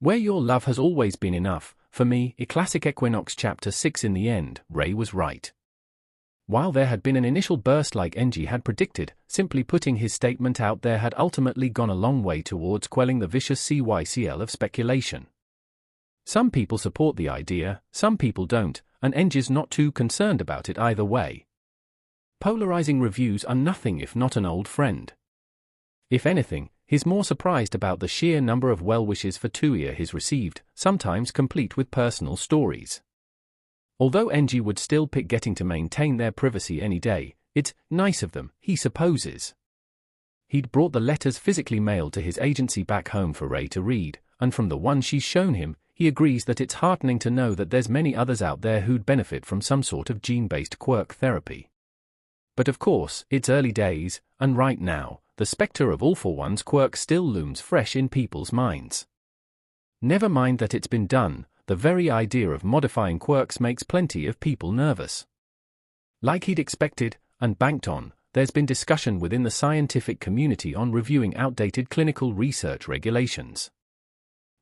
Where your love has always been enough, for me, classicequinox chapter 6. In the end, Ray was right. While there had been an initial burst like Enji had predicted, simply putting his statement out there had ultimately gone a long way towards quelling the vicious cycl of speculation. Some people support the idea, some people don't, and Enji's not too concerned about it either way. Polarizing reviews are nothing if not an old friend. If anything, he's more surprised about the sheer number of well-wishes for Tuya he's received, sometimes complete with personal stories. Although Enji would still pick getting to maintain their privacy any day, it's nice of them, he supposes. He'd brought the letters physically mailed to his agency back home for Ray to read, and from the one she's shown him, he agrees that it's heartening to know that there's many others out there who'd benefit from some sort of gene-based quirk therapy. But of course, it's early days, and right now, the specter of All For One's quirk still looms fresh in people's minds. Never mind that it's been done, the very idea of modifying quirks makes plenty of people nervous. Like he'd expected, and banked on, there's been discussion within the scientific community on reviewing outdated clinical research regulations.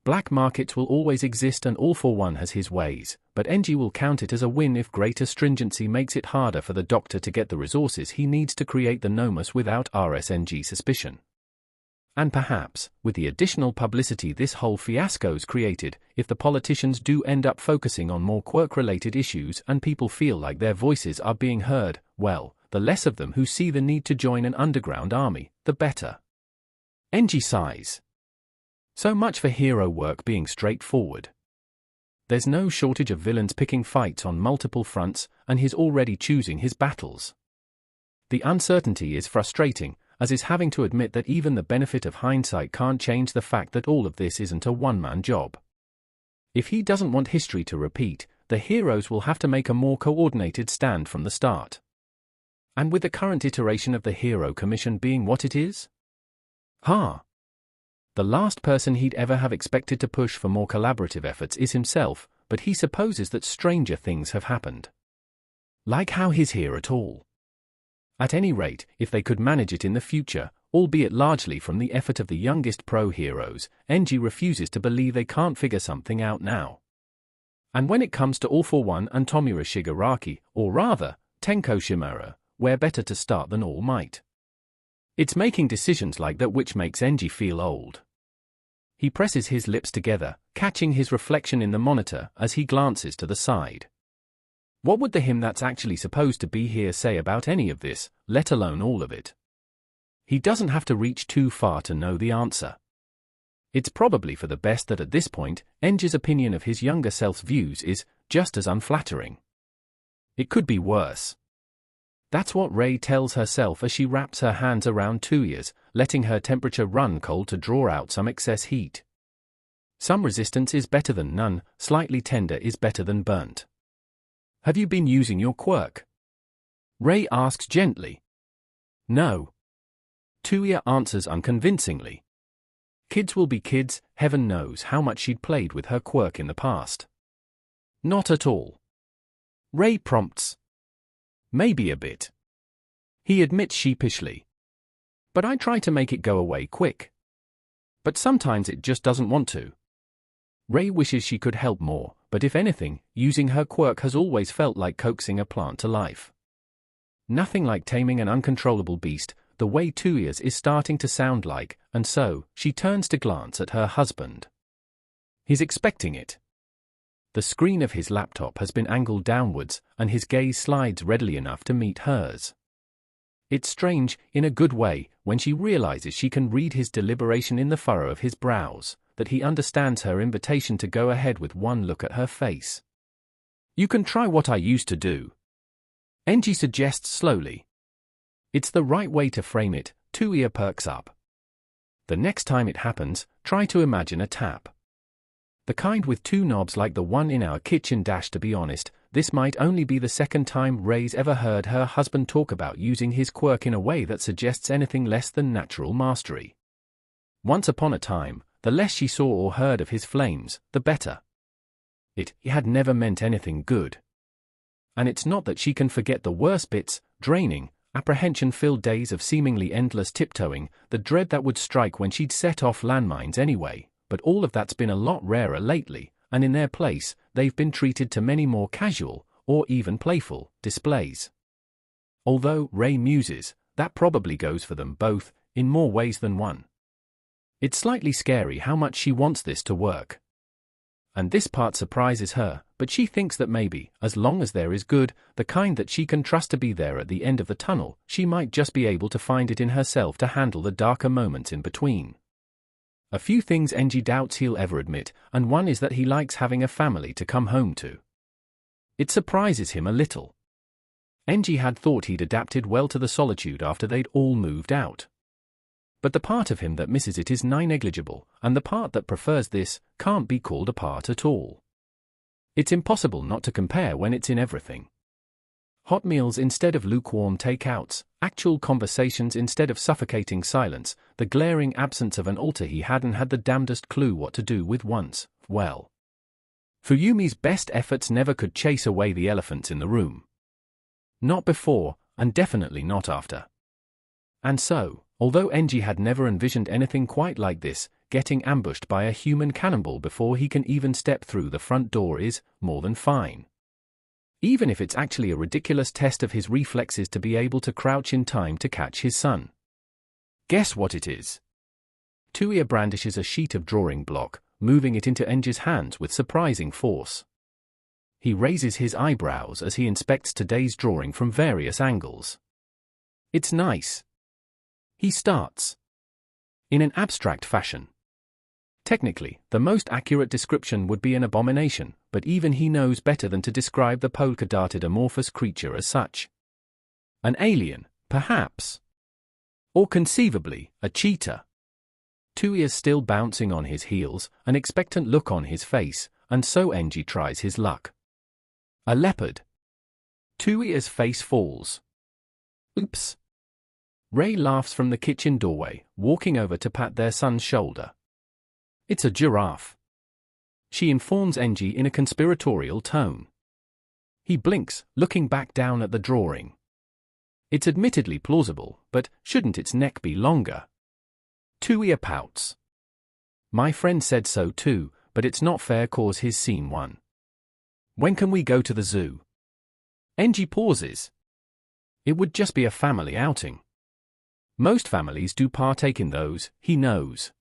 Black markets will always exist and All For One has his ways, but Enji will count it as a win if greater stringency makes it harder for the doctor to get the resources he needs to create the Nomus without RSNG suspicion. And perhaps, with the additional publicity this whole fiasco's created, if the politicians do end up focusing on more quirk-related issues and people feel like their voices are being heard, well, the less of them who see the need to join an underground army, the better. Enji sighs. So much for hero work being straightforward. There's no shortage of villains picking fights on multiple fronts, and he's already choosing his battles. The uncertainty is frustrating, as is having to admit that even the benefit of hindsight can't change the fact that all of this isn't a one-man job. If he doesn't want history to repeat, the heroes will have to make a more coordinated stand from the start. And with the current iteration of the Hero Commission being what it is? The last person he'd ever have expected to push for more collaborative efforts is himself, but he supposes that stranger things have happened. Like how he's here at all. At any rate, if they could manage it in the future, albeit largely from the effort of the youngest pro-heroes, Enji refuses to believe they can't figure something out now. And when it comes to All For One and Tomura Shigaraki, or rather, Tenko Shimura, where better to start than All Might? It's making decisions like that which makes Enji feel old. He presses his lips together, catching his reflection in the monitor as he glances to the side. What would the him that's actually supposed to be here say about any of this, let alone all of it? He doesn't have to reach too far to know the answer. It's probably for the best that at this point, Enji's opinion of his younger self's views is just as unflattering. It could be worse. That's what Ray tells herself as she wraps her hands around Tuya's, letting her temperature run cold to draw out some excess heat. Some resistance is better than none, slightly tender is better than burnt. Have you been using your quirk? Ray asks gently. No. Tuya answers unconvincingly. Kids will be kids, heaven knows how much she'd played with her quirk in the past. Not at all. Ray prompts. Maybe a bit. He admits sheepishly. But I try to make it go away quick. But sometimes it just doesn't want to. Ray wishes she could help more, but if anything, using her quirk has always felt like coaxing a plant to life. Nothing like taming an uncontrollable beast, the way Tuya's is starting to sound like, and so, she turns to glance at her husband. He's expecting it. The screen of his laptop has been angled downwards, and his gaze slides readily enough to meet hers. It's strange, in a good way, when she realizes she can read his deliberation in the furrow of his brows, that he understands her invitation to go ahead with one look at her face. You can try what I used to do. Enji suggests slowly. It's the right way to frame it, Tuya perks up. The next time it happens, try to imagine a tap. The kind with two knobs like the one in our kitchen. To be honest, this might only be the second time Ray's ever heard her husband talk about using his quirk in a way that suggests anything less than natural mastery. Once upon a time, the less she saw or heard of his flames, the better. It had never meant anything good. And it's not that she can forget the worst bits, draining, apprehension-filled days of seemingly endless tiptoeing, the dread that would strike when she'd set off landmines anyway, but all of that's been a lot rarer lately, and in their place, they've been treated to many more casual, or even playful, displays. Although, Ray muses, that probably goes for them both, in more ways than one. It's slightly scary how much she wants this to work. And this part surprises her, but she thinks that maybe, as long as there is good, the kind that she can trust to be there at the end of the tunnel, she might just be able to find it in herself to handle the darker moments in between. A few things Enji doubts he'll ever admit, and one is that he likes having a family to come home to. It surprises him a little. Enji had thought he'd adapted well to the solitude after they'd all moved out. But the part of him that misses it is negligible, and the part that prefers this can't be called a part at all. It's impossible not to compare when it's in everything. Hot meals instead of lukewarm takeouts, actual conversations instead of suffocating silence, the glaring absence of an altar he hadn't had the damnedest clue what to do with once. Well, Fuyumi's best efforts never could chase away the elephants in the room. Not before, and definitely not after. And so, although Enji had never envisioned anything quite like this, getting ambushed by a human cannonball before he can even step through the front door is more than fine. Even if it's actually a ridiculous test of his reflexes to be able to crouch in time to catch his son. Guess what it is? Tuya brandishes a sheet of drawing block, moving it into Enji's hands with surprising force. He raises his eyebrows as he inspects today's drawing from various angles. It's nice. He starts. In an abstract fashion. Technically, the most accurate description would be an abomination, but even he knows better than to describe the polka-dotted amorphous creature as such. An alien, perhaps. Or conceivably, a cheetah. Tuya's still bouncing on his heels, an expectant look on his face, and so Enji tries his luck. A leopard. Tuya's face falls. Oops. Ray laughs from the kitchen doorway, walking over to pat their son's shoulder. It's a giraffe. She informs Enji in a conspiratorial tone. He blinks, looking back down at the drawing. It's admittedly plausible, but shouldn't its neck be longer? Tuya pouts. My friend said so too, but it's not fair cause he's seen one. When can we go to the zoo? Enji pauses. It would just be a family outing. Most families do partake in those, he knows.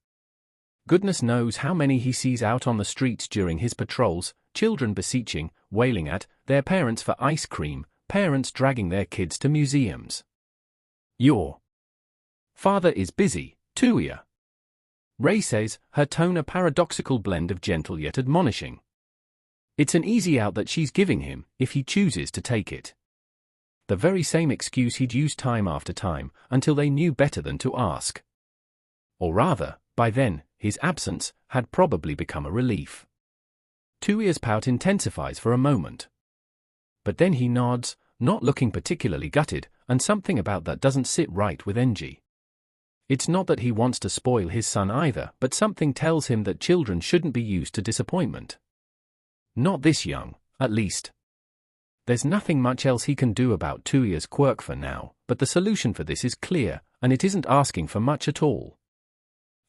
Goodness knows how many he sees out on the streets during his patrols, children beseeching, wailing at their parents for ice cream, parents dragging their kids to museums. Your father is busy, Tuya. Ray says, her tone a paradoxical blend of gentle yet admonishing. It's an easy out that she's giving him, if he chooses to take it. The very same excuse he'd used time after time, until they knew better than to ask. Or rather, by then, his absence had probably become a relief. Tuya's pout intensifies for a moment. But then he nods, not looking particularly gutted, and something about that doesn't sit right with Enji. It's not that he wants to spoil his son either, but something tells him that children shouldn't be used to disappointment. Not this young, at least. There's nothing much else he can do about Tuya's quirk for now, but the solution for this is clear, and it isn't asking for much at all.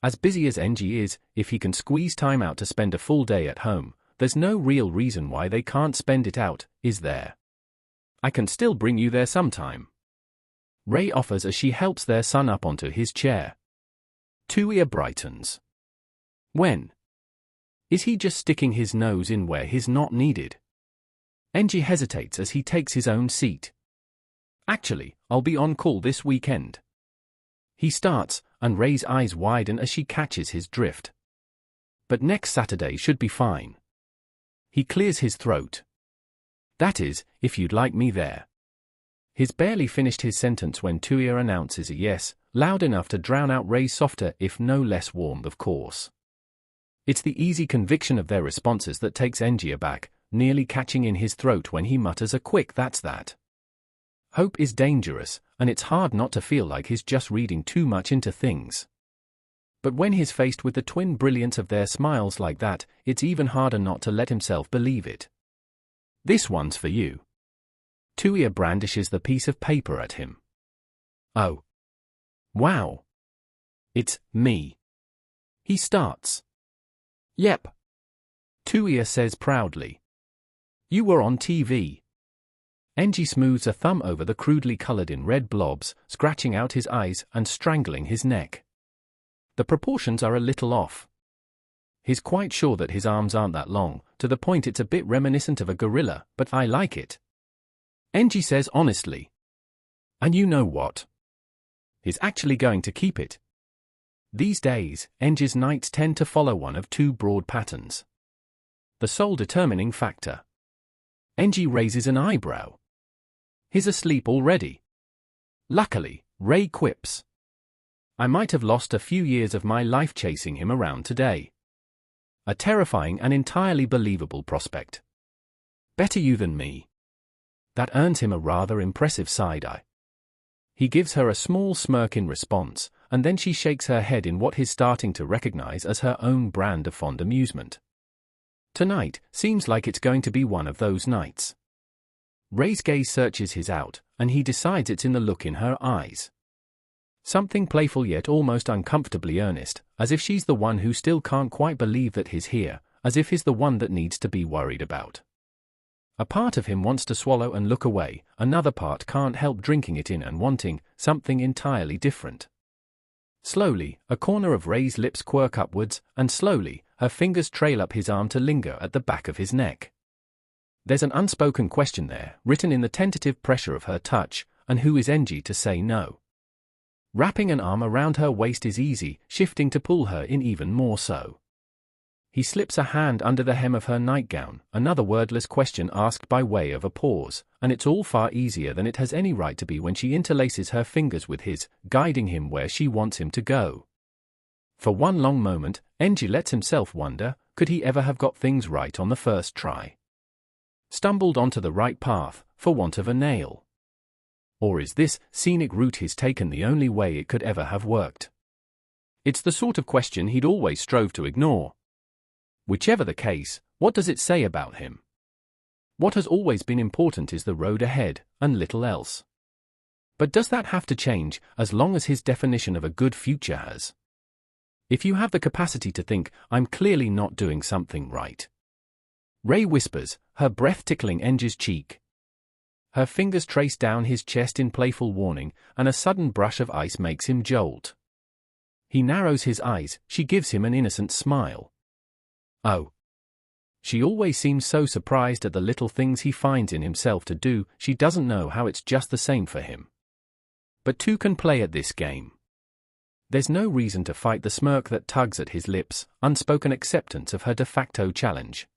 As busy as Enji is, if he can squeeze time out to spend a full day at home, there's no real reason why they can't spend it out, is there? I can still bring you there sometime. Ray offers as she helps their son up onto his chair. Tuya brightens. When? Is he just sticking his nose in where he's not needed? Enji hesitates as he takes his own seat. Actually, I'll be on call this weekend. He starts, and Ray's eyes widen as she catches his drift. But next Saturday should be fine. He clears his throat. That is, if you'd like me there. He's barely finished his sentence when Tuya announces a yes, loud enough to drown out Ray's softer if no less warmth of course. It's the easy conviction of their responses that takes Enji aback, nearly catching in his throat when he mutters a quick "that's that." Hope is dangerous, and it's hard not to feel like he's just reading too much into things. But when he's faced with the twin brilliance of their smiles like that, it's even harder not to let himself believe it. This one's for you. Tuya brandishes the piece of paper at him. Oh. Wow. It's me. He starts. Yep. Tuya says proudly. You were on TV. Enji smooths a thumb over the crudely colored in red blobs, scratching out his eyes and strangling his neck. The proportions are a little off. He's quite sure that his arms aren't that long, to the point it's a bit reminiscent of a gorilla, but I like it. Enji says honestly. And you know what? He's actually going to keep it. These days, Enji's nights tend to follow one of two broad patterns. The sole determining factor. Enji raises an eyebrow. He's asleep already. Luckily, Ray quips. I might have lost a few years of my life chasing him around today. A terrifying and entirely believable prospect. Better you than me. That earns him a rather impressive side-eye. He gives her a small smirk in response, and then she shakes her head in what he's starting to recognize as her own brand of fond amusement. Tonight seems like it's going to be one of those nights. Ray's gaze searches his out, and he decides it's in the look in her eyes. Something playful yet almost uncomfortably earnest, as if she's the one who still can't quite believe that he's here, as if he's the one that needs to be worried about. A part of him wants to swallow and look away, another part can't help drinking it in and wanting something entirely different. Slowly, a corner of Ray's lips quirk upwards, and slowly, her fingers trail up his arm to linger at the back of his neck. There's an unspoken question there, written in the tentative pressure of her touch, and who is Enji to say no? Wrapping an arm around her waist is easy, shifting to pull her in even more so. He slips a hand under the hem of her nightgown, another wordless question asked by way of a pause, and it's all far easier than it has any right to be when she interlaces her fingers with his, guiding him where she wants him to go. For one long moment, Enji lets himself wonder, could he ever have got things right on the first try? Stumbled onto the right path, for want of a nail? Or is this scenic route he's taken the only way it could ever have worked? It's the sort of question he'd always strove to ignore. Whichever the case, what does it say about him? What has always been important is the road ahead, and little else. But does that have to change, as long as his definition of a good future has? If you have the capacity to think, I'm clearly not doing something right. Ray whispers, her breath tickling Enji's cheek. Her fingers trace down his chest in playful warning, and a sudden brush of ice makes him jolt. He narrows his eyes, she gives him an innocent smile. Oh. She always seems so surprised at the little things he finds in himself to do, she doesn't know how it's just the same for him. But two can play at this game. There's no reason to fight the smirk that tugs at his lips, unspoken acceptance of her de facto challenge.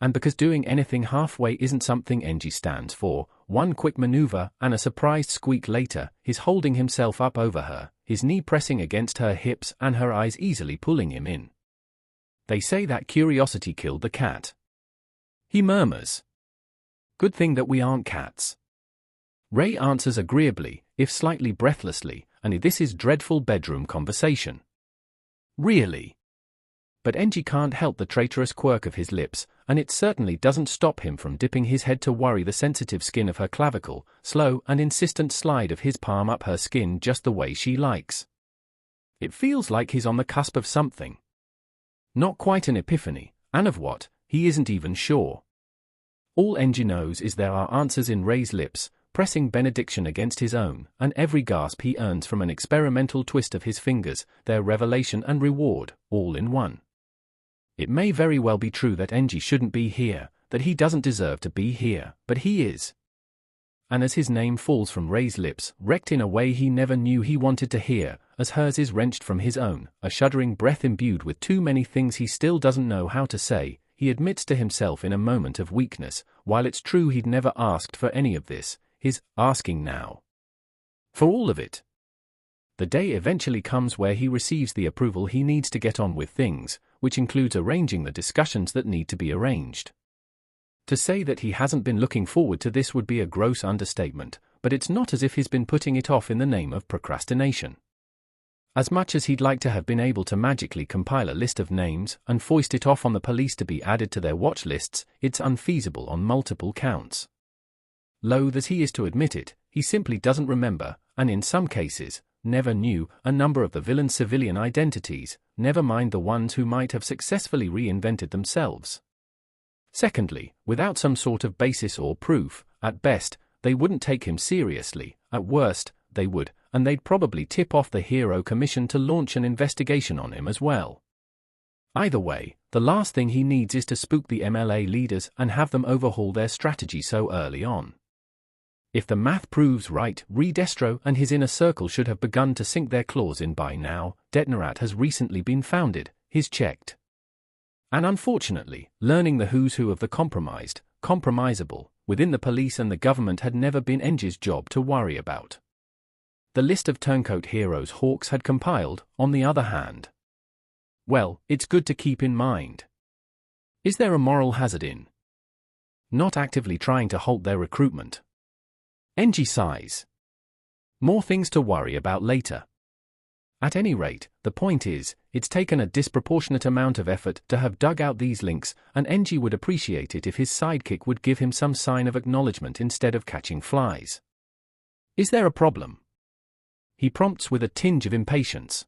And because doing anything halfway isn't something Enji stands for, one quick maneuver and a surprised squeak later, he's holding himself up over her, his knee pressing against her hips and her eyes easily pulling him in. They say that curiosity killed the cat. He murmurs. Good thing that we aren't cats. Ray answers agreeably, if slightly breathlessly, and this is dreadful bedroom conversation. Really? But Enji can't help the traitorous quirk of his lips, and it certainly doesn't stop him from dipping his head to worry the sensitive skin of her clavicle, slow and insistent slide of his palm up her skin just the way she likes. It feels like he's on the cusp of something. Not quite an epiphany, and of what, he isn't even sure. All Enji knows is there are answers in Ray's lips, pressing benediction against his own, and every gasp he earns from an experimental twist of his fingers, their revelation and reward, all in one. It may very well be true that Enji shouldn't be here, that he doesn't deserve to be here, but he is. And as his name falls from Ray's lips, wrecked in a way he never knew he wanted to hear, as hers is wrenched from his own, a shuddering breath imbued with too many things he still doesn't know how to say, he admits to himself in a moment of weakness, while it's true he'd never asked for any of this, he's asking now. For all of it. The day eventually comes where he receives the approval he needs to get on with things, which includes arranging the discussions that need to be arranged. To say that he hasn't been looking forward to this would be a gross understatement, but it's not as if he's been putting it off in the name of procrastination. As much as he'd like to have been able to magically compile a list of names and foist it off on the police to be added to their watch lists, it's unfeasible on multiple counts. Loath as he is to admit it, he simply doesn't remember, and in some cases, never knew a number of the villain's civilian identities, never mind the ones who might have successfully reinvented themselves. Secondly, without some sort of basis or proof, at best, they wouldn't take him seriously, at worst, they would, and they'd probably tip off the Hero Commission to launch an investigation on him as well. Either way, the last thing he needs is to spook the MLA leaders and have them overhaul their strategy so early on. If the math proves right, Redestro and his inner circle should have begun to sink their claws in by now. Detnerat has recently been founded, he's checked. And unfortunately, learning the who's who of the compromised, compromisable, within the police and the government had never been Enji's job to worry about. The list of turncoat heroes Hawks had compiled, on the other hand, well, it's good to keep in mind. Is there a moral hazard in not actively trying to halt their recruitment? Enji sighs. More things to worry about later. At any rate, the point is, it's taken a disproportionate amount of effort to have dug out these links, and Enji would appreciate it if his sidekick would give him some sign of acknowledgement instead of catching flies. Is there a problem? He prompts with a tinge of impatience.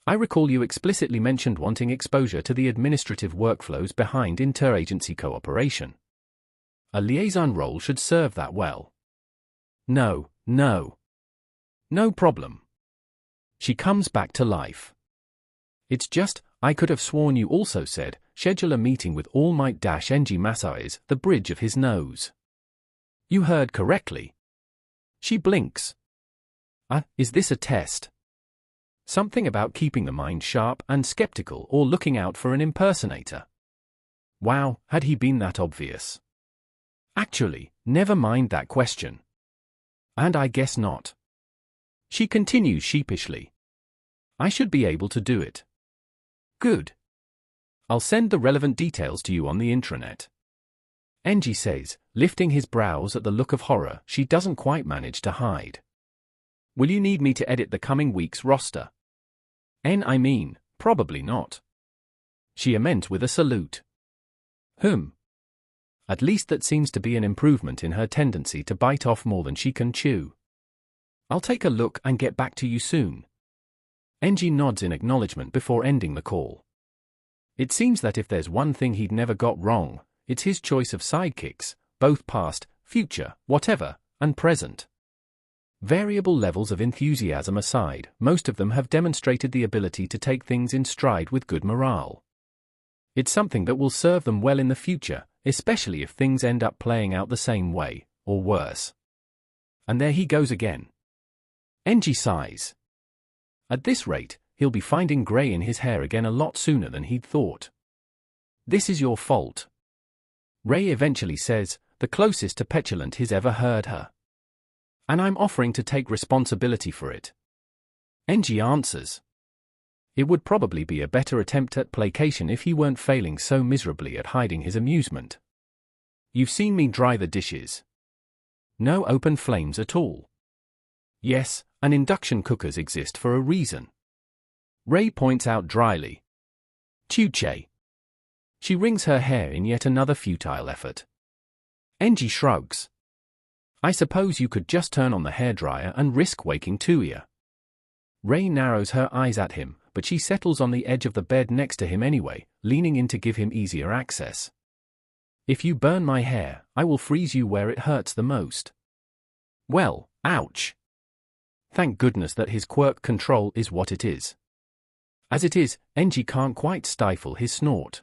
I recall you explicitly mentioned wanting exposure to the administrative workflows behind interagency cooperation. A liaison role should serve that well. No problem. She comes back to life. It's just, I could have sworn you also said, schedule a meeting with All Might Enji massages the bridge of his nose. You heard correctly. She blinks. Is this a test? Something about keeping the mind sharp and skeptical or looking out for an impersonator. Wow, had he been that obvious? Actually, never mind that question. And I guess not. She continues sheepishly. I should be able to do it. Good. I'll send the relevant details to you on the intranet. Enji says, lifting his brows at the look of horror she doesn't quite manage to hide. Will you need me to edit the coming week's roster? I mean, probably not. She amends with a salute. At least that seems to be an improvement in her tendency to bite off more than she can chew. I'll take a look and get back to you soon. Enji nods in acknowledgement before ending the call. It seems that if there's one thing he'd never got wrong, it's his choice of sidekicks, both past, future, whatever, and present. Variable levels of enthusiasm aside, most of them have demonstrated the ability to take things in stride with good morale. It's something that will serve them well in the future, especially if things end up playing out the same way, or worse. And there he goes again. Enji sighs. At this rate, he'll be finding grey in his hair again a lot sooner than he'd thought. This is your fault. Ray eventually says, the closest to petulant he's ever heard her. And I'm offering to take responsibility for it. Enji answers. It would probably be a better attempt at placation if he weren't failing so miserably at hiding his amusement. You've seen me dry the dishes. No open flames at all. Yes, and induction cookers exist for a reason. Ray points out dryly. Tuche. She wrings her hair in yet another futile effort. Enji shrugs. I suppose you could just turn on the hairdryer and risk waking Tuya. Ray narrows her eyes at him, but she settles on the edge of the bed next to him anyway, leaning in to give him easier access. If you burn my hair, I will freeze you where it hurts the most. Well, ouch. Thank goodness that his quirk control is what it is. As it is, Enji can't quite stifle his snort.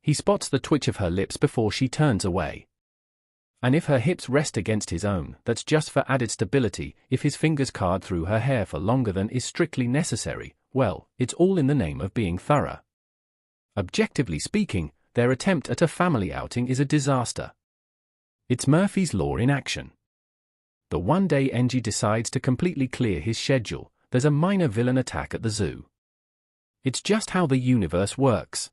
He spots the twitch of her lips before she turns away. And if her hips rest against his own, that's just for added stability. If his fingers card through her hair for longer than is strictly necessary, well, it's all in the name of being thorough. Objectively speaking, their attempt at a family outing is a disaster. It's Murphy's Law in action. The one day Enji decides to completely clear his schedule, there's a minor villain attack at the zoo. It's just how the universe works.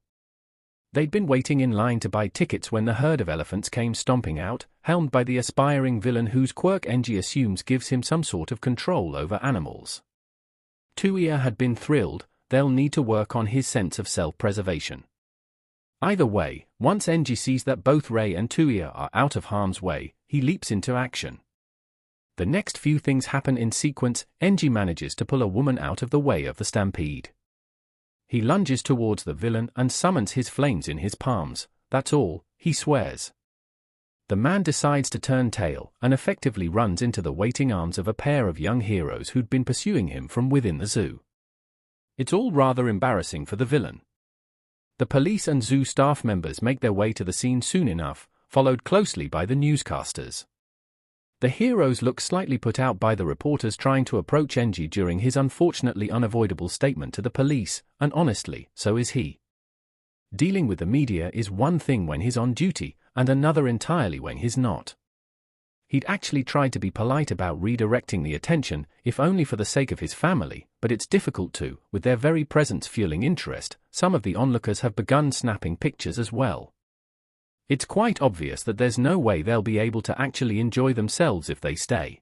They'd been waiting in line to buy tickets when the herd of elephants came stomping out, helmed by the aspiring villain whose quirk Enji assumes gives him some sort of control over animals. Tuya had been thrilled, they'll need to work on his sense of self-preservation. Either way, once Enji sees that both Ray and Tuya are out of harm's way, he leaps into action. The next few things happen in sequence. Enji manages to pull a woman out of the way of the stampede. He lunges towards the villain and summons his flames in his palms. That's all, he swears. The man decides to turn tail and effectively runs into the waiting arms of a pair of young heroes who'd been pursuing him from within the zoo. It's all rather embarrassing for the villain. The police and zoo staff members make their way to the scene soon enough, followed closely by the newscasters. The heroes look slightly put out by the reporters trying to approach Enji during his unfortunately unavoidable statement to the police, and honestly, so is he. Dealing with the media is one thing when he's on duty, and another entirely when he's not. He'd actually tried to be polite about redirecting the attention, if only for the sake of his family, but it's difficult to, with their very presence fueling interest. Some of the onlookers have begun snapping pictures as well. It's quite obvious that there's no way they'll be able to actually enjoy themselves if they stay.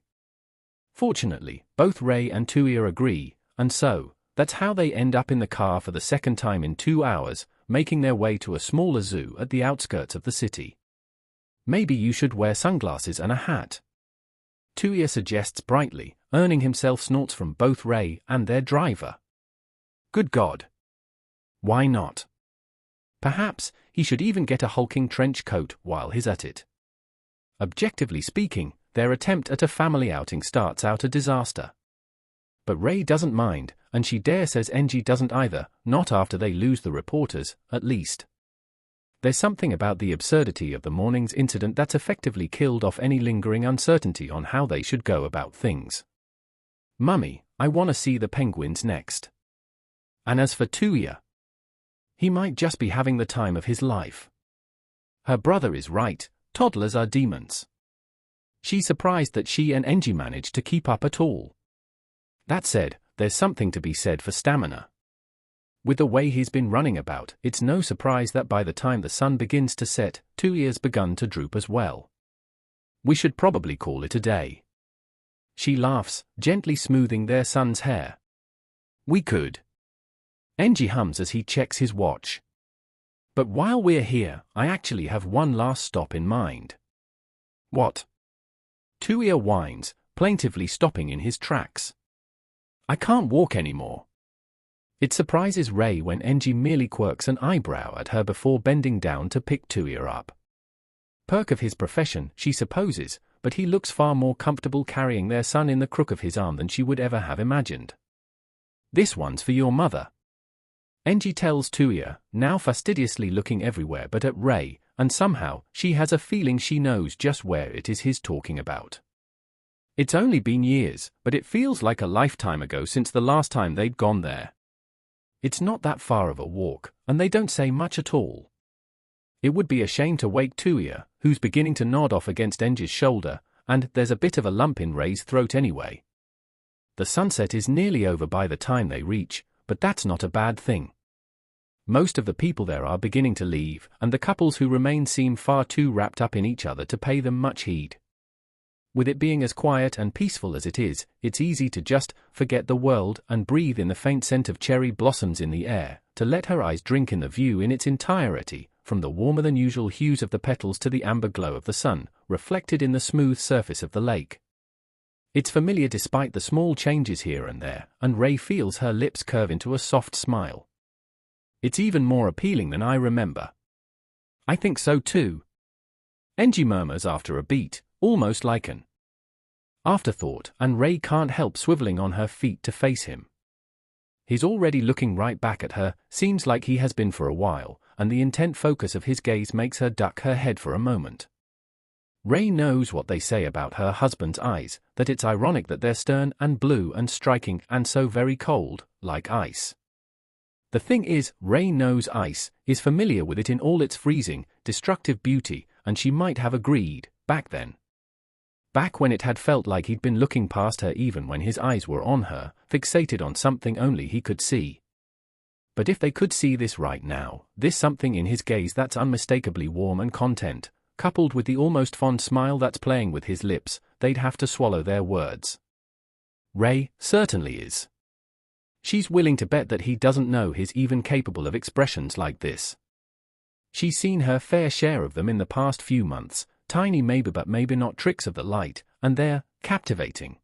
Fortunately, both Rei and Tuya agree, and so, that's how they end up in the car for the second time in 2 hours, making their way to a smaller zoo at the outskirts of the city. Maybe you should wear sunglasses and a hat, Tuya suggests brightly, earning himself snorts from both Rei and their driver. Good God! Why not? Perhaps he should even get a hulking trench coat while he's at it. Objectively speaking, their attempt at a family outing starts out a disaster. But Rei doesn't mind, and she dare says Enji doesn't either, not after they lose the reporters, at least. There's something about the absurdity of the morning's incident that's effectively killed off any lingering uncertainty on how they should go about things. Mummy, I want to see the penguins next. And as for Tuya, he might just be having the time of his life. Her brother is right, toddlers are demons. She's surprised that she and Enji managed to keep up at all. That said, there's something to be said for stamina. With the way he's been running about, it's no surprise that by the time the sun begins to set, Tuya's begun to droop as well. We should probably call it a day. She laughs, gently smoothing their son's hair. We could. Enji hums as he checks his watch. But while we're here, I actually have one last stop in mind. What? Tuya whines, plaintively stopping in his tracks. I can't walk anymore. It surprises Rei when Enji merely quirks an eyebrow at her before bending down to pick Tuya up. Perk of his profession, she supposes, but he looks far more comfortable carrying their son in the crook of his arm than she would ever have imagined. This one's for your mother. Enji tells Tuya, now fastidiously looking everywhere but at Rei, and somehow, she has a feeling she knows just where it is he's talking about. It's only been years, but it feels like a lifetime ago since the last time they'd gone there. It's not that far of a walk, and they don't say much at all. It would be a shame to wake Tuya, who's beginning to nod off against Enji's shoulder, and there's a bit of a lump in Rei's throat anyway. The sunset is nearly over by the time they reach, but that's not a bad thing. Most of the people there are beginning to leave, and the couples who remain seem far too wrapped up in each other to pay them much heed. With it being as quiet and peaceful as it is, it's easy to just forget the world and breathe in the faint scent of cherry blossoms in the air, to let her eyes drink in the view in its entirety, from the warmer-than-usual hues of the petals to the amber glow of the sun, reflected in the smooth surface of the lake. It's familiar despite the small changes here and there, and Rei feels her lips curve into a soft smile. It's even more appealing than I remember. I think so too. Enji murmurs after a beat, almost like an afterthought, and Rei can't help swiveling on her feet to face him. He's already looking right back at her, seems like he has been for a while, and the intent focus of his gaze makes her duck her head for a moment. Rei knows what they say about her husband's eyes, that it's ironic that they're stern and blue and striking and so very cold, like ice. The thing is, Rei knows ice, is familiar with it in all its freezing, destructive beauty, and she might have agreed, back then. Back when it had felt like he'd been looking past her even when his eyes were on her, fixated on something only he could see. But if they could see this right now, this something in his gaze that's unmistakably warm and content, coupled with the almost fond smile that's playing with his lips, they'd have to swallow their words. Rei certainly is. She's willing to bet that he doesn't know he's even capable of expressions like this. She's seen her fair share of them in the past few months, tiny maybe but maybe not tricks of the light, and they're captivating.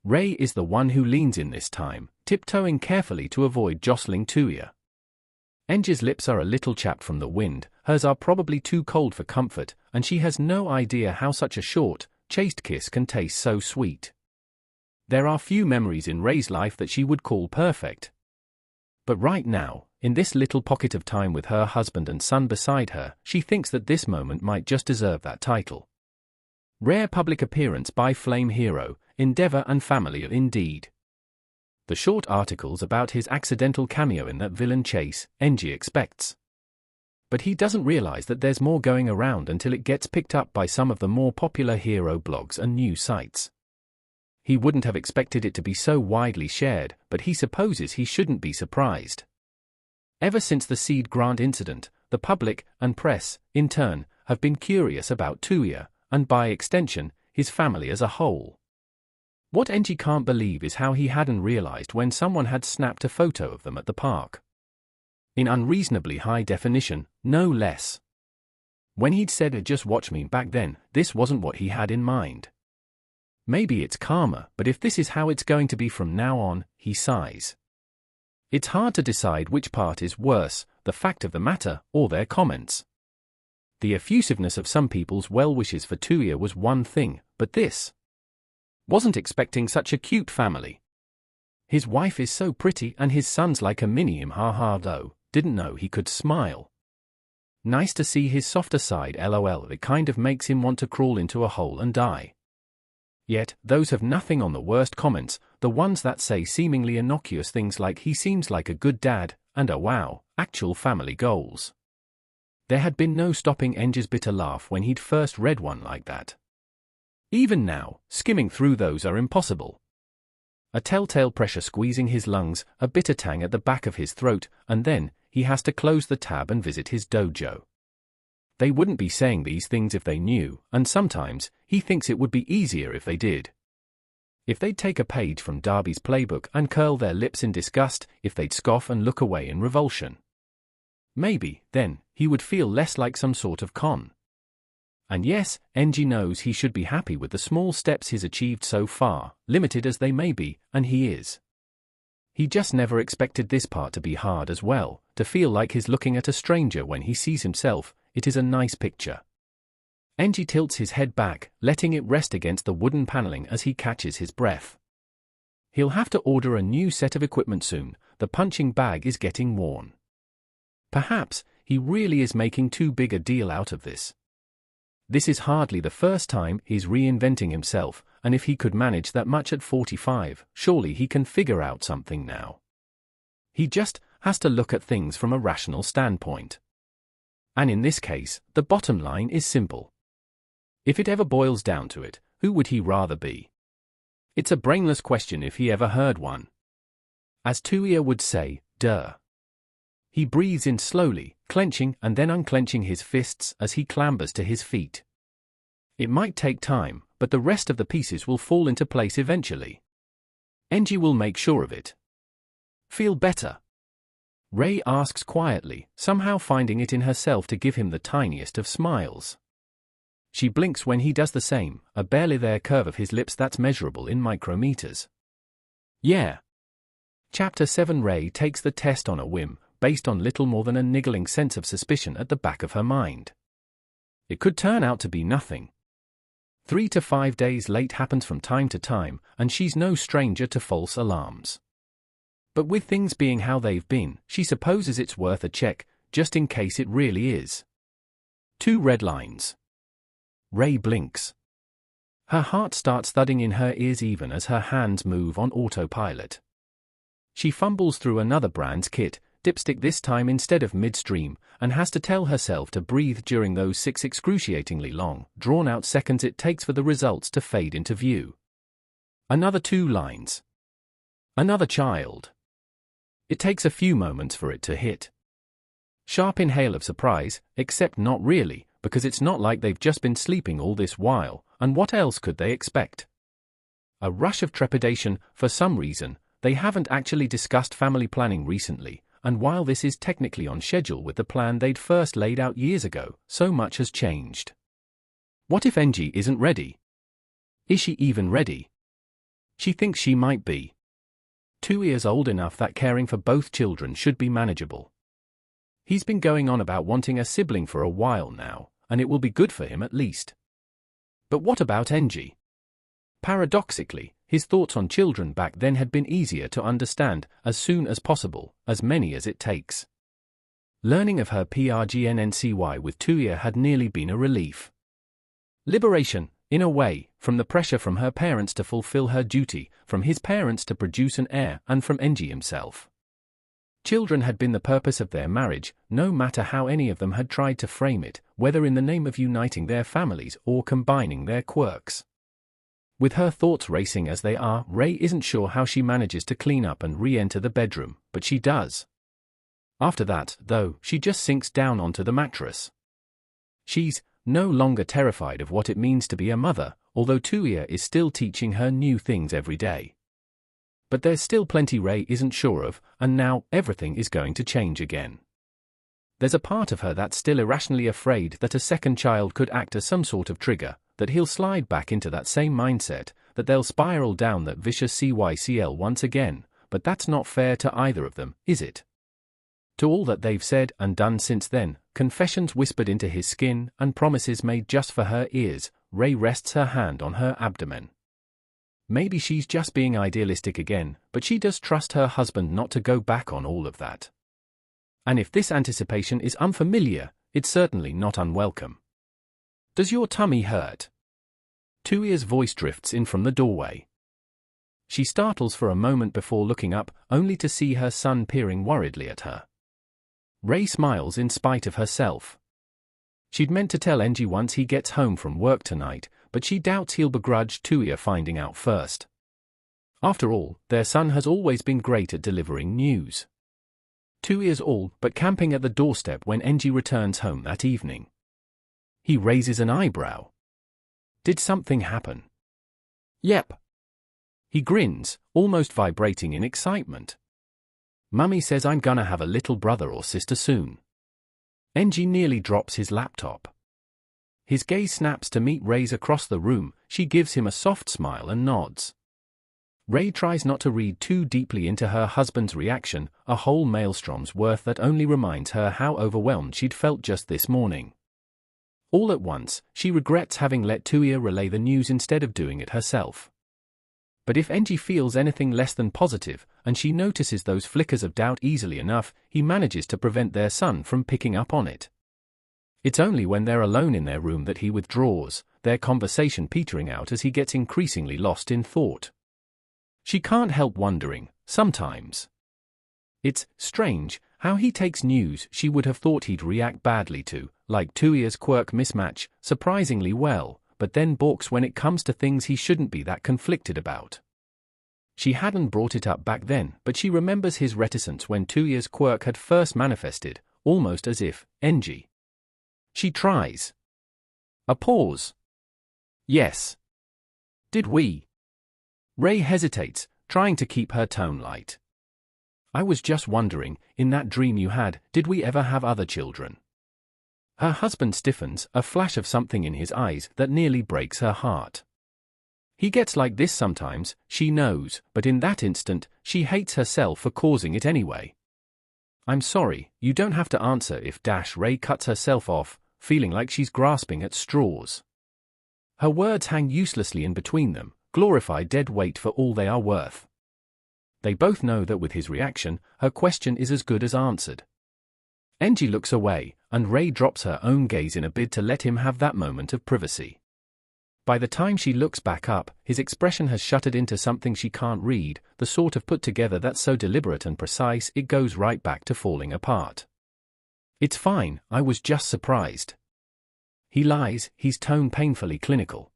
Rei is the one who leans in this time, tiptoeing carefully to avoid jostling Tuya. Enji's lips are a little chapped from the wind, hers are probably too cold for comfort, and she has no idea how such a short, chaste kiss can taste so sweet. There are few memories in Rei's life that she would call perfect. But right now, in this little pocket of time with her husband and son beside her, she thinks that this moment might just deserve that title. Rare public appearance by flame hero, endeavor and family indeed. The short articles about his accidental cameo in that villain chase, Enji expects. But he doesn't realize that there's more going around until it gets picked up by some of the more popular hero blogs and news sites. He wouldn't have expected it to be so widely shared, but he supposes he shouldn't be surprised. Ever since the Seed Grant incident, the public and press, in turn, have been curious about Tuya, and by extension, his family as a whole. What Enji can't believe is how he hadn't realized when someone had snapped a photo of them at the park. In unreasonably high definition, no less. When he'd said just watch me back then, this wasn't what he had in mind. Maybe it's karma, but if this is how it's going to be from now on, he sighs. It's hard to decide which part is worse, the fact of the matter, or their comments. The effusiveness of some people's well wishes for Tuya was one thing, but this. Wasn't expecting such a cute family. His wife is so pretty and his son's like a mini him haha though, didn't know he could smile. Nice to see his softer side lol, it kind of makes him want to crawl into a hole and die. Yet, those have nothing on the worst comments, the ones that say seemingly innocuous things like he seems like a good dad, and oh wow, actual family goals. There had been no stopping Enji's bitter laugh when he'd first read one like that. Even now, skimming through those are impossible. A telltale pressure squeezing his lungs, a bitter tang at the back of his throat, and then, he has to close the tab and visit his dojo. They wouldn't be saying these things if they knew, and sometimes, he thinks it would be easier if they did. If they'd take a page from Darby's playbook and curl their lips in disgust, if they'd scoff and look away in revulsion. Maybe, then, he would feel less like some sort of con. And yes, Enji knows he should be happy with the small steps he's achieved so far, limited as they may be, and he is. He just never expected this part to be hard as well, to feel like he's looking at a stranger when he sees himself. It is a nice picture. Enji tilts his head back, letting it rest against the wooden paneling as he catches his breath. He'll have to order a new set of equipment soon, the punching bag is getting worn. Perhaps, he really is making too big a deal out of this. This is hardly the first time he's reinventing himself, and if he could manage that much at 45, surely he can figure out something now. He just has to look at things from a rational standpoint. And in this case, the bottom line is simple. If it ever boils down to it, who would he rather be? It's a brainless question if he ever heard one. As Tuya would say, duh. He breathes in slowly, clenching and then unclenching his fists as he clambers to his feet. It might take time, but the rest of the pieces will fall into place eventually. Enji will make sure of it. Feel better? Rei asks quietly, somehow finding it in herself to give him the tiniest of smiles. She blinks when he does the same, a barely there curve of his lips that's measurable in micrometers. Yeah. Chapter 7 Rei takes the test on a whim, based on little more than a niggling sense of suspicion at the back of her mind. It could turn out to be nothing. 3 to 5 days late happens from time to time, and she's no stranger to false alarms. But with things being how they've been, she supposes it's worth a check, just in case it really is. 2 red lines. Rei blinks. Her heart starts thudding in her ears even as her hands move on autopilot. She fumbles through another brand's kit, dipstick this time instead of midstream, and has to tell herself to breathe during those 6 excruciatingly long, drawn-out seconds it takes for the results to fade into view. Another 2 lines. Another child. It takes a few moments for it to hit. Sharp inhale of surprise, except not really, because it's not like they've just been sleeping all this while, and what else could they expect? A rush of trepidation, for some reason, they haven't actually discussed family planning recently, and while this is technically on schedule with the plan they'd first laid out years ago, so much has changed. What if Enji isn't ready? Is she even ready? She thinks she might be. 2 years old enough that caring for both children should be manageable. He's been going on about wanting a sibling for a while now, and it will be good for him at least. But what about Enji? Paradoxically, his thoughts on children back then had been easier to understand, as soon as possible, as many as it takes. Learning of her PRGNNCY with 2 year had nearly been a relief. Liberation, in a way, from the pressure from her parents to fulfill her duty, from his parents to produce an heir, and from Enji himself. Children had been the purpose of their marriage, no matter how any of them had tried to frame it, whether in the name of uniting their families or combining their quirks. With her thoughts racing as they are, Rei isn't sure how she manages to clean up and re-enter the bedroom, but she does. After that, though, she just sinks down onto the mattress. She's no longer terrified of what it means to be a mother, although Tuya is still teaching her new things every day. But there's still plenty Rei isn't sure of, and now everything is going to change again. There's a part of her that's still irrationally afraid that a second child could act as some sort of trigger, that he'll slide back into that same mindset, that they'll spiral down that vicious cycle once again, but that's not fair to either of them, is it? To all that they've said and done since then, confessions whispered into his skin and promises made just for her ears, Rei rests her hand on her abdomen. Maybe she's just being idealistic again, but she does trust her husband not to go back on all of that. And if this anticipation is unfamiliar, it's certainly not unwelcome. Does your tummy hurt? Tuya's voice drifts in from the doorway. She startles for a moment before looking up, only to see her son peering worriedly at her. Rei smiles in spite of herself. She'd meant to tell Enji once he gets home from work tonight, but she doubts he'll begrudge Tuya finding out first. After all, their son has always been great at delivering news. Tuya's all but camping at the doorstep when Enji returns home that evening. He raises an eyebrow. Did something happen? Yep. He grins, almost vibrating in excitement. Mummy says I'm gonna have a little brother or sister soon. Enji nearly drops his laptop. His gaze snaps to meet Rei's across the room. She gives him a soft smile and nods. Rei tries not to read too deeply into her husband's reaction, a whole maelstrom's worth that only reminds her how overwhelmed she'd felt just this morning. All at once, she regrets having let Tuya relay the news instead of doing it herself. But if Enji feels anything less than positive, and she notices those flickers of doubt easily enough, he manages to prevent their son from picking up on it. It's only when they're alone in their room that he withdraws, their conversation petering out as he gets increasingly lost in thought. She can't help wondering, sometimes. It's strange how he takes news she would have thought he'd react badly to, like Tuya's quirk mismatch, surprisingly well, but then balks when it comes to things he shouldn't be that conflicted about. She hadn't brought it up back then, but she remembers his reticence when Tuya's quirk had first manifested, almost as if, Enji. She tries. A pause. Yes. Did we? Rei hesitates, trying to keep her tone light. I was just wondering, in that dream you had, did we ever have other children? Her husband stiffens, a flash of something in his eyes that nearly breaks her heart. He gets like this sometimes, she knows, but in that instant, she hates herself for causing it anyway. I'm sorry, you don't have to answer if Rei cuts herself off, feeling like she's grasping at straws. Her words hang uselessly in between them, glorified dead weight for all they are worth. They both know that with his reaction, her question is as good as answered. Enji looks away, and Rei drops her own gaze in a bid to let him have that moment of privacy. By the time she looks back up, his expression has shuttered into something she can't read, the sort of put together that's so deliberate and precise it goes right back to falling apart. It's fine, I was just surprised. He lies, his tone painfully clinical.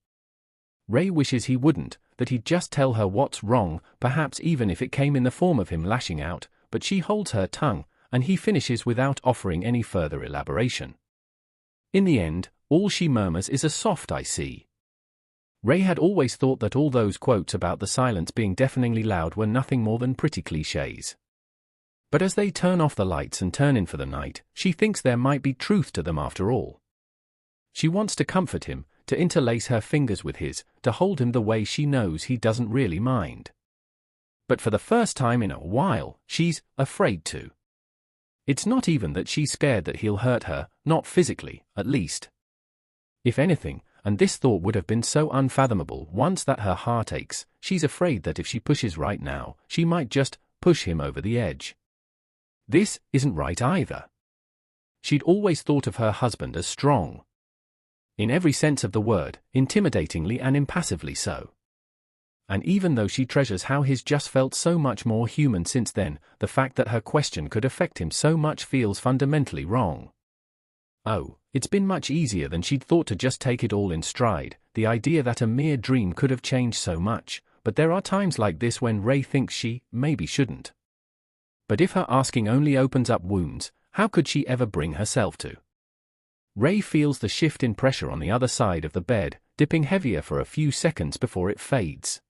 Rei wishes he wouldn't, that he'd just tell her what's wrong, perhaps even if it came in the form of him lashing out, but she holds her tongue, and he finishes without offering any further elaboration. In the end, all she murmurs is a soft "I see." Rei had always thought that all those quotes about the silence being deafeningly loud were nothing more than pretty clichés. But as they turn off the lights and turn in for the night, she thinks there might be truth to them after all. She wants to comfort him, to interlace her fingers with his, to hold him the way she knows he doesn't really mind. But for the first time in a while, she's afraid to. It's not even that she's scared that he'll hurt her, not physically, at least. If anything, and this thought would have been so unfathomable once that her heart aches, she's afraid that if she pushes right now, she might just push him over the edge. This isn't right either. She'd always thought of her husband as strong. In every sense of the word, intimidatingly and impassively so. And even though she treasures how he's just felt so much more human since then, the fact that her question could affect him so much feels fundamentally wrong. Oh, it's been much easier than she'd thought to just take it all in stride, the idea that a mere dream could have changed so much, but there are times like this when Ray thinks she, maybe shouldn't. But if her asking only opens up wounds, how could she ever bring herself to? Ray feels the shift in pressure on the other side of the bed, dipping heavier for a few seconds before it fades.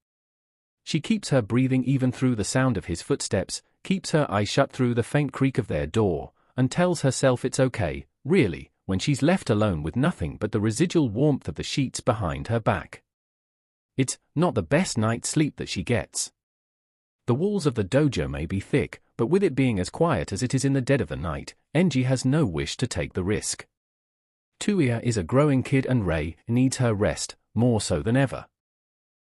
She keeps her breathing even through the sound of his footsteps, keeps her eyes shut through the faint creak of their door, and tells herself it's okay, really, when she's left alone with nothing but the residual warmth of the sheets behind her back. It's not the best night's sleep that she gets. The walls of the dojo may be thick, but with it being as quiet as it is in the dead of the night, Enji has no wish to take the risk. Tuya is a growing kid and Ray needs her rest, more so than ever.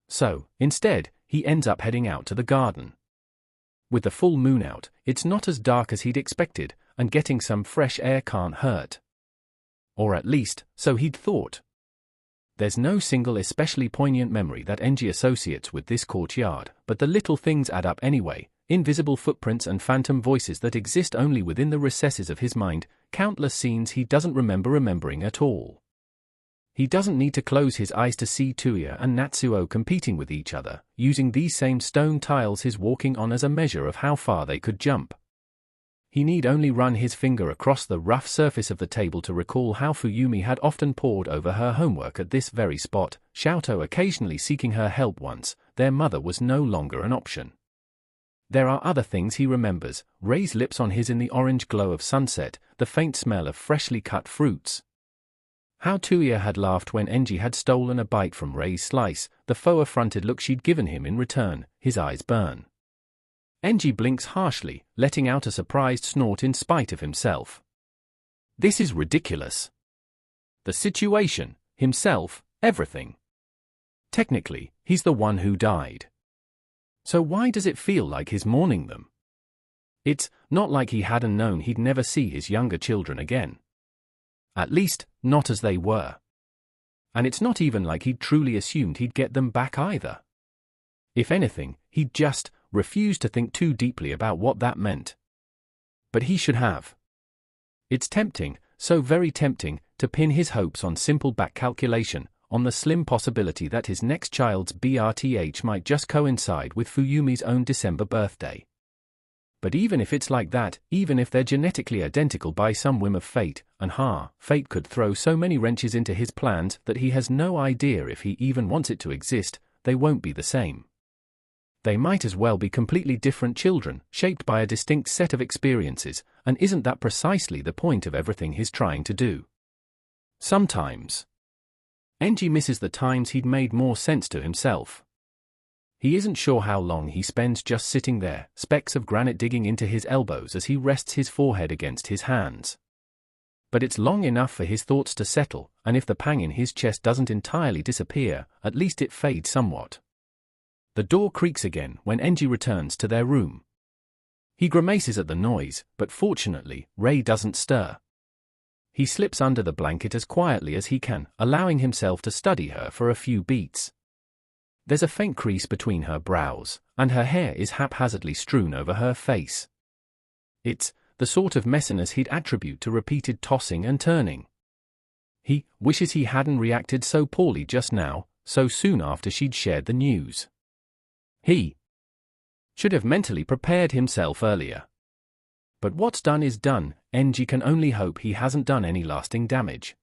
So, instead, he ends up heading out to the garden. With the full moon out, it's not as dark as he'd expected, and getting some fresh air can't hurt. Or at least, so he'd thought. There's no single especially poignant memory that Enji associates with this courtyard, but the little things add up anyway, invisible footprints and phantom voices that exist only within the recesses of his mind, countless scenes he doesn't remember remembering at all. He doesn't need to close his eyes to see Tuya and Natsuo competing with each other, using these same stone tiles he's walking on as a measure of how far they could jump. He need only run his finger across the rough surface of the table to recall how Fuyumi had often pored over her homework at this very spot, Shoto occasionally seeking her help once their mother was no longer an option. There are other things he remembers, Ray's lips on his in the orange glow of sunset, the faint smell of freshly cut fruits. How Tuya had laughed when Enji had stolen a bite from Ray's slice, the faux-affronted look she'd given him in return, his eyes burn. Enji blinks harshly, letting out a surprised snort in spite of himself. This is ridiculous. The situation, himself, everything. Technically, he's the one who died. So why does it feel like he's mourning them? It's not like he hadn't known he'd never see his younger children again. At least, not as they were. And it's not even like he'd truly assumed he'd get them back either. If anything, he'd just refused to think too deeply about what that meant. But he should have. It's tempting, so very tempting, to pin his hopes on simple back calculation, on the slim possibility that his next child's birth might just coincide with Fuyumi's own December birthday. But even if it's like that, even if they're genetically identical by some whim of fate, and fate could throw so many wrenches into his plans that he has no idea if he even wants it to exist, they won't be the same. They might as well be completely different children, shaped by a distinct set of experiences, and isn't that precisely the point of everything he's trying to do? Sometimes. Enji misses the times he'd made more sense to himself. He isn't sure how long he spends just sitting there, specks of granite digging into his elbows as he rests his forehead against his hands. But it's long enough for his thoughts to settle, and if the pang in his chest doesn't entirely disappear, at least it fades somewhat. The door creaks again when Enji returns to their room. He grimaces at the noise, but fortunately, Ray doesn't stir. He slips under the blanket as quietly as he can, allowing himself to study her for a few beats. There's a faint crease between her brows, and her hair is haphazardly strewn over her face. It's the sort of messiness he'd attribute to repeated tossing and turning. He wishes he hadn't reacted so poorly just now, so soon after she'd shared the news. He should have mentally prepared himself earlier. But what's done is done. Enji can only hope he hasn't done any lasting damage.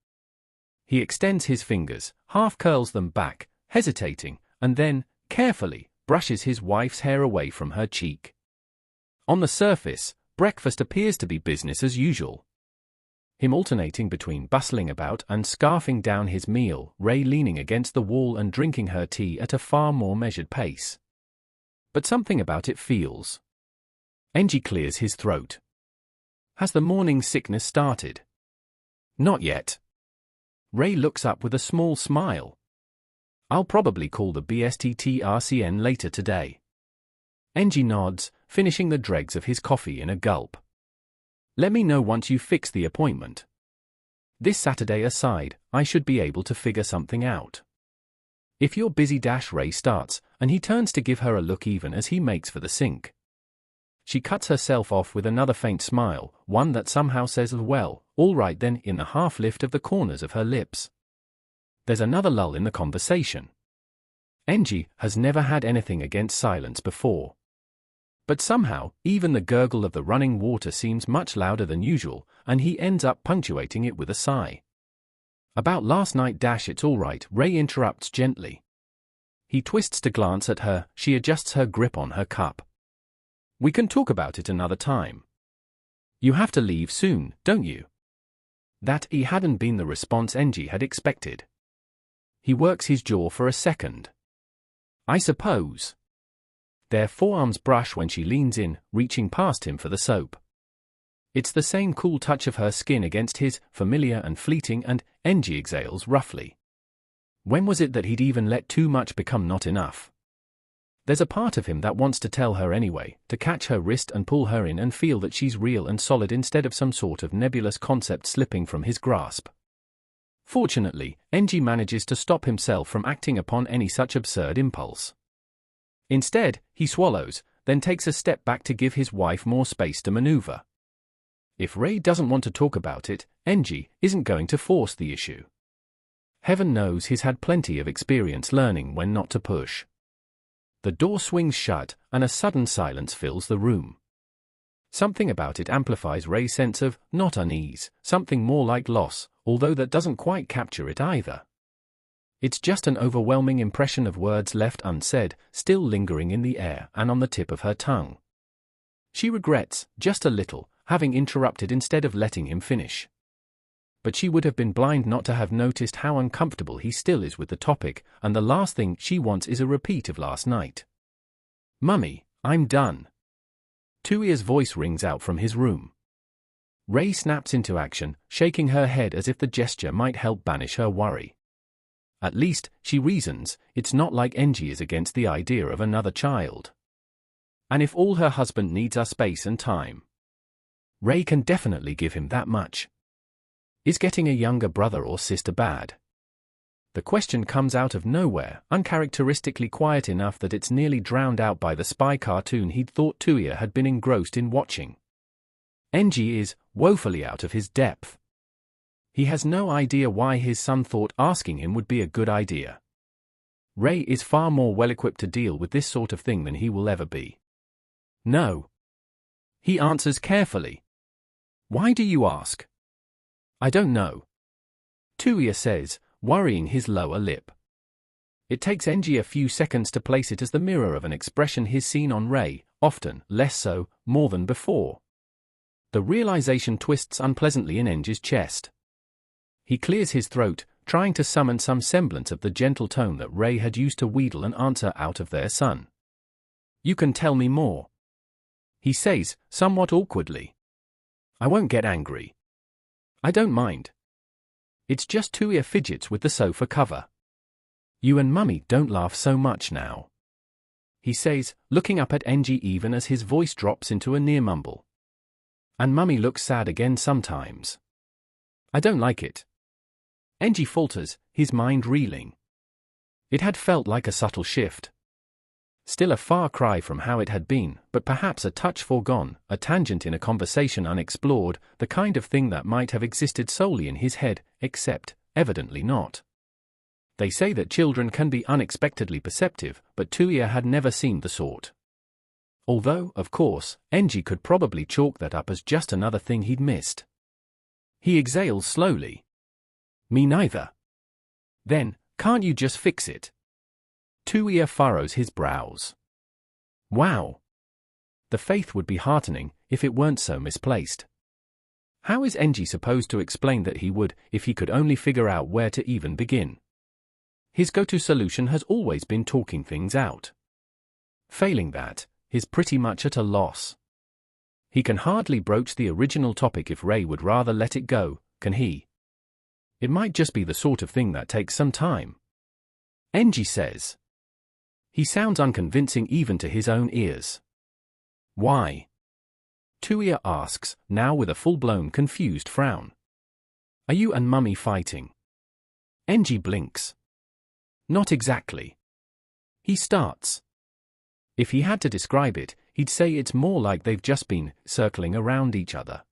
He extends his fingers, half curls them back, hesitating, and then, carefully, brushes his wife's hair away from her cheek. On the surface, breakfast appears to be business as usual. him alternating between bustling about and scarfing down his meal, Rei leaning against the wall and drinking her tea at a far more measured pace. But something about it feels. Enji clears his throat. Has the morning sickness started? Not yet. Rei looks up with a small smile. I'll probably call the BSTTRCN later today. Enji nods, finishing the dregs of his coffee in a gulp. Let me know once you fix the appointment. This Saturday aside, I should be able to figure something out. If you're busy, Rei starts, and he turns to give her a look even as he makes for the sink. She cuts herself off with another faint smile, one that somehow says, well, all right then, in the half lift of the corners of her lips. There's another lull in the conversation. Enji has never had anything against silence before. But somehow, even the gurgle of the running water seems much louder than usual, and he ends up punctuating it with a sigh. About last night, it's all right, Rei interrupts gently. He twists to glance at her, she adjusts her grip on her cup. We can talk about it another time. You have to leave soon, don't you? That hadn't been the response Enji had expected. He works his jaw for a second. I suppose. Their forearms brush when she leans in, reaching past him for the soap. It's the same cool touch of her skin against his, familiar and fleeting, and Enji exhales roughly. When was it that he'd even let too much become not enough? There's a part of him that wants to tell her anyway, to catch her wrist and pull her in and feel that she's real and solid instead of some sort of nebulous concept slipping from his grasp. Fortunately, Enji manages to stop himself from acting upon any such absurd impulse. Instead, he swallows, then takes a step back to give his wife more space to maneuver. If Rei doesn't want to talk about it, Enji isn't going to force the issue. Heaven knows he's had plenty of experience learning when not to push. The door swings shut, and a sudden silence fills the room. Something about it amplifies Rei's sense of, not unease, something more like loss, although that doesn't quite capture it either. It's just an overwhelming impression of words left unsaid, still lingering in the air and on the tip of her tongue. She regrets, just a little, having interrupted instead of letting him finish. But she would have been blind not to have noticed how uncomfortable he still is with the topic, and the last thing she wants is a repeat of last night. Mummy, I'm done. Tuia's voice rings out from his room. Rei snaps into action, shaking her head as if the gesture might help banish her worry. At least, she reasons, it's not like Enji is against the idea of another child. And if all her husband needs are space and time, Rei can definitely give him that much. Is getting a younger brother or sister bad? The question comes out of nowhere, uncharacteristically quiet enough that it's nearly drowned out by the spy cartoon he'd thought Tuia had been engrossed in watching. Enji is woefully out of his depth. He has no idea why his son thought asking him would be a good idea. Rei is far more well-equipped to deal with this sort of thing than he will ever be. No. He answers carefully. Why do you ask? I don't know. Tuia says, worrying his lower lip. It takes Enji a few seconds to place it as the mirror of an expression he's seen on Rei, often, less so, more than before. The realization twists unpleasantly in Enji's chest. He clears his throat, trying to summon some semblance of the gentle tone that Rei had used to wheedle an answer out of their son. You can tell me more. He says, somewhat awkwardly. I won't get angry. I don't mind. It's just Tuia fidgets with the sofa cover. You and Mummy don't laugh so much now. He says, looking up at Enji even as his voice drops into a near mumble. And Mummy looks sad again sometimes. I don't like it. Enji falters, his mind reeling. It had felt like a subtle shift. Still a far cry from how it had been, but perhaps a touch foregone, a tangent in a conversation unexplored, the kind of thing that might have existed solely in his head, except, evidently not. They say that children can be unexpectedly perceptive, but Tuia had never seen the sort. Although, of course, Enji could probably chalk that up as just another thing he'd missed. He exhales slowly. Me neither. Then, can't you just fix it? Tuia furrows his brows. Wow. The faith would be heartening, if it weren't so misplaced. How is Enji supposed to explain that he would, if he could only figure out where to even begin? His go-to solution has always been talking things out. Failing that, he's pretty much at a loss. He can hardly broach the original topic if Ray would rather let it go, can he? It might just be the sort of thing that takes some time. Enji says. He sounds unconvincing even to his own ears. Why? Tuya asks, now with a full-blown confused frown. Are you and Mummy fighting? Enji blinks. Not exactly. He starts. If he had to describe it, he'd say it's more like they've just been circling around each other.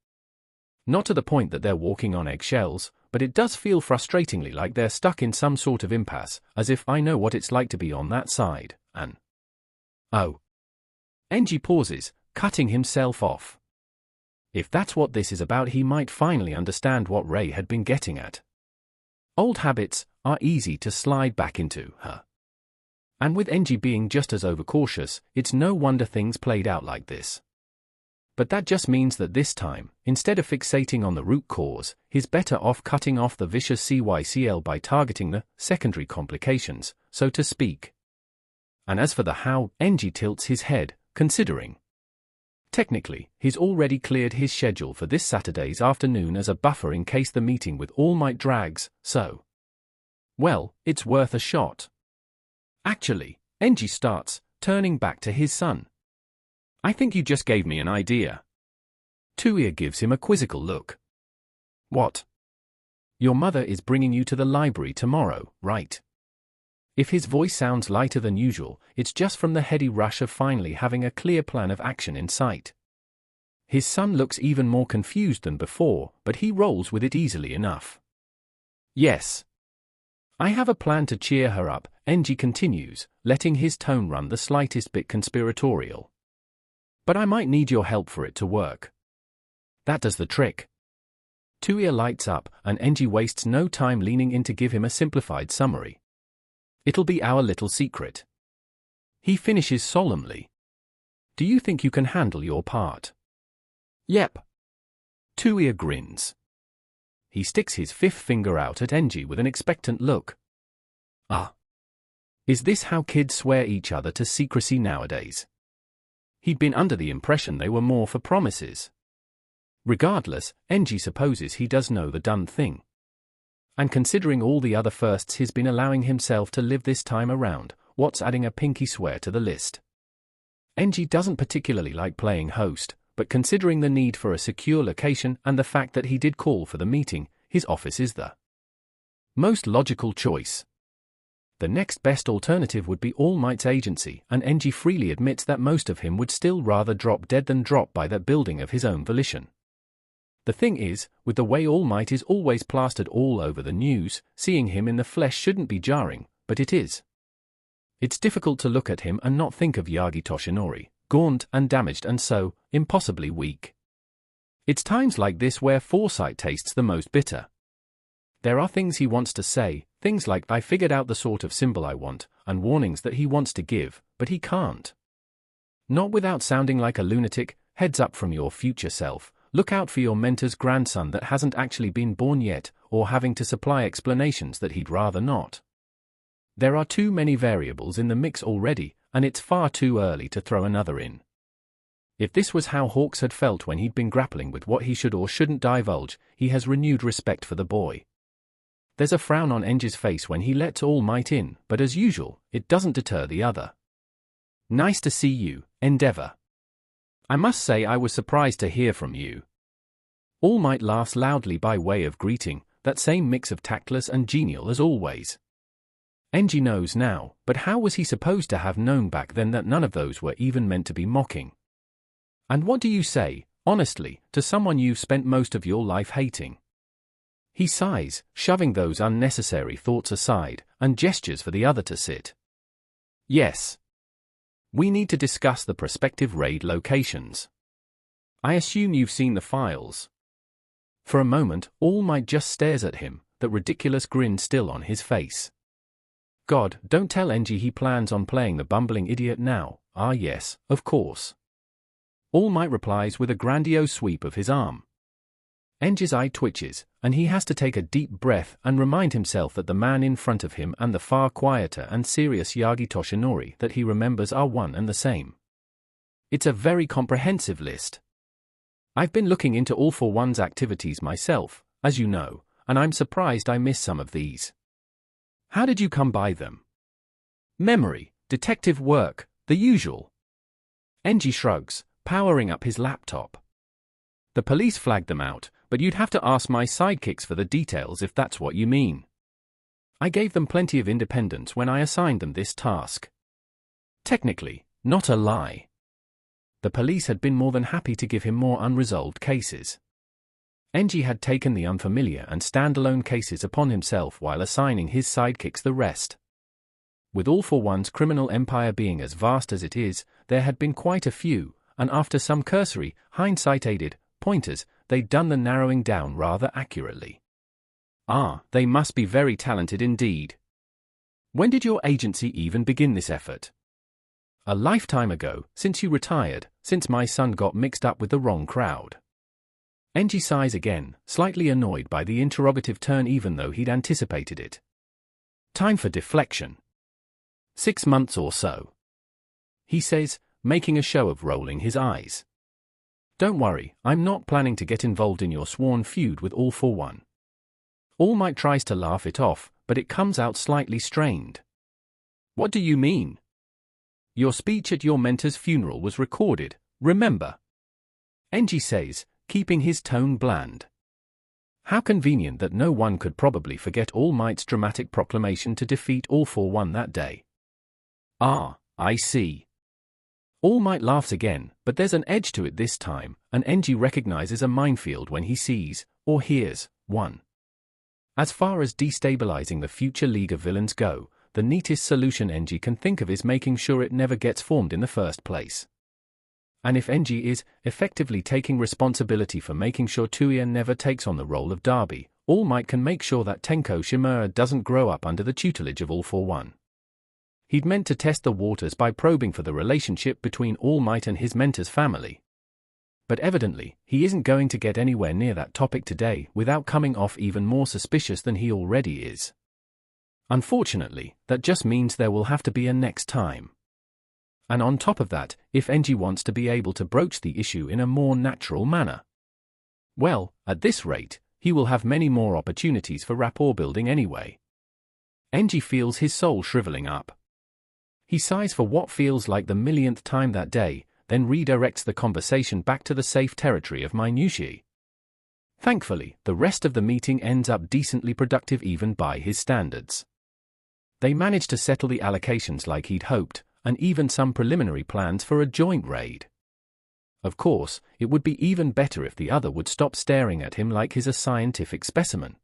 Not to the point that they're walking on eggshells, but it does feel frustratingly like they're stuck in some sort of impasse, as if I know what it's like to be on that side, and... Oh. Enji pauses, cutting himself off. If that's what this is about, he might finally understand what Ray had been getting at. Old habits are easy to slide back into, huh? And with Enji being just as overcautious, it's no wonder things played out like this. But that just means that this time, instead of fixating on the root cause, he's better off cutting off the vicious CYCL by targeting the secondary complications, so to speak. And as for the how, Enji tilts his head, considering. Technically, he's already cleared his schedule for this Saturday's afternoon as a buffer in case the meeting with All Might drags, so... Well, it's worth a shot. Actually, Enji starts, turning back to his son. I think you just gave me an idea. Tuya gives him a quizzical look. What? Your mother is bringing you to the library tomorrow, right? If his voice sounds lighter than usual, it's just from the heady rush of finally having a clear plan of action in sight. His son looks even more confused than before, but he rolls with it easily enough. Yes. I have a plan to cheer her up, Enji continues, letting his tone run the slightest bit conspiratorial. But I might need your help for it to work. That does the trick. Tuya lights up, and Enji wastes no time leaning in to give him a simplified summary. It'll be our little secret. He finishes solemnly. Do you think you can handle your part? Yep. Tuya grins. He sticks his fifth finger out at Enji with an expectant look. Ah. Is this how kids swear each other to secrecy nowadays? He'd been under the impression they were more for promises. Regardless, Enji supposes he does know the done thing. And considering all the other firsts he's been allowing himself to live this time around, what's adding a pinky swear to the list? Enji doesn't particularly like playing host, but considering the need for a secure location and the fact that he did call for the meeting, his office is the most logical choice. The next best alternative would be All Might's agency, and Enji freely admits that most of him would still rather drop dead than drop by that building of his own volition. The thing is, with the way All Might is always plastered all over the news, seeing him in the flesh shouldn't be jarring, but it is. It's difficult to look at him and not think of Yagi Toshinori, gaunt and damaged and so, impossibly weak. It's times like this where foresight tastes the most bitter. There are things he wants to say, things like I figured out the sort of symbol I want, and warnings that he wants to give, but he can't. Not without sounding like a lunatic, heads up from your future self. Look out for your mentor's grandson that hasn't actually been born yet, or having to supply explanations that he'd rather not. There are too many variables in the mix already, and it's far too early to throw another in. If this was how Hawks had felt when he'd been grappling with what he should or shouldn't divulge, he has renewed respect for the boy. There's a frown on Enji's face when he lets All Might in, but as usual, it doesn't deter the other. Nice to see you, Endeavor. I must say I was surprised to hear from you. All Might laughs loudly by way of greeting, that same mix of tactless and genial as always. Enji knows now, but how was he supposed to have known back then that none of those were even meant to be mocking? And what do you say, honestly, to someone you've spent most of your life hating? He sighs, shoving those unnecessary thoughts aside, and gestures for the other to sit. Yes. We need to discuss the prospective raid locations. I assume you've seen the files. For a moment, All Might just stares at him, that ridiculous grin still on his face. God, don't tell Enji he plans on playing the bumbling idiot now. Ah yes, of course. All Might replies with a grandiose sweep of his arm. Enji's eye twitches, and he has to take a deep breath and remind himself that the man in front of him and the far quieter and serious Yagi Toshinori that he remembers are one and the same. It's a very comprehensive list. I've been looking into All for One's activities myself, as you know, and I'm surprised I missed some of these. How did you come by them? Memory, detective work, the usual. Enji shrugs, powering up his laptop. The police flagged them out, but you'd have to ask my sidekicks for the details if that's what you mean. I gave them plenty of independence when I assigned them this task. Technically, not a lie. The police had been more than happy to give him more unresolved cases. Enji had taken the unfamiliar and standalone cases upon himself while assigning his sidekicks the rest. With All for One's criminal empire being as vast as it is, there had been quite a few, and after some cursory, hindsight-aided pointers, they'd done the narrowing down rather accurately. Ah, they must be very talented indeed. When did your agency even begin this effort? A lifetime ago, since you retired, since my son got mixed up with the wrong crowd. Enji sighs again, slightly annoyed by the interrogative turn even though he'd anticipated it. Time for deflection. 6 months or so. He says, making a show of rolling his eyes. Don't worry, I'm not planning to get involved in your sworn feud with All for One. All Might tries to laugh it off, but it comes out slightly strained. What do you mean? Your speech at your mentor's funeral was recorded, remember? Enji says, keeping his tone bland. How convenient that no one could probably forget All Might's dramatic proclamation to defeat All for One that day. Ah, I see. All Might laughs again, but there's an edge to it this time, and Enji recognizes a minefield when he sees, or hears, one. As far as destabilizing the future League of Villains go, the neatest solution Enji can think of is making sure it never gets formed in the first place. And if Enji is effectively taking responsibility for making sure Tuya never takes on the role of Darby, All Might can make sure that Tenko Shimura doesn't grow up under the tutelage of All for One. He'd meant to test the waters by probing for the relationship between All Might and his mentor's family. But evidently, he isn't going to get anywhere near that topic today without coming off even more suspicious than he already is. Unfortunately, that just means there will have to be a next time. And on top of that, if Enji wants to be able to broach the issue in a more natural manner. Well, at this rate, he will have many more opportunities for rapport building anyway. Enji feels his soul shriveling up. He sighs for what feels like the millionth time that day, then redirects the conversation back to the safe territory of minutiae. Thankfully, the rest of the meeting ends up decently productive even by his standards. They manage to settle the allocations like he'd hoped, and even some preliminary plans for a joint raid. Of course, it would be even better if the other would stop staring at him like he's a scientific specimen.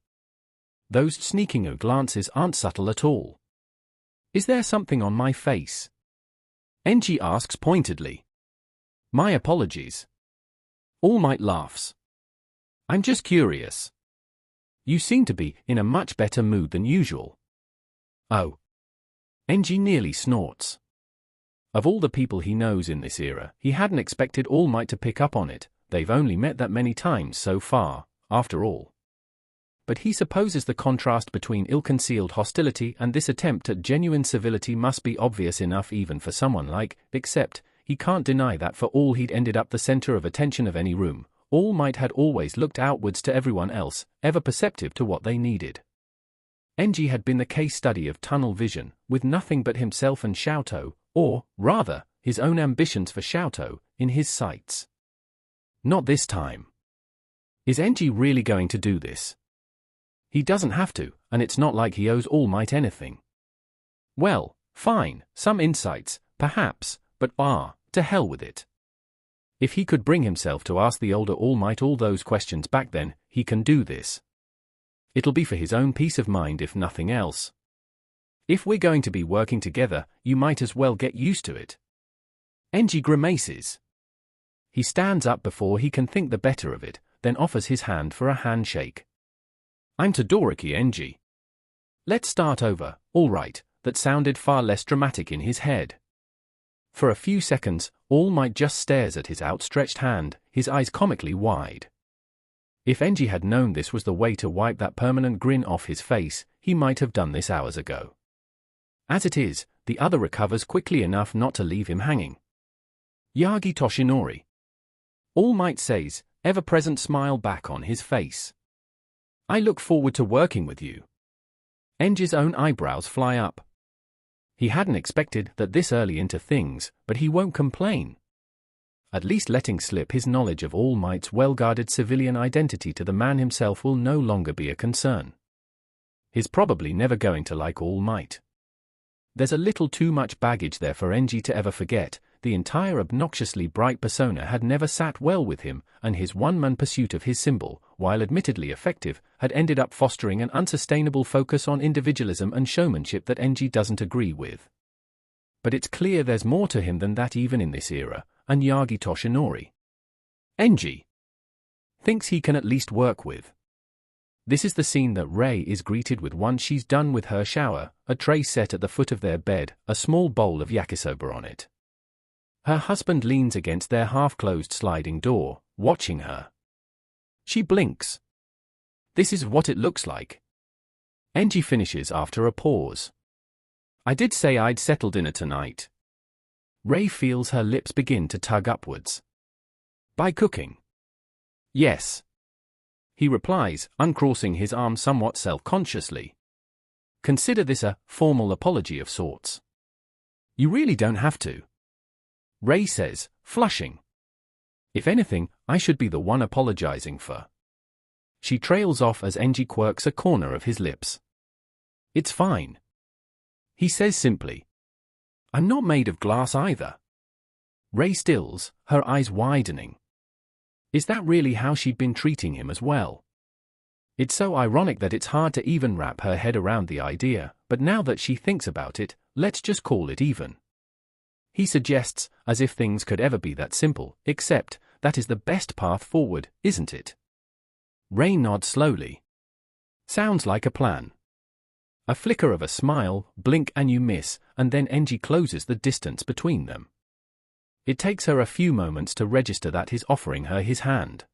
Those sneaking glances aren't subtle at all. Is there something on my face? Enji asks pointedly. My apologies. All Might laughs. I'm just curious. You seem to be in a much better mood than usual. Oh. Enji nearly snorts. Of all the people he knows in this era, he hadn't expected All Might to pick up on it. They've only met that many times so far, after all. But he supposes the contrast between ill-concealed hostility and this attempt at genuine civility must be obvious enough even for someone like, except, he can't deny that for all he'd ended up the center of attention of any room, All Might had always looked outwards to everyone else, ever perceptive to what they needed. Enji had been the case study of tunnel vision, with nothing but himself and Xiaotou, or, rather, his own ambitions for Xiaotou, in his sights. Not this time. Is Enji really going to do this? He doesn't have to, and it's not like he owes All Might anything. Well, fine, some insights, perhaps, but to hell with it. If he could bring himself to ask the older All Might all those questions back then, he can do this. It'll be for his own peace of mind if nothing else. If we're going to be working together, you might as well get used to it. Enji grimaces. He stands up before he can think the better of it, then offers his hand for a handshake. I'm Todoroki Enji. Let's start over, all right, that sounded far less dramatic in his head. For a few seconds, All Might just stares at his outstretched hand, his eyes comically wide. If Enji had known this was the way to wipe that permanent grin off his face, he might have done this hours ago. As it is, the other recovers quickly enough not to leave him hanging. Yagi Toshinori. All Might says, ever-present smile back on his face. I look forward to working with you. Enji's own eyebrows fly up. He hadn't expected that this early into things, but he won't complain. At least letting slip his knowledge of All Might's well-guarded civilian identity to the man himself will no longer be a concern. He's probably never going to like All Might. There's a little too much baggage there for Enji to ever forget. The entire obnoxiously bright persona had never sat well with him, and his one-man pursuit of his symbol, while admittedly effective, had ended up fostering an unsustainable focus on individualism and showmanship that Enji doesn't agree with. But it's clear there's more to him than that even in this era, and Yagi Toshinori, Enji, thinks he can at least work with. This is the scene that Rei is greeted with once she's done with her shower, a tray set at the foot of their bed, a small bowl of yakisoba on it. Her husband leans against their half-closed sliding door, watching her. She blinks. This is what it looks like. Enji finishes after a pause. I did say I'd settle dinner tonight. Rei feels her lips begin to tug upwards. By cooking. Yes. He replies, uncrossing his arms somewhat self-consciously. Consider this a formal apology of sorts. You really don't have to. Rei says, flushing. If anything, I should be the one apologizing for. She trails off as Enji quirks a corner of his lips. It's fine. He says simply. I'm not made of glass either. Rei stills, her eyes widening. Is that really how she'd been treating him as well? It's so ironic that it's hard to even wrap her head around the idea, but now that she thinks about it, let's just call it even. He suggests, as if things could ever be that simple, except, that is the best path forward, isn't it? Rei nods slowly. Sounds like a plan. A flicker of a smile, blink and you miss, and then Enji closes the distance between them. It takes her a few moments to register that he's offering her his hand.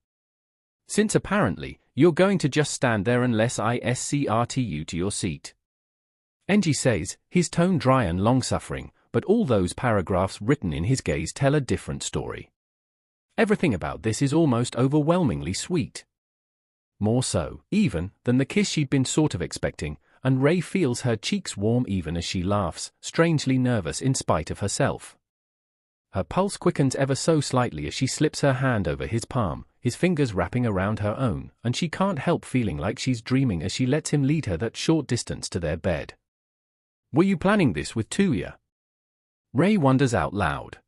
Since apparently, you're going to just stand there unless I escort you to your seat. Enji says, his tone dry and long-suffering, but all those paragraphs written in his gaze tell a different story. Everything about this is almost overwhelmingly sweet. More so, even, than the kiss she'd been sort of expecting, and Rei feels her cheeks warm even as she laughs, strangely nervous in spite of herself. Her pulse quickens ever so slightly as she slips her hand over his palm, his fingers wrapping around her own, and she can't help feeling like she's dreaming as she lets him lead her that short distance to their bed. Were you planning this with Tuya? Rei wonders out loud.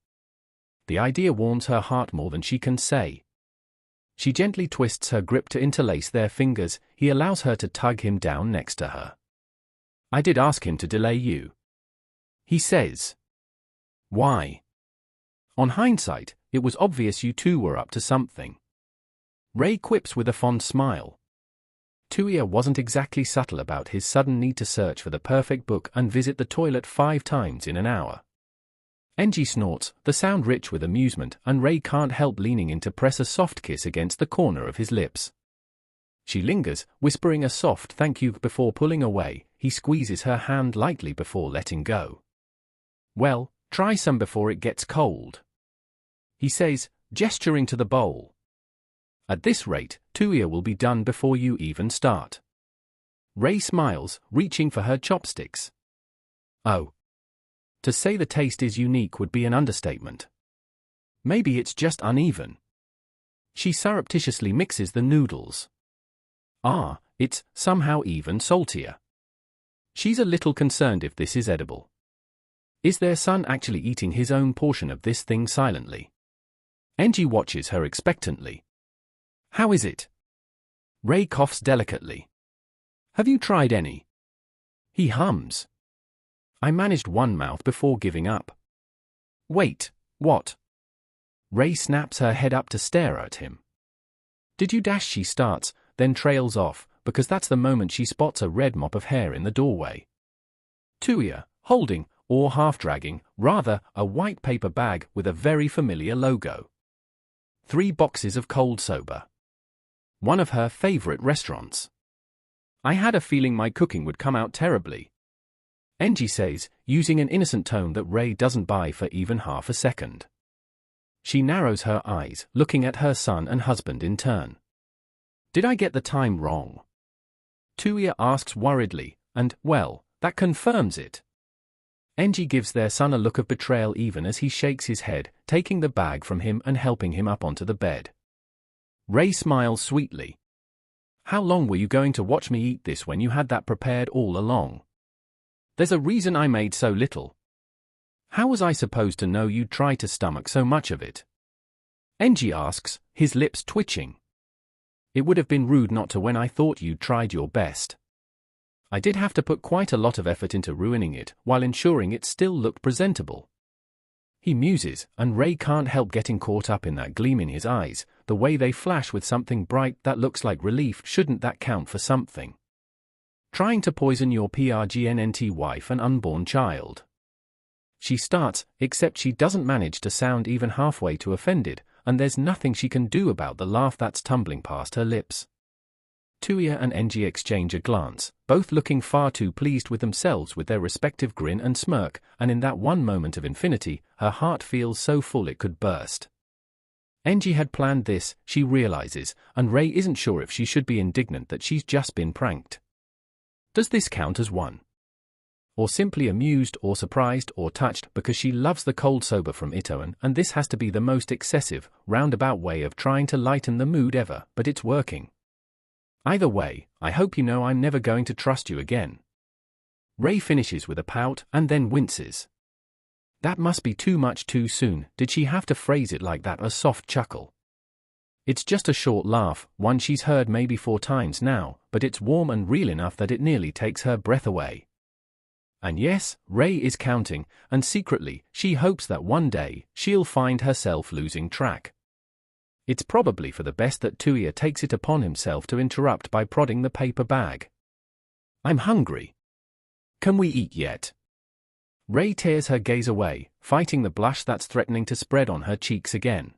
The idea warms her heart more than she can say. She gently twists her grip to interlace their fingers. He allows her to tug him down next to her. I did ask him to delay you. He says. Why? On hindsight, it was obvious you two were up to something. Rei quips with a fond smile. Tuya wasn't exactly subtle about his sudden need to search for the perfect book and visit the toilet 5 times in an hour. Enji snorts, the sound rich with amusement, and Rei can't help leaning in to press a soft kiss against the corner of his lips. She lingers, whispering a soft thank you before pulling away. He squeezes her hand lightly before letting go. Well, try some before it gets cold. He says, gesturing to the bowl. At this rate, Tuya will be done before you even start. Rei smiles, reaching for her chopsticks. Oh. To say the taste is unique would be an understatement. Maybe it's just uneven. She surreptitiously mixes the noodles. Ah, it's somehow even saltier. She's a little concerned if this is edible. Is their son actually eating his own portion of this thing silently? Enji watches her expectantly. How is it? Rei coughs delicately. Have you tried any? He hums. I managed one mouth before giving up. Wait, what? Rei snaps her head up to stare at him. Did you dash? She starts, then trails off, because that's the moment she spots a red mop of hair in the doorway. Tuya, holding, or half-dragging, rather, a white paper bag with a very familiar logo. 3 boxes of cold soba. One of her favorite restaurants. I had a feeling my cooking would come out terribly, Enji says, using an innocent tone that Rei doesn't buy for even half a second. She narrows her eyes, looking at her son and husband in turn. Did I get the time wrong? Tuya asks worriedly, and, well, that confirms it. Enji gives their son a look of betrayal even as he shakes his head, taking the bag from him and helping him up onto the bed. Rei smiles sweetly. How long were you going to watch me eat this when you had that prepared all along? There's a reason I made so little. How was I supposed to know you'd try to stomach so much of it? Enji asks, his lips twitching. It would have been rude not to when I thought you'd tried your best. I did have to put quite a lot of effort into ruining it, while ensuring it still looked presentable. He muses, and Rei can't help getting caught up in that gleam in his eyes, the way they flash with something bright that looks like relief. Shouldn't that count for something? Trying to poison your pregnant wife and unborn child. She starts, except she doesn't manage to sound even halfway too offended, and there's nothing she can do about the laugh that's tumbling past her lips. Tuya and Enji exchange a glance, both looking far too pleased with themselves with their respective grin and smirk, and in that one moment of infinity, her heart feels so full it could burst. Enji had planned this, she realizes, and Rei isn't sure if she should be indignant that she's just been pranked. Does this count as one? Or simply amused or surprised or touched because she loves the cold soba from Itoen, and this has to be the most excessive, roundabout way of trying to lighten the mood ever, but it's working. Either way, I hope you know I'm never going to trust you again. Rei finishes with a pout and then winces. That must be too much too soon. Did she have to phrase it like that? A soft chuckle. It's just a short laugh, one she's heard maybe 4 times now, but it's warm and real enough that it nearly takes her breath away. And yes, Rei is counting, and secretly, she hopes that one day, she'll find herself losing track. It's probably for the best that Tuya takes it upon himself to interrupt by prodding the paper bag. I'm hungry. Can we eat yet? Rei tears her gaze away, fighting the blush that's threatening to spread on her cheeks again.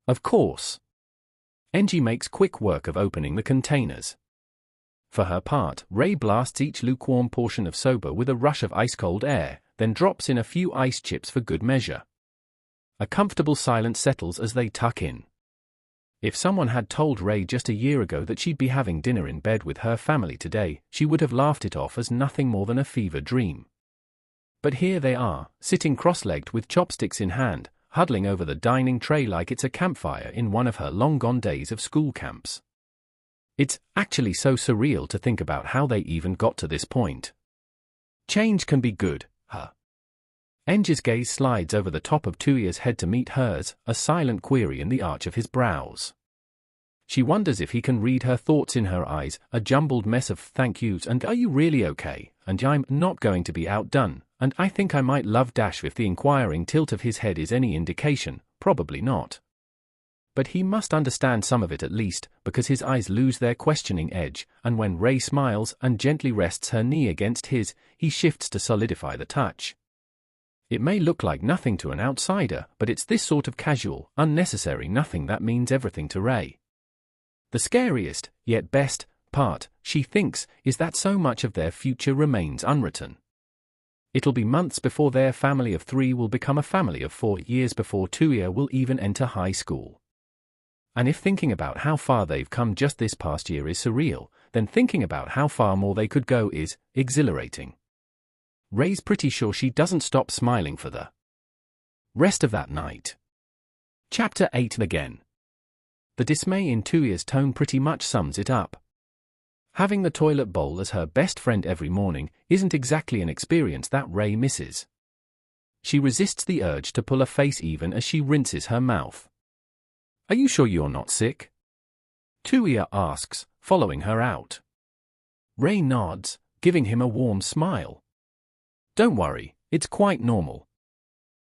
Of course. Enji makes quick work of opening the containers. For her part, Rei blasts each lukewarm portion of soba with a rush of ice-cold air, then drops in a few ice chips for good measure. A comfortable silence settles as they tuck in. If someone had told Rei just a year ago that she'd be having dinner in bed with her family today, she would have laughed it off as nothing more than a fever dream. But here they are, sitting cross-legged with chopsticks in hand, huddling over the dining tray like it's a campfire in one of her long-gone days of school camps. It's actually so surreal to think about how they even got to this point. Change can be good, huh? Enji's gaze slides over the top of Tuya's head to meet hers, a silent query in the arch of his brows. She wonders if he can read her thoughts in her eyes, a jumbled mess of thank yous and are you really okay, and I'm not going to be outdone, and I think I might love Dash if the inquiring tilt of his head is any indication, probably not. But he must understand some of it at least, because his eyes lose their questioning edge, and when Rei smiles and gently rests her knee against his, he shifts to solidify the touch. It may look like nothing to an outsider, but it's this sort of casual, unnecessary nothing that means everything to Rei. The scariest, yet best, part, she thinks, is that so much of their future remains unwritten. It'll be months before their family of 3 will become a family of 4, years before Tuya will even enter high school. And if thinking about how far they've come just this past year is surreal, then thinking about how far more they could go is exhilarating. Rei's pretty sure she doesn't stop smiling for the rest of that night. Chapter 8 again. The dismay in Tuya's tone pretty much sums it up. Having the toilet bowl as her best friend every morning isn't exactly an experience that Rei misses. She resists the urge to pull a face even as she rinses her mouth. Are you sure you're not sick? Tuya asks, following her out. Rei nods, giving him a warm smile. Don't worry, it's quite normal.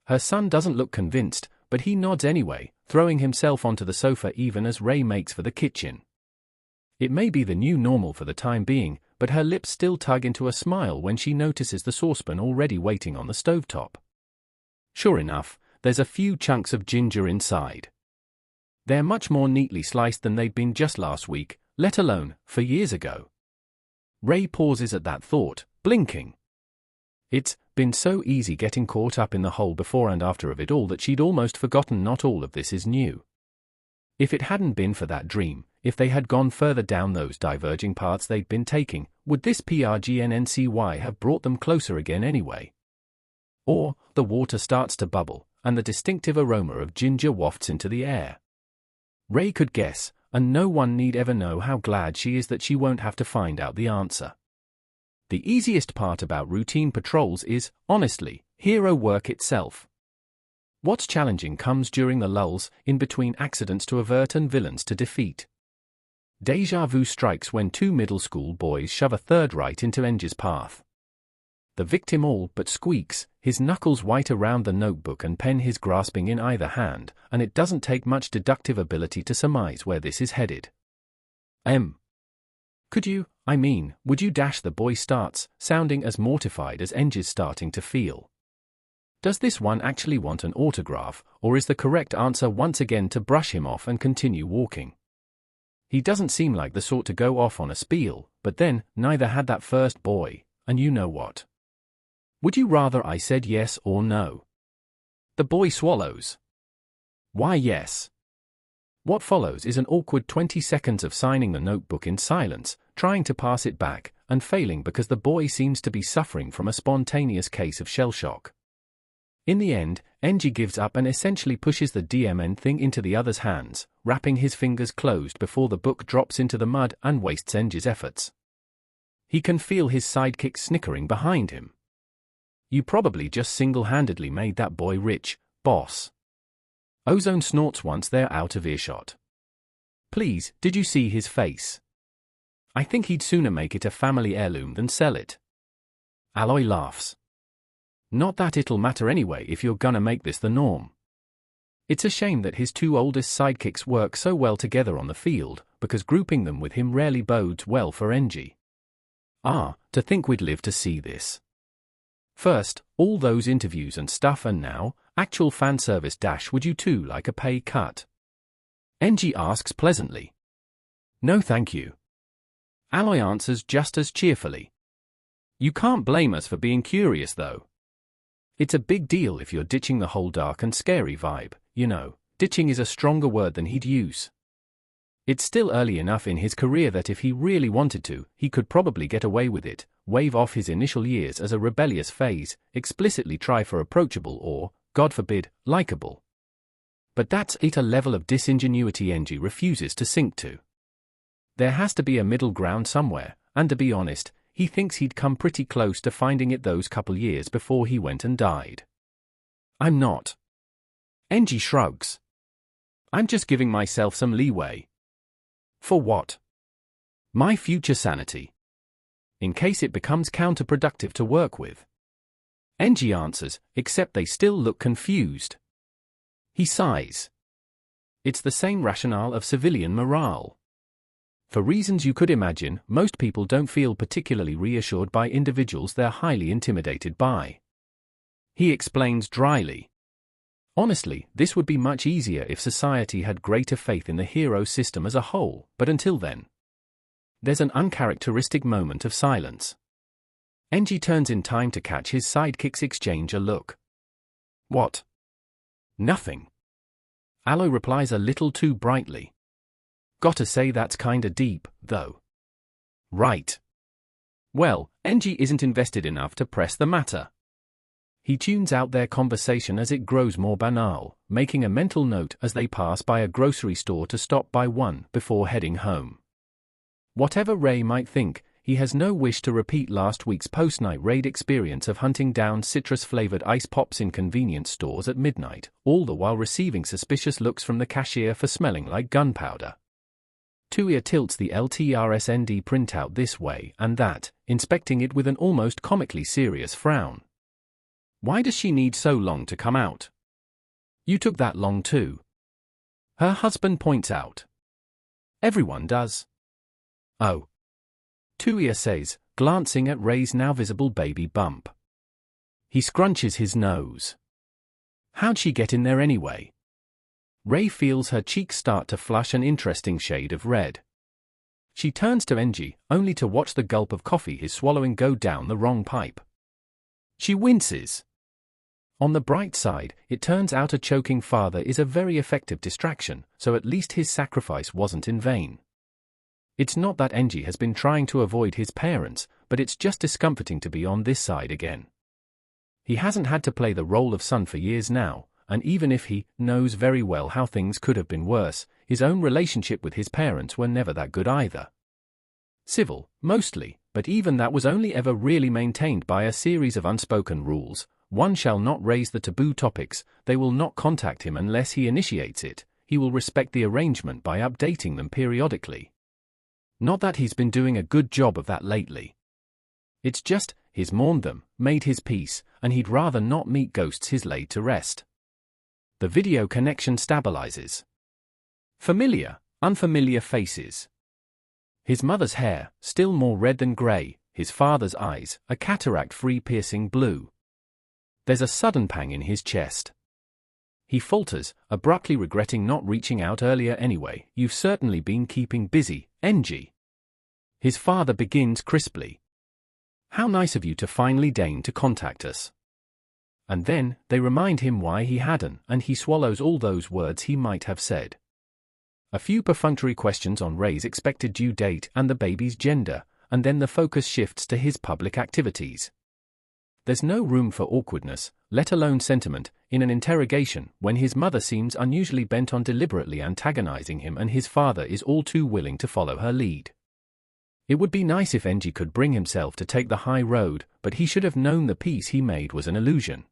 Her son doesn't look convinced, but he nods anyway, throwing himself onto the sofa even as Rei makes for the kitchen. It may be the new normal for the time being, but her lips still tug into a smile when she notices the saucepan already waiting on the stovetop. Sure enough, there's a few chunks of ginger inside. They're much more neatly sliced than they'd been just last week, let alone for years ago. Ray pauses at that thought, blinking. It's been so easy getting caught up in the whole before and after of it all that she'd almost forgotten not all of this is new. If it hadn't been for that dream, if they had gone further down those diverging paths they'd been taking, would this PRGNNCY have brought them closer again anyway? Or, the water starts to bubble, and the distinctive aroma of ginger wafts into the air. Ray could guess, and no one need ever know how glad she is that she won't have to find out the answer. The easiest part about routine patrols is, honestly, hero work itself. What's challenging comes during the lulls, in between accidents to avert and villains to defeat. Deja vu strikes when two middle school boys shove a third right into Enji's path. The victim all but squeaks, his knuckles white around the notebook and pen he's grasping in either hand, and it doesn't take much deductive ability to surmise where this is headed. Would you dash, the boy starts, sounding as mortified as Enji's starting to feel. Does this one actually want an autograph, or is the correct answer once again to brush him off and continue walking? He doesn't seem like the sort to go off on a spiel, but then, neither had that first boy, and you know what. Would you rather I said yes or no? The boy swallows. Why yes. What follows is an awkward 20 seconds of signing the notebook in silence, trying to pass it back, and failing because the boy seems to be suffering from a spontaneous case of shell shock. In the end, Enji gives up and essentially pushes the DMN thing into the other's hands, wrapping his fingers closed before the book drops into the mud and wastes Enji's efforts. He can feel his sidekick snickering behind him. You probably just single-handedly made that boy rich, boss. Ozone snorts once they're out of earshot. Please, did you see his face? I think he'd sooner make it a family heirloom than sell it. Alloy laughs. Not that it'll matter anyway if you're gonna make this the norm. It's a shame that his two oldest sidekicks work so well together on the field, because grouping them with him rarely bodes well for Enji. To think we'd live to see this. First, all those interviews and stuff, and now, actual fan service. Would you two like a pay cut? Enji asks pleasantly. No thank you. Alloy answers just as cheerfully. You can't blame us for being curious though. It's a big deal if you're ditching the whole dark and scary vibe, you know. Ditching is a stronger word than he'd use. It's still early enough in his career that if he really wanted to, he could probably get away with it, wave off his initial years as a rebellious phase, explicitly try for approachable or, God forbid, likable. But that's a level of disingenuity Enji refuses to sink to. There has to be a middle ground somewhere, and to be honest, he thinks he'd come pretty close to finding it those couple years before he went and died. I'm not. Enji shrugs. I'm just giving myself some leeway. For what? My future sanity. In case it becomes counterproductive to work with. Enji answers, except they still look confused. He sighs. It's the same rationale of civilian morale. For reasons you could imagine, most people don't feel particularly reassured by individuals they're highly intimidated by. He explains dryly. Honestly, this would be much easier if society had greater faith in the hero system as a whole, but until then. There's an uncharacteristic moment of silence. Enji turns in time to catch his sidekicks exchange a look. What? Nothing. Alloy replies a little too brightly. Gotta say that's kinda deep, though. Right. Well, Enji isn't invested enough to press the matter. He tunes out their conversation as it grows more banal, making a mental note as they pass by a grocery store to stop by one before heading home. Whatever Ray might think, he has no wish to repeat last week's post-night raid experience of hunting down citrus-flavored ice pops in convenience stores at midnight, all the while receiving suspicious looks from the cashier for smelling like gunpowder. Tuya tilts the LTRSND printout this way and that, inspecting it with an almost comically serious frown. Why does she need so long to come out? You took that long too. Her husband points out. Everyone does. Oh. Tuya says, glancing at Ray's now visible baby bump. He scrunches his nose. How'd she get in there anyway? Rei feels her cheeks start to flush an interesting shade of red. She turns to Enji, only to watch the gulp of coffee he's swallowing go down the wrong pipe. She winces. On the bright side, it turns out a choking father is a very effective distraction, so at least his sacrifice wasn't in vain. It's not that Enji has been trying to avoid his parents, but it's just discomforting to be on this side again. He hasn't had to play the role of son for years now, and even if he knows very well how things could have been worse, his own relationship with his parents were never that good either. Civil, mostly, but even that was only ever really maintained by a series of unspoken rules. One shall not raise the taboo topics, they will not contact him unless he initiates it, he will respect the arrangement by updating them periodically. Not that he's been doing a good job of that lately. It's just, he's mourned them, made his peace, and he'd rather not meet ghosts he's laid to rest. The video connection stabilizes. Familiar, unfamiliar faces. His mother's hair, still more red than grey, his father's eyes, a cataract-free piercing blue. There's a sudden pang in his chest. He falters, abruptly regretting not reaching out earlier anyway. You've certainly been keeping busy, Enji. His father begins crisply. How nice of you to finally deign to contact us. And then, they remind him why he hadn't, and he swallows all those words he might have said. A few perfunctory questions on Rei's expected due date and the baby's gender, and then the focus shifts to his public activities. There's no room for awkwardness, let alone sentiment, in an interrogation when his mother seems unusually bent on deliberately antagonizing him and his father is all too willing to follow her lead. It would be nice if Enji could bring himself to take the high road, but he should have known the peace he made was an illusion.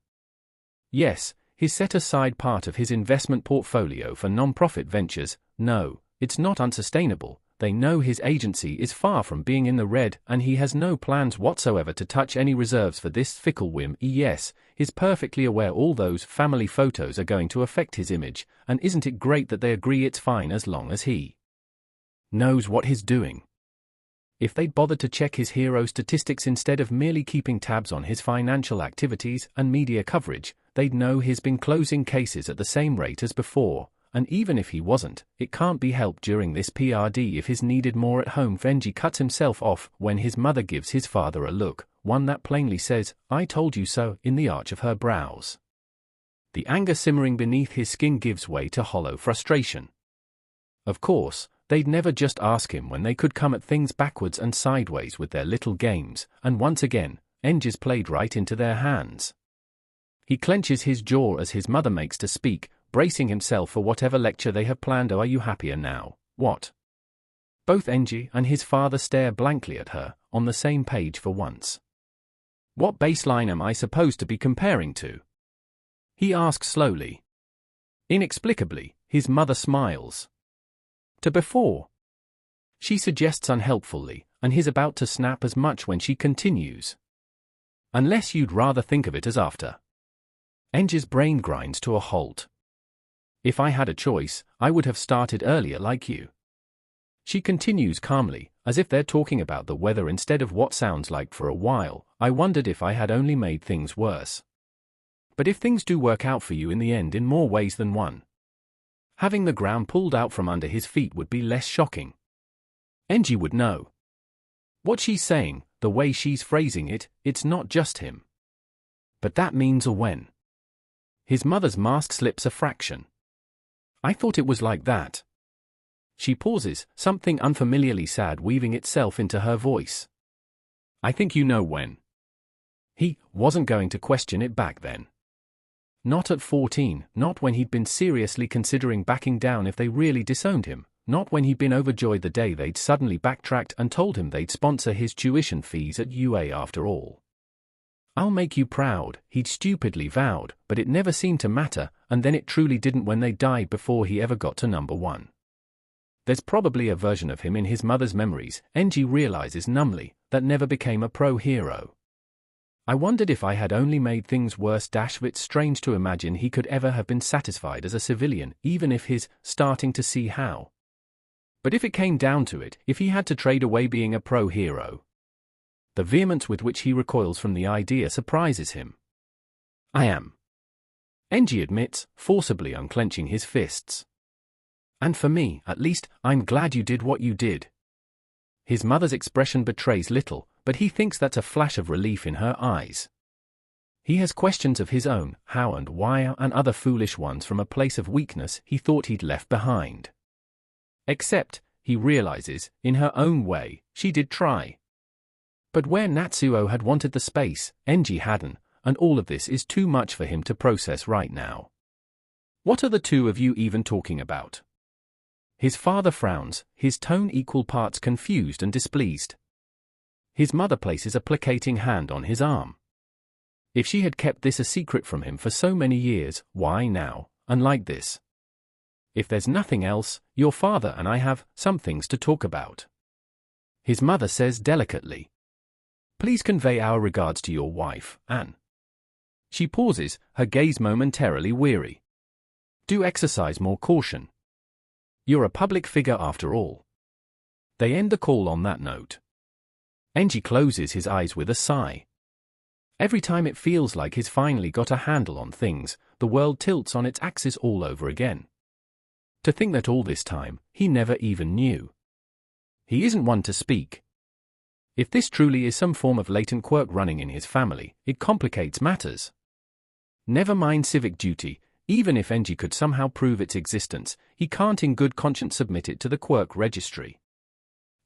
Yes, he's set aside part of his investment portfolio for non-profit ventures. No, it's not unsustainable. They know his agency is far from being in the red and he has no plans whatsoever to touch any reserves for this fickle whim. Yes, he's perfectly aware all those family photos are going to affect his image, and isn't it great that they agree it's fine as long as he knows what he's doing. If they'd bothered to check his hero statistics instead of merely keeping tabs on his financial activities and media coverage, they'd know he's been closing cases at the same rate as before. And even if he wasn't, it can't be helped during this PRD if he's needed more at home. Enji cuts himself off when his mother gives his father a look, one that plainly says, "I told you so," in the arch of her brows. The anger simmering beneath his skin gives way to hollow frustration. Of course, they'd never just ask him when they could come at things backwards and sideways with their little games, and once again, Enji's played right into their hands. He clenches his jaw as his mother makes to speak, bracing himself for whatever lecture they have planned. "Oh, are you happier now? What?" Both Enji and his father stare blankly at her, on the same page for once. "What baseline am I supposed to be comparing to?" he asks slowly. Inexplicably, his mother smiles. "To before," she suggests unhelpfully, and he's about to snap as much when she continues. "Unless you'd rather think of it as after." Enji's brain grinds to a halt. "If I had a choice, I would have started earlier like you." She continues calmly, as if they're talking about the weather instead of what sounds like for a while, "I wondered if I had only made things worse. But if things do work out for you in the end in more ways than one, having the ground pulled out from under his feet would be less shocking." Enji would know. What she's saying, the way she's phrasing it, it's not just him. But that means a when. His mother's mask slips a fraction. "I thought it was like that." She pauses, something unfamiliarly sad weaving itself into her voice. "I think you know when." He wasn't going to question it back then. Not at 14, not when he'd been seriously considering backing down if they really disowned him, not when he'd been overjoyed the day they'd suddenly backtracked and told him they'd sponsor his tuition fees at UA after all. "I'll make you proud," he'd stupidly vowed, but it never seemed to matter, and then it truly didn't when they died before he ever got to number one. There's probably a version of him in his mother's memories, Enji realizes numbly, that never became a pro-hero. "I wondered if I had only made things worse." It's strange to imagine he could ever have been satisfied as a civilian, even if he's starting to see how. But if it came down to it, if he had to trade away being a pro-hero, the vehemence with which he recoils from the idea surprises him. "I am." Enji admits, forcibly unclenching his fists. And for me, at least, I'm glad you did what you did. His mother's expression betrays little, but he thinks that's a flash of relief in her eyes. He has questions of his own, how and why, and other foolish ones from a place of weakness he thought he'd left behind. Except, he realizes, in her own way, she did try. But where Natsuo had wanted the space, Enji hadn't, and all of this is too much for him to process right now. What are the two of you even talking about? His father frowns, his tone equal parts confused and displeased. His mother places a placating hand on his arm. If she had kept this a secret from him for so many years, why now, and like this? If there's nothing else, your father and I have some things to talk about. His mother says delicately. Please convey our regards to your wife, Anne. She pauses, her gaze momentarily weary. Do exercise more caution. You're a public figure after all. They end the call on that note. Enji closes his eyes with a sigh. Every time it feels like he's finally got a handle on things, the world tilts on its axis all over again. To think that all this time, he never even knew. He isn't one to speak. If this truly is some form of latent quirk running in his family, it complicates matters. Never mind civic duty, even if Enji could somehow prove its existence, he can't in good conscience submit it to the quirk registry.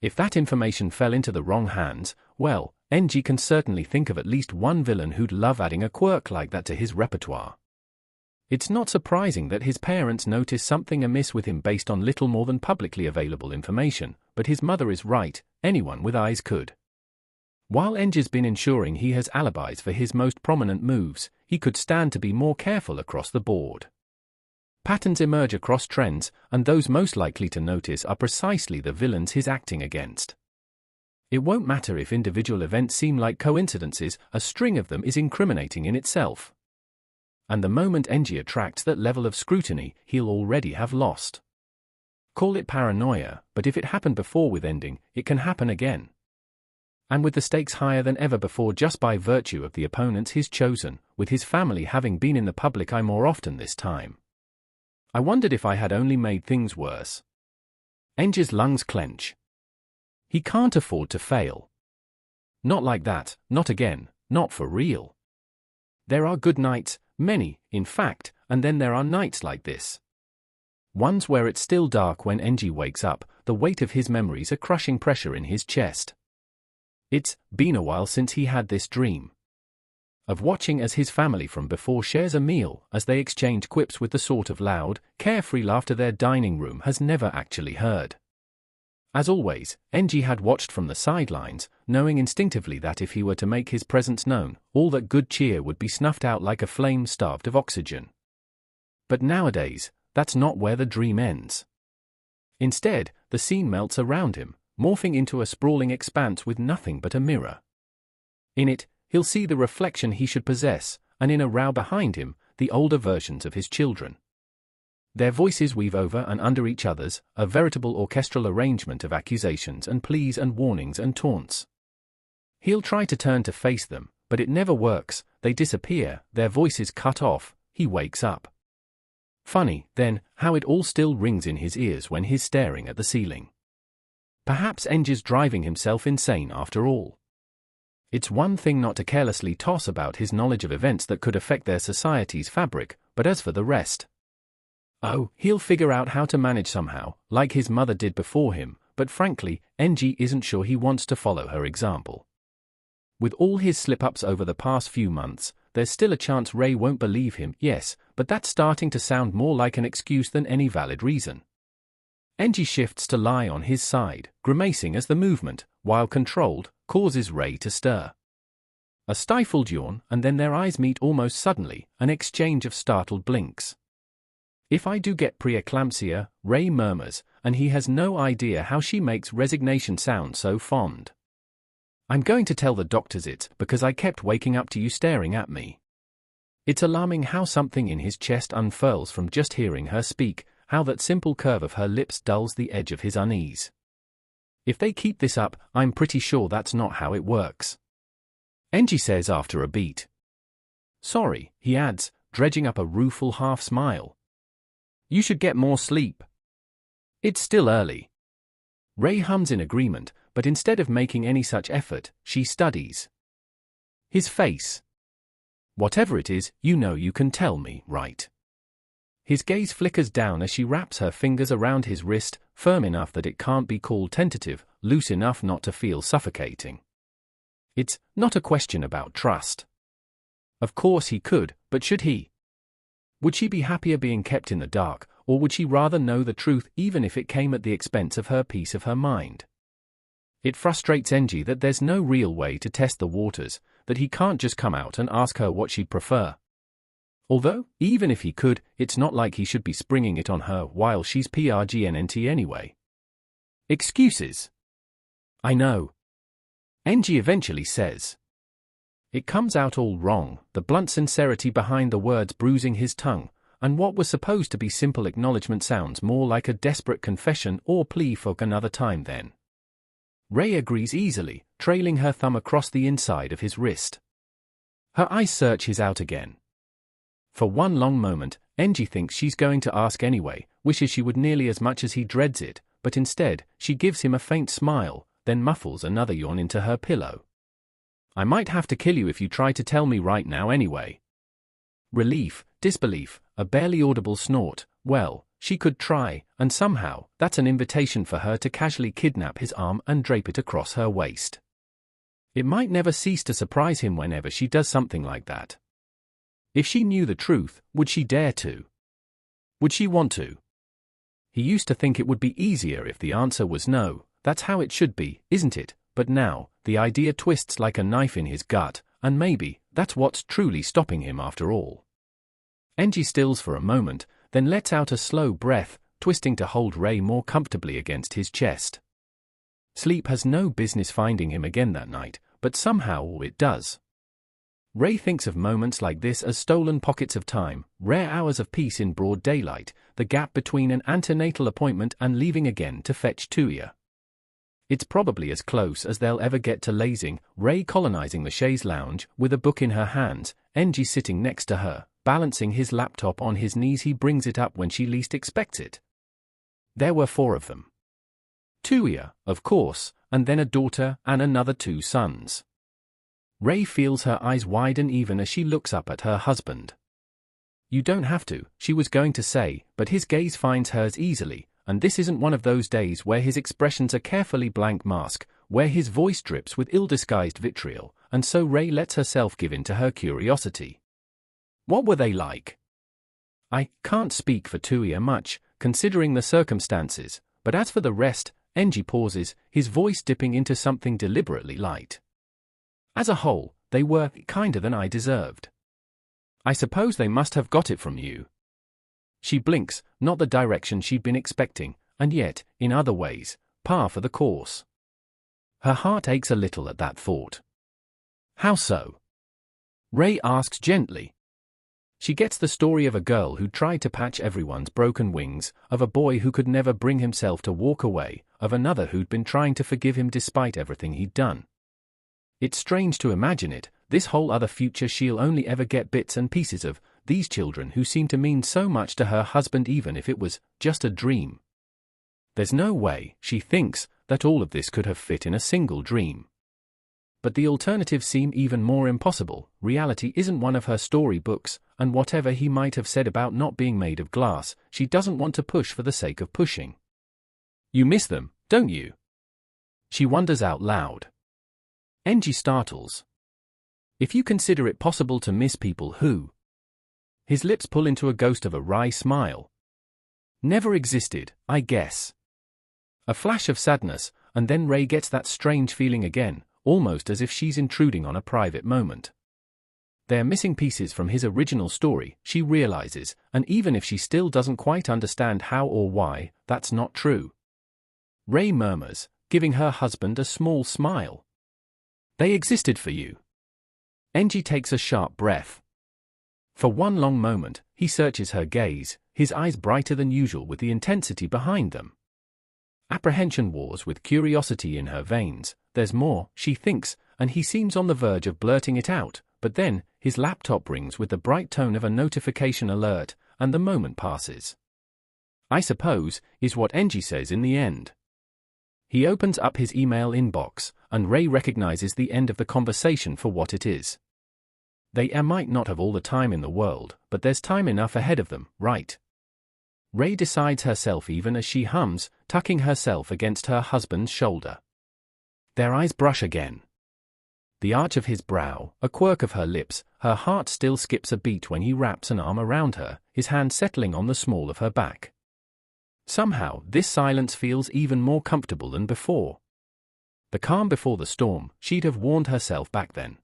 If that information fell into the wrong hands, well, Enji can certainly think of at least one villain who'd love adding a quirk like that to his repertoire. It's not surprising that his parents notice something amiss with him based on little more than publicly available information, but his mother is right, anyone with eyes could. While Enji's been ensuring he has alibis for his most prominent moves, he could stand to be more careful across the board. Patterns emerge across trends, and those most likely to notice are precisely the villains he's acting against. It won't matter if individual events seem like coincidences, a string of them is incriminating in itself. And the moment Enji attracts that level of scrutiny, he'll already have lost. Call it paranoia, but if it happened before with ending, it can happen again. And with the stakes higher than ever before just by virtue of the opponents he's chosen, with his family having been in the public eye more often this time. I wondered if I had only made things worse. Enji's lungs clench. He can't afford to fail. Not like that, not again, not for real. There are good nights, many, in fact, and then there are nights like this. Ones where it's still dark when Enji wakes up, the weight of his memories a crushing pressure in his chest. It's been a while since he had this dream. Of watching as his family from before shares a meal, as they exchange quips with the sort of loud, carefree laughter their dining room has never actually heard. As always, Enji had watched from the sidelines, knowing instinctively that if he were to make his presence known, all that good cheer would be snuffed out like a flame starved of oxygen. But nowadays, that's not where the dream ends. Instead, the scene melts around him, morphing into a sprawling expanse with nothing but a mirror. In it, he'll see the reflection he should possess, and in a row behind him, the older versions of his children. Their voices weave over and under each other's, a veritable orchestral arrangement of accusations and pleas and warnings and taunts. He'll try to turn to face them, but it never works, they disappear, their voices cut off, he wakes up. Funny, then, how it all still rings in his ears when he's staring at the ceiling. Perhaps Enji's driving himself insane after all. It's one thing not to carelessly toss about his knowledge of events that could affect their society's fabric, but as for the rest... Oh, he'll figure out how to manage somehow, like his mother did before him, but frankly, Enji isn't sure he wants to follow her example. With all his slip-ups over the past few months, there's still a chance Ray won't believe him, yes, but that's starting to sound more like an excuse than any valid reason. Enji shifts to lie on his side, grimacing as the movement, while controlled, causes Ray to stir. A stifled yawn, and then their eyes meet almost suddenly, an exchange of startled blinks. If I do get preeclampsia, Ray murmurs, and he has no idea how she makes resignation sound so fond. I'm going to tell the doctors it's because I kept waking up to you staring at me. It's alarming how something in his chest unfurls from just hearing her speak, how that simple curve of her lips dulls the edge of his unease. If they keep this up, I'm pretty sure that's not how it works. Enji says after a beat. Sorry, he adds, dredging up a rueful half-smile. You should get more sleep. It's still early. Ray hums in agreement, but instead of making any such effort, she studies his face. Whatever it is, you know you can tell me, right? His gaze flickers down as she wraps her fingers around his wrist, firm enough that it can't be called tentative, loose enough not to feel suffocating. It's not a question about trust. Of course he could, but should he? Would she be happier being kept in the dark, or would she rather know the truth even if it came at the expense of her peace of her mind? It frustrates Enji that there's no real way to test the waters, that he can't just come out and ask her what she'd prefer. Although, even if he could, it's not like he should be springing it on her while she's pregnant anyway. Excuses. I know. Enji eventually says. It comes out all wrong, the blunt sincerity behind the words bruising his tongue, and what was supposed to be simple acknowledgement sounds more like a desperate confession or plea for another time then. Ray agrees easily, trailing her thumb across the inside of his wrist. Her eyes search his out again. For one long moment, Enji thinks she's going to ask anyway, wishes she would nearly as much as he dreads it, but instead, she gives him a faint smile, then muffles another yawn into her pillow. I might have to kill you if you try to tell me right now anyway. Relief, disbelief, a barely audible snort. Well, she could try, and somehow, that's an invitation for her to casually kidnap his arm and drape it across her waist. It might never cease to surprise him whenever she does something like that. If she knew the truth, would she dare to? Would she want to? He used to think it would be easier if the answer was no, that's how it should be, isn't it? But now, the idea twists like a knife in his gut, and maybe, that's what's truly stopping him after all. Enji stills for a moment, then lets out a slow breath, twisting to hold Ray more comfortably against his chest. Sleep has no business finding him again that night, but somehow it does. Ray thinks of moments like this as stolen pockets of time, rare hours of peace in broad daylight, the gap between an antenatal appointment and leaving again to fetch Tuya. It's probably as close as they'll ever get to lazing, Ray colonizing the chaise lounge, with a book in her hands, Enji sitting next to her, balancing his laptop on his knees. He brings it up when she least expects it. There were 4 of them. Tuya, of course, and then a daughter and another 2 sons. Ray feels her eyes widen even as she looks up at her husband. You don't have to, she was going to say, but his gaze finds hers easily, and this isn't one of those days where his expressions are carefully blank mask, where his voice drips with ill-disguised vitriol, and so Ray lets herself give in to her curiosity. What were they like? I can't speak for Tuya much, considering the circumstances, but as for the rest, Enji pauses, his voice dipping into something deliberately light. As a whole, they were kinder than I deserved. I suppose they must have got it from you. She blinks, not the direction she'd been expecting, and yet, in other ways, par for the course. Her heart aches a little at that thought. How so? Ray asks gently. She gets the story of a girl who tried to patch everyone's broken wings, of a boy who could never bring himself to walk away, of another who'd been trying to forgive him despite everything he'd done. It's strange to imagine it, this whole other future she'll only ever get bits and pieces of, these children who seem to mean so much to her husband even if it was just a dream. There's no way, she thinks, that all of this could have fit in a single dream. But the alternatives seem even more impossible. Reality isn't one of her storybooks, and whatever he might have said about not being made of glass, she doesn't want to push for the sake of pushing. You miss them, don't you? She wonders out loud. Enji startles. If you consider it possible to miss people who... His lips pull into a ghost of a wry smile. Never existed, I guess. A flash of sadness, and then Ray gets that strange feeling again, almost as if she's intruding on a private moment. They're missing pieces from his original story, she realizes, and even if she still doesn't quite understand how or why, that's not true. Ray murmurs, giving her husband a small smile. They existed for you. Enji takes a sharp breath. For one long moment, he searches her gaze, his eyes brighter than usual with the intensity behind them. Apprehension wars with curiosity in her veins. There's more, she thinks, and he seems on the verge of blurting it out, but then, his laptop rings with the bright tone of a notification alert, and the moment passes. "I suppose," is what Enji says in the end. He opens up his email inbox, and Rei recognizes the end of the conversation for what it is. They might not have all the time in the world, but there's time enough ahead of them, right? Rei decides herself even as she hums, tucking herself against her husband's shoulder. Their eyes brush again. The arch of his brow, a quirk of her lips, her heart still skips a beat when he wraps an arm around her, his hand settling on the small of her back. Somehow, this silence feels even more comfortable than before. The calm before the storm, she'd have warned herself back then.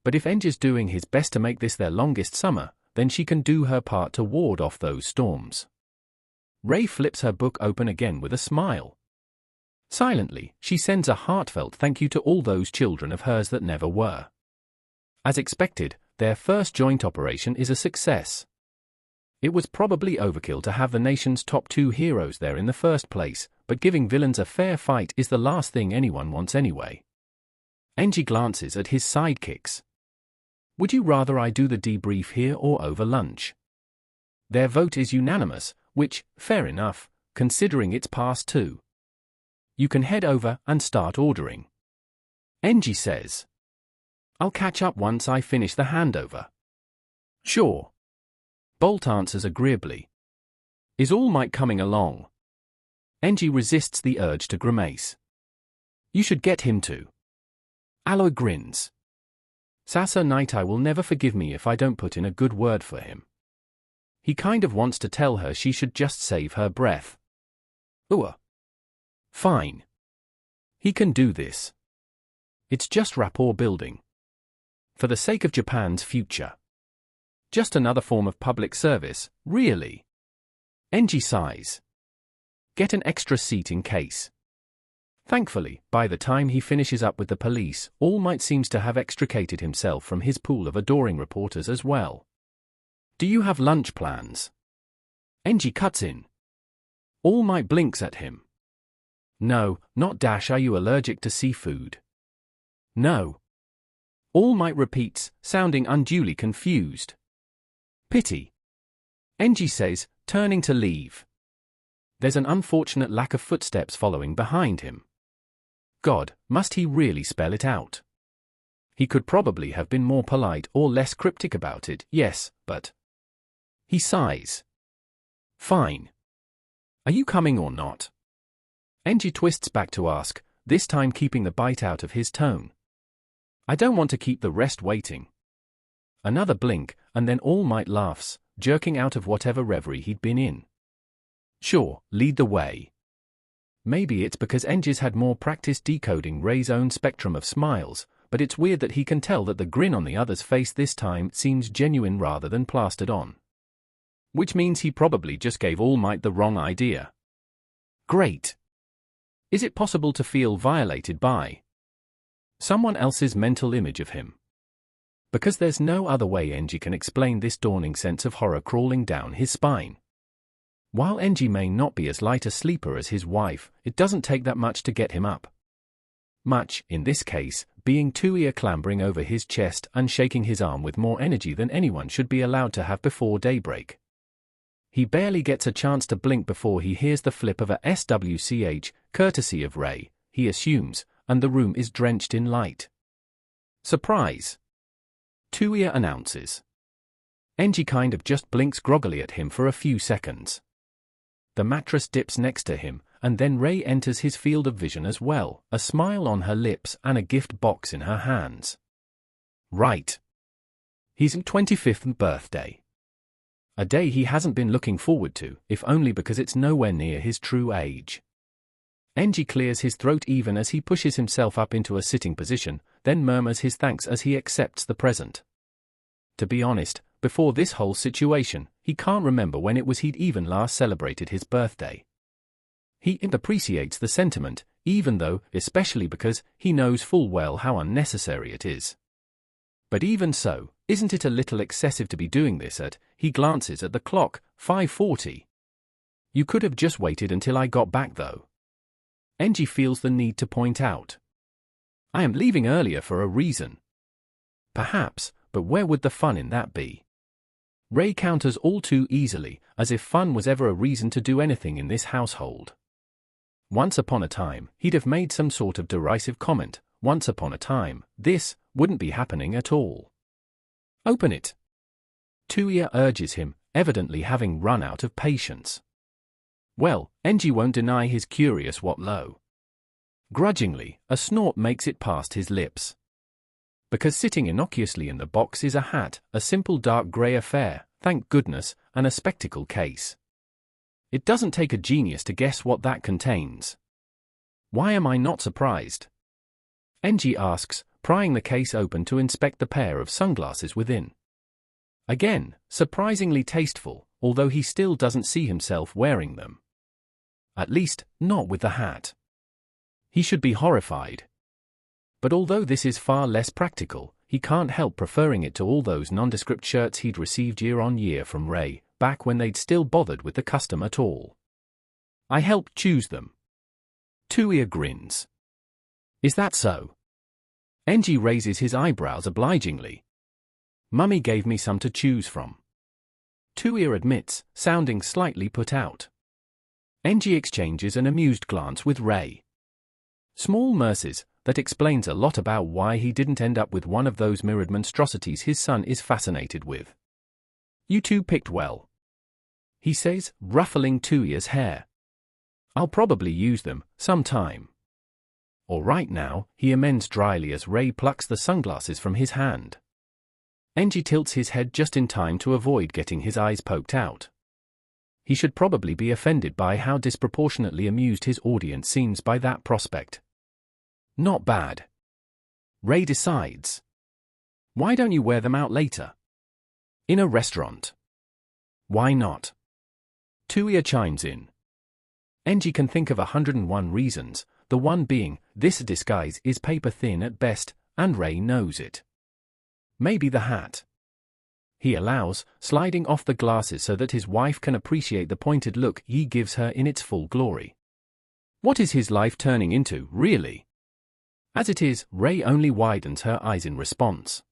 But if Enji's doing his best to make this their longest summer, then she can do her part to ward off those storms. Rei flips her book open again with a smile. Silently, she sends a heartfelt thank you to all those children of hers that never were. As expected, their first joint operation is a success. It was probably overkill to have the nation's top two heroes there in the first place, but giving villains a fair fight is the last thing anyone wants anyway. Enji glances at his sidekicks. "Would you rather I do the debrief here or over lunch?" Their vote is unanimous, which, fair enough, considering it's past 2. "You can head over and start ordering," Enji says. "I'll catch up once I finish the handover." "Sure." Bolt answers agreeably. "Is All Might coming along?" Enji resists the urge to grimace. "You should get him to." Aloy grins. "Sasa Nightai will never forgive me if I don't put in a good word for him." He kind of wants to tell her she should just save her breath. Fine. He can do this. It's just rapport building. For the sake of Japan's future. Just another form of public service, really. Enji sighs. "Get an extra seat in case." Thankfully, by the time he finishes up with the police, All Might seems to have extricated himself from his pool of adoring reporters as well. "Do you have lunch plans?" Enji cuts in. All Might blinks at him. "No, not dash. Are you allergic to seafood?" "No." All Might repeats, sounding unduly confused. "Pity," Enji says, turning to leave. There's an unfortunate lack of footsteps following behind him. God, must he really spell it out? He could probably have been more polite or less cryptic about it, yes, but... He sighs. "Fine. Are you coming or not?" Enji twists back to ask, this time keeping the bite out of his tone. "I don't want to keep the rest waiting." Another blink, and then All Might laughs, jerking out of whatever reverie he'd been in. "Sure, lead the way." Maybe it's because Enji's had more practice decoding Rei's own spectrum of smiles, but it's weird that he can tell that the grin on the other's face this time seems genuine rather than plastered on. Which means he probably just gave All Might the wrong idea. Great. Is it possible to feel violated by someone else's mental image of him? Because there's no other way Enji can explain this dawning sense of horror crawling down his spine. While Enji may not be as light a sleeper as his wife, it doesn't take that much to get him up. Much, in this case, being Tuia clambering over his chest and shaking his arm with more energy than anyone should be allowed to have before daybreak. He barely gets a chance to blink before he hears the flip of a SWCH, courtesy of Rei, he assumes, and the room is drenched in light. "Surprise!" Tuia announces. Enji kind of just blinks groggily at him for a few seconds. The mattress dips next to him, and then Rei enters his field of vision as well, a smile on her lips and a gift box in her hands. Right. His 25th birthday. A day he hasn't been looking forward to, if only because it's nowhere near his true age. Enji clears his throat even as he pushes himself up into a sitting position, then murmurs his thanks as he accepts the present. To be honest, before this whole situation, he can't remember when it was he'd even last celebrated his birthday. He appreciates the sentiment, even though, especially because, he knows full well how unnecessary it is. But even so, isn't it a little excessive to be doing this at, he glances at the clock, 5:40. "You could have just waited until I got back though." Enji feels the need to point out. "I am leaving earlier for a reason." Perhaps, but where would the fun in that be? Ray counters all too easily, as if fun was ever a reason to do anything in this household. Once upon a time, he'd have made some sort of derisive comment. Once upon a time, this wouldn't be happening at all. Open it. Tuya urges him, evidently having run out of patience. Well, Enji won't deny his curious what lo. Grudgingly, a snort makes it past his lips. Because sitting innocuously in the box is a hat, a simple dark grey affair, thank goodness, and a spectacle case. It doesn't take a genius to guess what that contains. Why am I not surprised? Enji asks, prying the case open to inspect the pair of sunglasses within. Again, surprisingly tasteful, although he still doesn't see himself wearing them. At least, not with the hat. He should be horrified. But although this is far less practical, he can't help preferring it to all those nondescript shirts he'd received year on year from Ray, back when they'd still bothered with the custom at all. I helped choose them. Tuya grins. Is that so? Enji raises his eyebrows obligingly. Mummy gave me some to choose from. Tuya admits, sounding slightly put out. Enji exchanges an amused glance with Ray. Small mercies, that explains a lot about why he didn't end up with one of those mirrored monstrosities his son is fascinated with. You two picked well, he says, ruffling Tuya's hair. I'll probably use them, sometime. All right now, he amends dryly as Ray plucks the sunglasses from his hand. Enji tilts his head just in time to avoid getting his eyes poked out. He should probably be offended by how disproportionately amused his audience seems by that prospect. Not bad. Ray decides. Why don't you wear them out later? In a restaurant. Why not? Tuya chimes in. Enji can think of 101 reasons, the one being, this disguise is paper thin at best, and Ray knows it. Maybe the hat. He allows, sliding off the glasses so that his wife can appreciate the pointed look he gives her in its full glory. What is his life turning into, really? As it is, Ray only widens her eyes in response.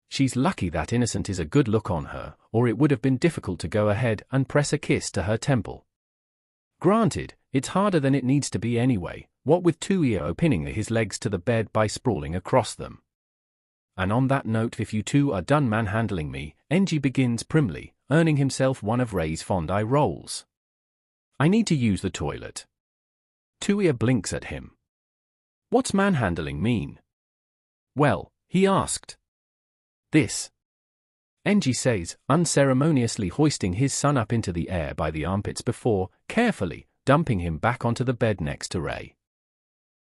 She's lucky that innocent is a good look on her, or it would have been difficult to go ahead and press a kiss to her temple. Granted, it's harder than it needs to be anyway, what with Tuya opening his legs to the bed by sprawling across them. And on that note, if you two are done manhandling me, Enji begins primly, earning himself one of Ray's fond eye rolls. I need to use the toilet. Tuya blinks at him. What's manhandling mean? Well, he asked. This. Enji says, unceremoniously hoisting his son up into the air by the armpits before, carefully, dumping him back onto the bed next to Ray.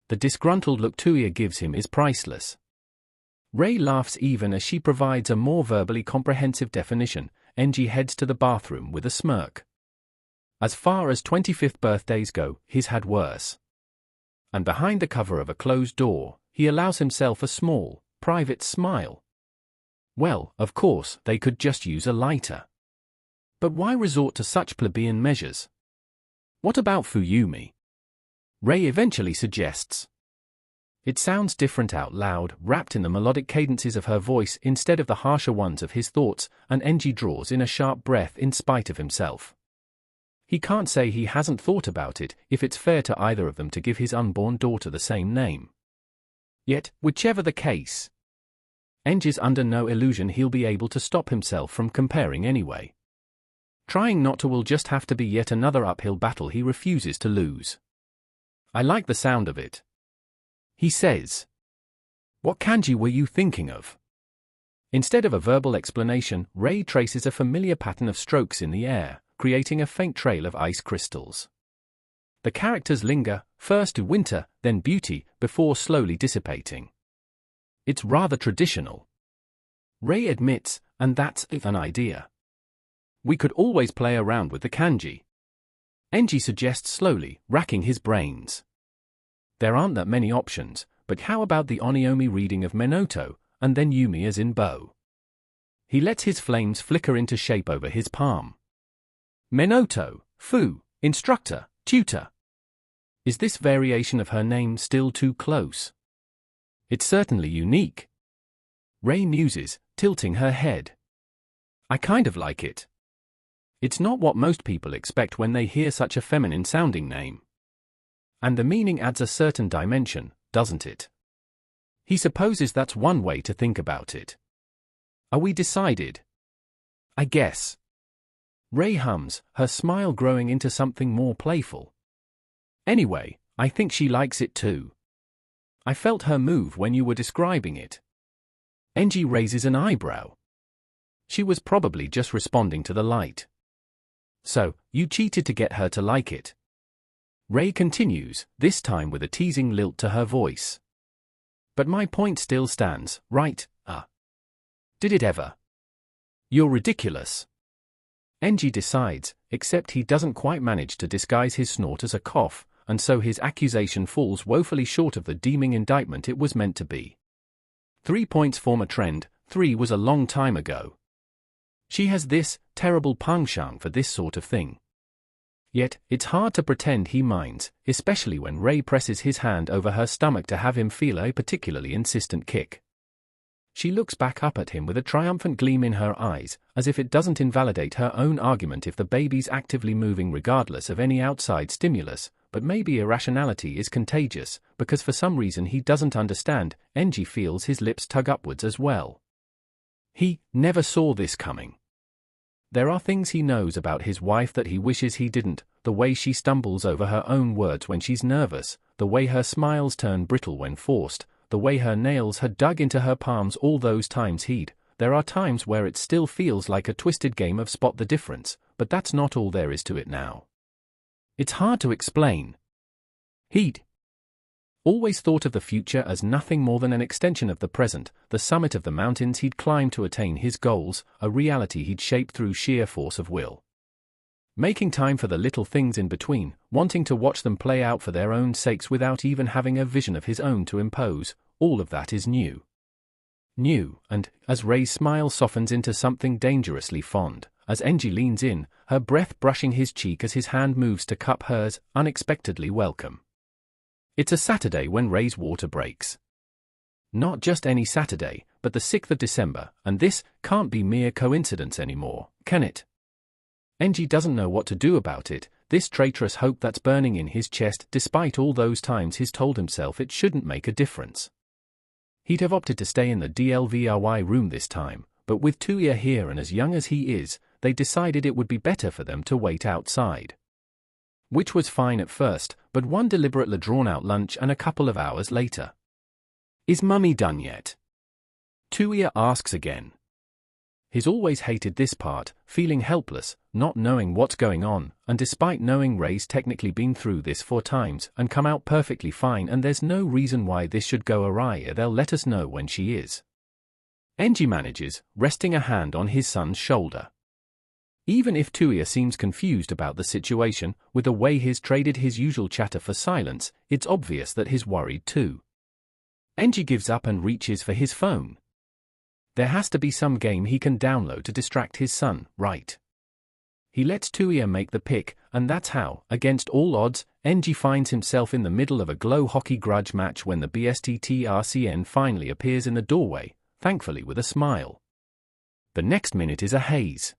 The disgruntled look Tuya gives him is priceless. Ray laughs even as she provides a more verbally comprehensive definition. Enji heads to the bathroom with a smirk. As far as 25th birthdays go, he's had worse. And behind the cover of a closed door, he allows himself a small, private smile. Well, of course, they could just use a lighter. But why resort to such plebeian measures? What about Fuyumi? Ray eventually suggests. It sounds different out loud, wrapped in the melodic cadences of her voice instead of the harsher ones of his thoughts, and Enji draws in a sharp breath in spite of himself. He can't say he hasn't thought about it, if it's fair to either of them to give his unborn daughter the same name. Yet, whichever the case, Enji's under no illusion he'll be able to stop himself from comparing anyway. Trying not to will just have to be yet another uphill battle he refuses to lose. I like the sound of it. He says. What kanji were you thinking of? Instead of a verbal explanation, Ray traces a familiar pattern of strokes in the air, creating a faint trail of ice crystals. The characters linger, first to winter, then beauty, before slowly dissipating. It's rather traditional. Ray admits, and that's an idea. We could always play around with the kanji. Enji suggests slowly, racking his brains. There aren't that many options, but how about the oniomi reading of Menoto, and then Yumi as in bow? He lets his flames flicker into shape over his palm. Menoto, Fu, instructor, tutor. Is this variation of her name still too close? It's certainly unique. Rei muses, tilting her head. I kind of like it. It's not what most people expect when they hear such a feminine-sounding name. And the meaning adds a certain dimension, doesn't it? He supposes that's one way to think about it. Are we decided? I guess. Rei hums, her smile growing into something more playful. Anyway, I think she likes it too. I felt her move when you were describing it. Enji raises an eyebrow. She was probably just responding to the light. So, you cheated to get her to like it. Rei continues, this time with a teasing lilt to her voice. But my point still stands, right? Did it ever? You're ridiculous. Enji decides, except he doesn't quite manage to disguise his snort as a cough, and so his accusation falls woefully short of the deeming indictment it was meant to be. 3 points form a trend, 3 was a long time ago. She has this terrible penchant for this sort of thing. Yet, it's hard to pretend he minds, especially when Rei presses his hand over her stomach to have him feel a particularly insistent kick. She looks back up at him with a triumphant gleam in her eyes, as if it doesn't invalidate her own argument if the baby's actively moving regardless of any outside stimulus, but maybe irrationality is contagious, because for some reason he doesn't understand, Enji feels his lips tug upwards as well. He never saw this coming. There are things he knows about his wife that he wishes he didn't, the way she stumbles over her own words when she's nervous, the way her smiles turn brittle when forced, the way her nails had dug into her palms all those times there are times where it still feels like a twisted game of spot the difference, but that's not all there is to it now. It's hard to explain. He'd always thought of the future as nothing more than an extension of the present, the summit of the mountains he'd climb to attain his goals, a reality he'd shape through sheer force of will. Making time for the little things in between, wanting to watch them play out for their own sakes without even having a vision of his own to impose, all of that is new. New, and, as Rei's smile softens into something dangerously fond, as Enji leans in, her breath brushing his cheek as his hand moves to cup hers, unexpectedly welcome. It's a Saturday when Rei's water breaks. Not just any Saturday, but the 6th of December, and this can't be mere coincidence anymore, can it? Enji doesn't know what to do about it, this traitorous hope that's burning in his chest despite all those times he's told himself it shouldn't make a difference. He'd have opted to stay in the DLVRY room this time, but with Tuya here and as young as he is, they decided it would be better for them to wait outside. Which was fine at first, but one deliberately drawn-out lunch and a couple of hours later. Is Mummy done yet? Tuya asks again. He's always hated this part, feeling helpless, not knowing what's going on, and despite knowing Rei's technically been through this 4 times and come out perfectly fine and there's no reason why this should go awry, they'll let us know when she is. Enji manages, resting a hand on his son's shoulder. Even if Tuya seems confused about the situation, with the way he's traded his usual chatter for silence, it's obvious that he's worried too. Enji gives up and reaches for his phone. There has to be some game he can download to distract his son, right? He lets Tuya make the pick, and that's how, against all odds, Enji finds himself in the middle of a glow hockey grudge match when the BSTTRCN finally appears in the doorway, thankfully with a smile. The next minute is a haze.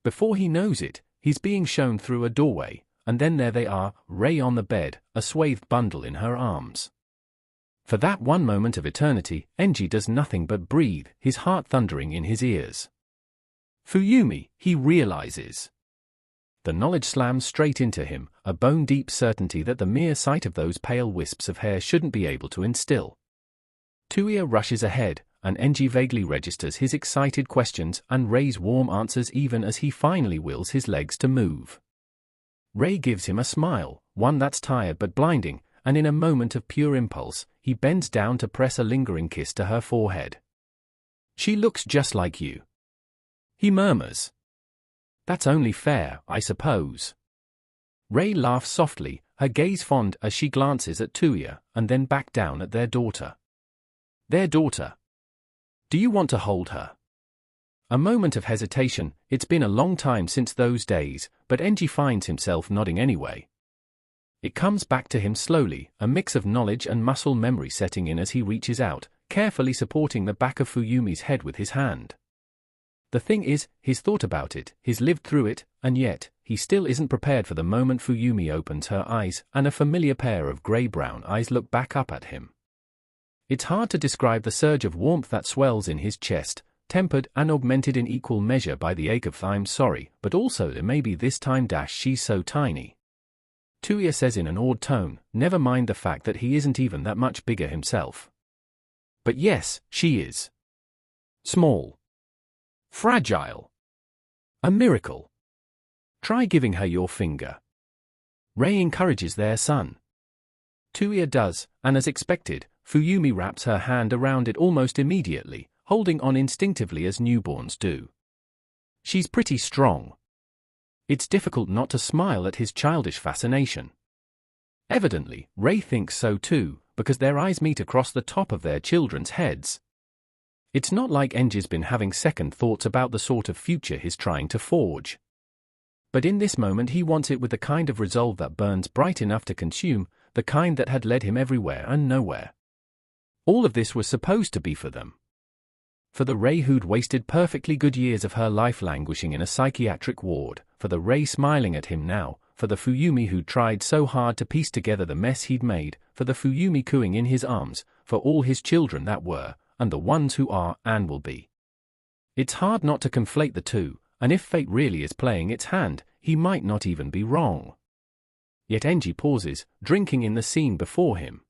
Before he knows it, he's being shown through a doorway, and then there they are, Rei on the bed, a swathed bundle in her arms. For that one moment of eternity, Enji does nothing but breathe, his heart thundering in his ears. Fuyumi, he realizes. The knowledge slams straight into him, a bone-deep certainty that the mere sight of those pale wisps of hair shouldn't be able to instill. Tuya rushes ahead, and Enji vaguely registers his excited questions and Rei's warm answers even as he finally wills his legs to move. Rei gives him a smile, one that's tired but blinding, and in a moment of pure impulse, he bends down to press a lingering kiss to her forehead. She looks just like you. He murmurs. That's only fair, I suppose. Rei laughs softly, her gaze fond as she glances at Tuya, and then back down at their daughter. Their daughter. Do you want to hold her? A moment of hesitation, it's been a long time since those days, but Enji finds himself nodding anyway. It comes back to him slowly, a mix of knowledge and muscle memory setting in as he reaches out, carefully supporting the back of Fuyumi's head with his hand. The thing is, he's thought about it, he's lived through it, and yet, he still isn't prepared for the moment Fuyumi opens her eyes and a familiar pair of grey-brown eyes look back up at him. It's hard to describe the surge of warmth that swells in his chest, tempered and augmented in equal measure by the ache of "I'm sorry, but also maybe this time she's so tiny." Tuya says in an awed tone, never mind the fact that he isn't even that much bigger himself. But yes, she is. Small. Fragile. A miracle. Try giving her your finger. Rei encourages their son. Tuya does, and as expected, Fuyumi wraps her hand around it almost immediately, holding on instinctively as newborns do. She's pretty strong. It's difficult not to smile at his childish fascination. Evidently, Rei thinks so too, because their eyes meet across the top of their children's heads. It's not like Enji's been having second thoughts about the sort of future he's trying to forge. But in this moment he wants it with the kind of resolve that burns bright enough to consume, the kind that had led him everywhere and nowhere. All of this was supposed to be for them. For the Rei who'd wasted perfectly good years of her life languishing in a psychiatric ward, for the Rei smiling at him now, for the Fuyumi who'd tried so hard to piece together the mess he'd made, for the Fuyumi cooing in his arms, for all his children that were, and the ones who are and will be. It's hard not to conflate the two, and if fate really is playing its hand, he might not even be wrong. Yet Enji pauses, drinking in the scene before him.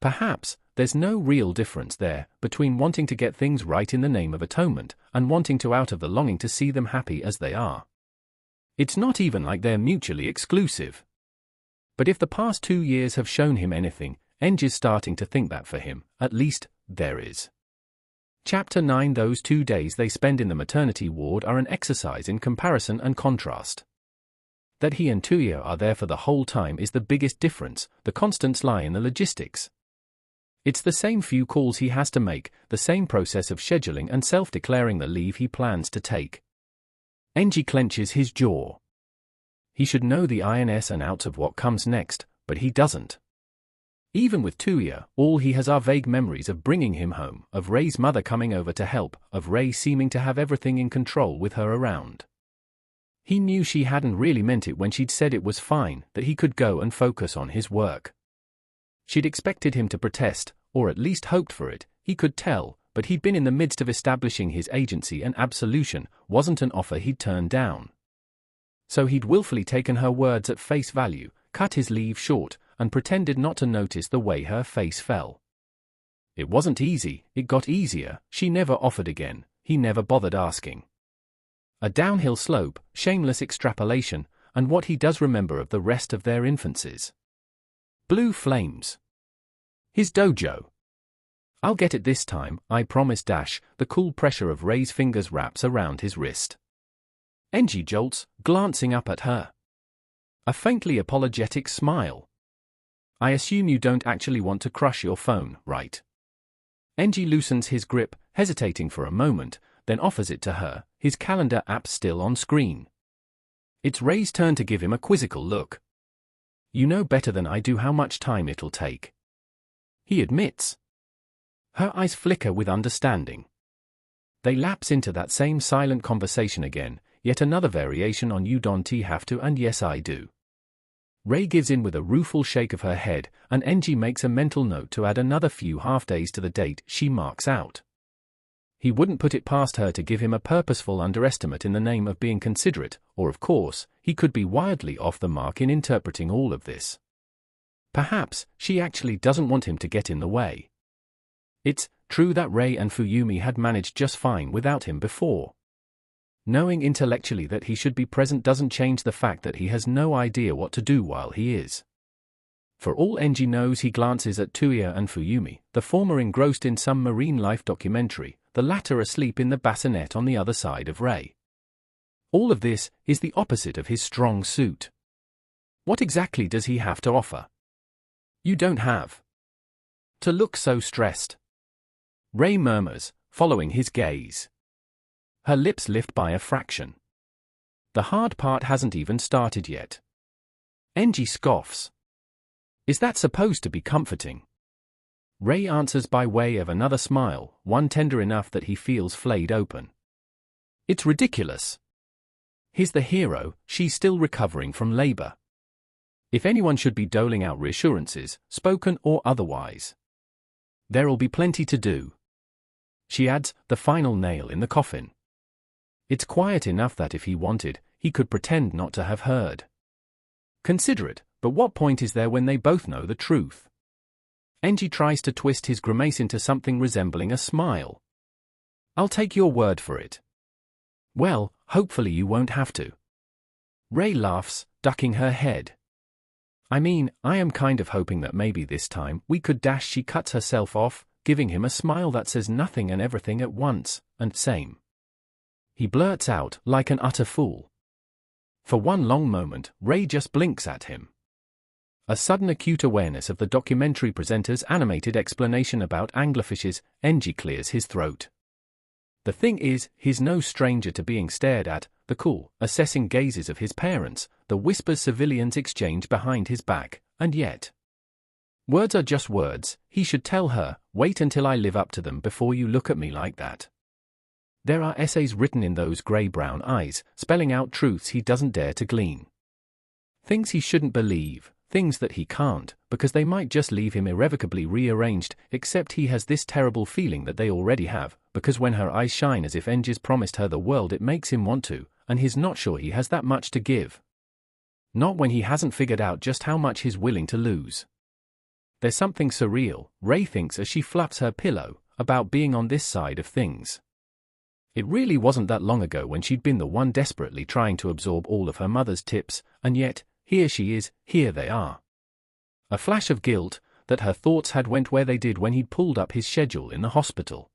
Perhaps, there's no real difference there, between wanting to get things right in the name of atonement, and wanting to out of the longing to see them happy as they are. It's not even like they're mutually exclusive. But if the past 2 years have shown him anything, Enji's starting to think that for him, at least, there is. Chapter 9. Those 2 days they spend in the maternity ward are an exercise in comparison and contrast. That he and Tuya are there for the whole time is the biggest difference, the constants lie in the logistics. It's the same few calls he has to make, the same process of scheduling and self-declaring the leave he plans to take. Enji clenches his jaw. He should know the ins and outs of what comes next, but he doesn't. Even with Tuya, all he has are vague memories of bringing him home, of Rei's mother coming over to help, of Rei seeming to have everything in control with her around. He knew she hadn't really meant it when she'd said it was fine, that he could go and focus on his work. She'd expected him to protest, or at least hoped for it, he could tell, but he'd been in the midst of establishing his agency and absolution wasn't an offer he'd turned down. So he'd willfully taken her words at face value, cut his leave short, and pretended not to notice the way her face fell. It wasn't easy, it got easier, she never offered again, he never bothered asking. A downhill slope, shameless extrapolation, and what he does remember of the rest of their infancies. Blue flames. His dojo. I'll get it this time, I promise. The cool pressure of Rei's fingers wraps around his wrist. Enji jolts, glancing up at her. A faintly apologetic smile. I assume you don't actually want to crush your phone, right? Enji loosens his grip, hesitating for a moment, then offers it to her, his calendar app still on screen. It's Rei's turn to give him a quizzical look. You know better than I do how much time it'll take. He admits. Her eyes flicker with understanding. They lapse into that same silent conversation again, yet another variation on you don't have to and yes I do. Rei gives in with a rueful shake of her head, and Enji makes a mental note to add another few half-days to the date she marks out. He wouldn't put it past her to give him a purposeful underestimate in the name of being considerate, or of course, he could be wildly off the mark in interpreting all of this. Perhaps, she actually doesn't want him to get in the way. It's true that Rei and Fuyumi had managed just fine without him before. Knowing intellectually that he should be present doesn't change the fact that he has no idea what to do while he is. For all Enji knows, he glances at Tuya and Fuyumi, the former engrossed in some marine life documentary, the latter asleep in the bassinet on the other side of Rei. All of this is the opposite of his strong suit. What exactly does he have to offer? You don't have to look so stressed. Rei murmurs, following his gaze. Her lips lift by a fraction. The hard part hasn't even started yet. Enji scoffs. Is that supposed to be comforting? Ray answers by way of another smile, one tender enough that he feels flayed open. It's ridiculous. He's the hero, she's still recovering from labor. If anyone should be doling out reassurances, spoken or otherwise, there'll be plenty to do. She adds, the final nail in the coffin. It's quiet enough that if he wanted, he could pretend not to have heard. Considerate, but what point is there when they both know the truth? Enji tries to twist his grimace into something resembling a smile. I'll take your word for it. Well, hopefully you won't have to. Ray laughs, ducking her head. I mean, I am kind of hoping that maybe this time we could dash. She cuts herself off, giving him a smile that says nothing and everything at once, and same. He blurts out, like an utter fool. For one long moment, Ray just blinks at him. A sudden acute awareness of the documentary presenter's animated explanation about anglerfishes, Enji clears his throat. The thing is, he's no stranger to being stared at, the cool, assessing gazes of his parents, the whispers civilians exchange behind his back, and yet. Words are just words, he should tell her, wait until I live up to them before you look at me like that. There are essays written in those grey-brown eyes, spelling out truths he doesn't dare to glean. Things he shouldn't believe, things that he can't, because they might just leave him irrevocably rearranged, except he has this terrible feeling that they already have, because when her eyes shine as if Enji's promised her the world it makes him want to, and he's not sure he has that much to give. Not when he hasn't figured out just how much he's willing to lose. There's something surreal, Ray thinks as she flaps her pillow, about being on this side of things. It really wasn't that long ago when she'd been the one desperately trying to absorb all of her mother's tips, and yet, here she is, here they are. A flash of guilt, that her thoughts had went where they did when he'd pulled up his schedule in the hospital.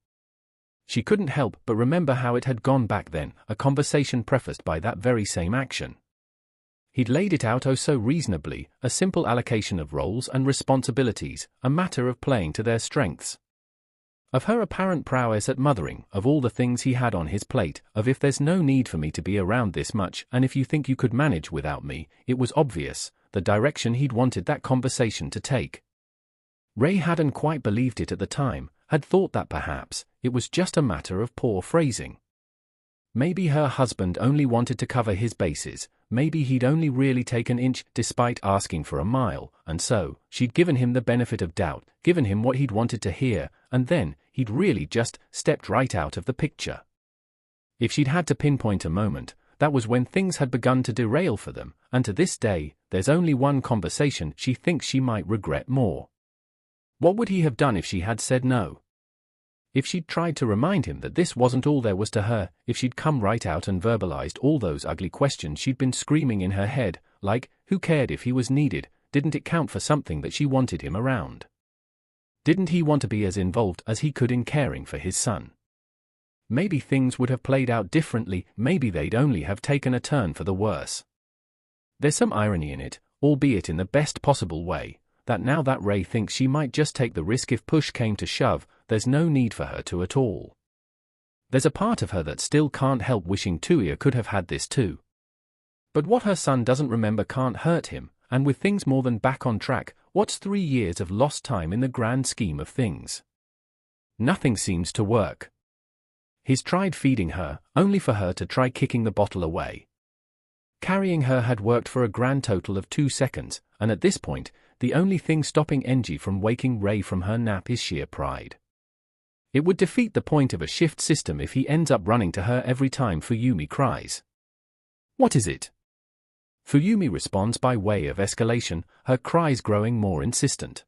She couldn't help but remember how it had gone back then, a conversation prefaced by that very same action. He'd laid it out oh so reasonably, a simple allocation of roles and responsibilities, a matter of playing to their strengths. Of her apparent prowess at mothering, of all the things he had on his plate, of if there's no need for me to be around this much and if you think you could manage without me, it was obvious, the direction he'd wanted that conversation to take. Ray hadn't quite believed it at the time, had thought that perhaps it was just a matter of poor phrasing. Maybe her husband only wanted to cover his bases, maybe he'd only really take an inch despite asking for a mile, and so, she'd given him the benefit of doubt, given him what he'd wanted to hear, and then, he'd really just stepped right out of the picture. If she'd had to pinpoint a moment, that was when things had begun to derail for them, and to this day, there's only one conversation she thinks she might regret more. What would he have done if she had said no? If she'd tried to remind him that this wasn't all there was to her, if she'd come right out and verbalized all those ugly questions she'd been screaming in her head, like, who cared if he was needed, didn't it count for something that she wanted him around? Didn't he want to be as involved as he could in caring for his son? Maybe things would have played out differently, maybe they'd only have taken a turn for the worse. There's some irony in it, albeit in the best possible way, that now that Ray thinks she might just take the risk if push came to shove, there's no need for her to at all. There's a part of her that still can't help wishing Tuya could have had this too. But what her son doesn't remember can't hurt him, and with things more than back on track, what's 3 years of lost time in the grand scheme of things? Nothing seems to work. He's tried feeding her, only for her to try kicking the bottle away. Carrying her had worked for a grand total of 2 seconds, and at this point, the only thing stopping Enji from waking Ray from her nap is sheer pride. It would defeat the point of a shift system if he ends up running to her every time Fuyumi cries. What is it? Fuyumi responds by way of escalation, her cries growing more insistent.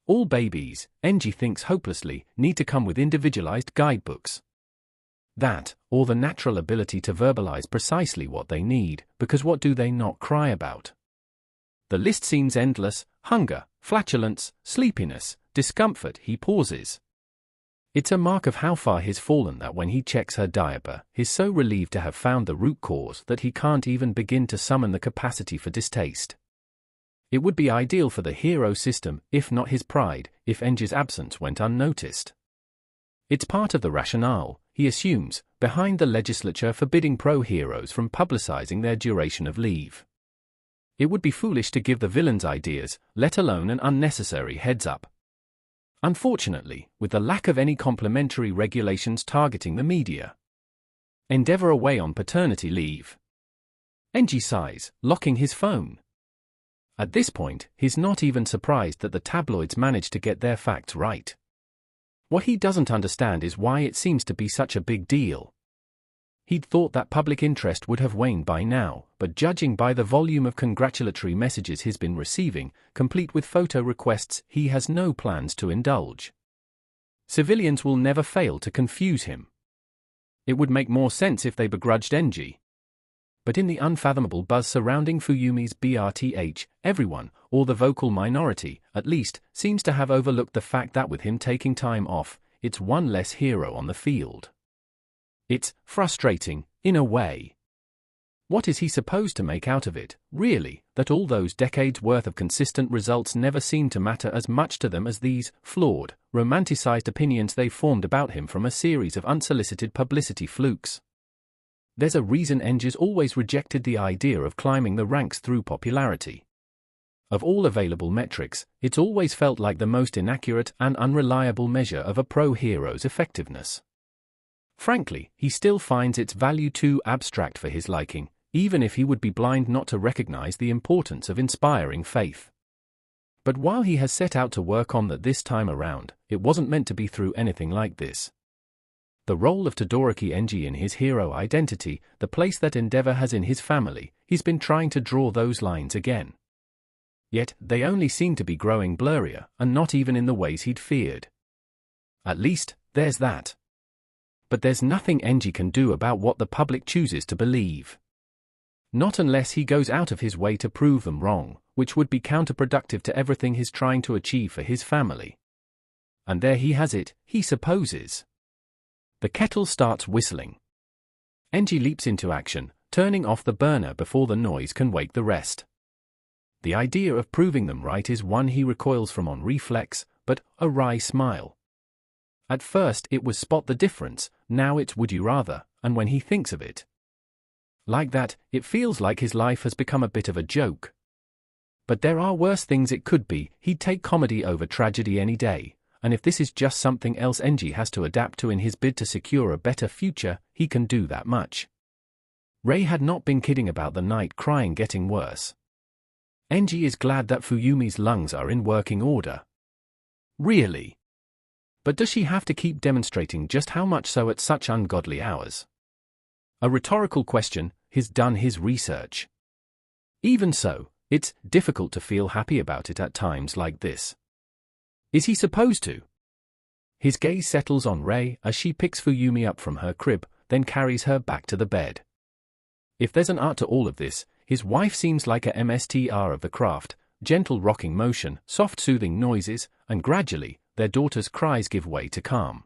All babies, Enji thinks hopelessly, need to come with individualized guidebooks. That, or the natural ability to verbalize precisely what they need, because what do they not cry about? The list seems endless: hunger, flatulence, sleepiness, discomfort. He pauses. It's a mark of how far he's fallen that when he checks her diaper, he's so relieved to have found the root cause that he can't even begin to summon the capacity for distaste. It would be ideal for the hero system, if not his pride, if Enji's absence went unnoticed. It's part of the rationale, he assumes, behind the legislature forbidding pro-heroes from publicizing their duration of leave. It would be foolish to give the villains ideas, let alone an unnecessary heads-up. Unfortunately, with the lack of any complementary regulations targeting the media. Endeavor away on paternity leave. Enji sighs, locking his phone. At this point, he's not even surprised that the tabloids managed to get their facts right. What he doesn't understand is why it seems to be such a big deal. He'd thought that public interest would have waned by now, but judging by the volume of congratulatory messages he's been receiving, complete with photo requests, he has no plans to indulge. Civilians will never fail to confuse him. It would make more sense if they begrudged Enji. But in the unfathomable buzz surrounding Fuyumi's BRTH, everyone, or the vocal minority, at least, seems to have overlooked the fact that with him taking time off, it's one less hero on the field. It's frustrating, in a way. What is he supposed to make out of it, really, that all those decades worth of consistent results never seem to matter as much to them as these flawed, romanticized opinions they formed about him from a series of unsolicited publicity flukes? There's a reason Enji's always rejected the idea of climbing the ranks through popularity. Of all available metrics, it's always felt like the most inaccurate and unreliable measure of a pro-hero's effectiveness. Frankly, he still finds its value too abstract for his liking, even if he would be blind not to recognize the importance of inspiring faith. But while he has set out to work on that this time around, it wasn't meant to be through anything like this. The role of Todoroki Enji in his hero identity, the place that Endeavor has in his family, he's been trying to draw those lines again. Yet, they only seem to be growing blurrier, and not even in the ways he'd feared. At least, there's that. But there's nothing Enji can do about what the public chooses to believe. Not unless he goes out of his way to prove them wrong, which would be counterproductive to everything he's trying to achieve for his family. And there he has it, he supposes. The kettle starts whistling. Enji leaps into action, turning off the burner before the noise can wake the rest. The idea of proving them right is one he recoils from on reflex, but a wry smile. At first it was spot the difference, now it's would you rather, and when he thinks of it like that, it feels like his life has become a bit of a joke. But there are worse things it could be, he'd take comedy over tragedy any day. And if this is just something else Enji has to adapt to in his bid to secure a better future, he can do that much. Rei had not been kidding about the night crying getting worse. Enji is glad that Fuyumi's lungs are in working order. Really? But does she have to keep demonstrating just how much so at such ungodly hours? A rhetorical question, he's done his research. Even so, it's difficult to feel happy about it at times like this. Is he supposed to? His gaze settles on Rei as she picks Fuyumi up from her crib, then carries her back to the bed. If there's an art to all of this, his wife seems like a MSTR of the craft, gentle rocking motion, soft soothing noises, and gradually, their daughter's cries give way to calm.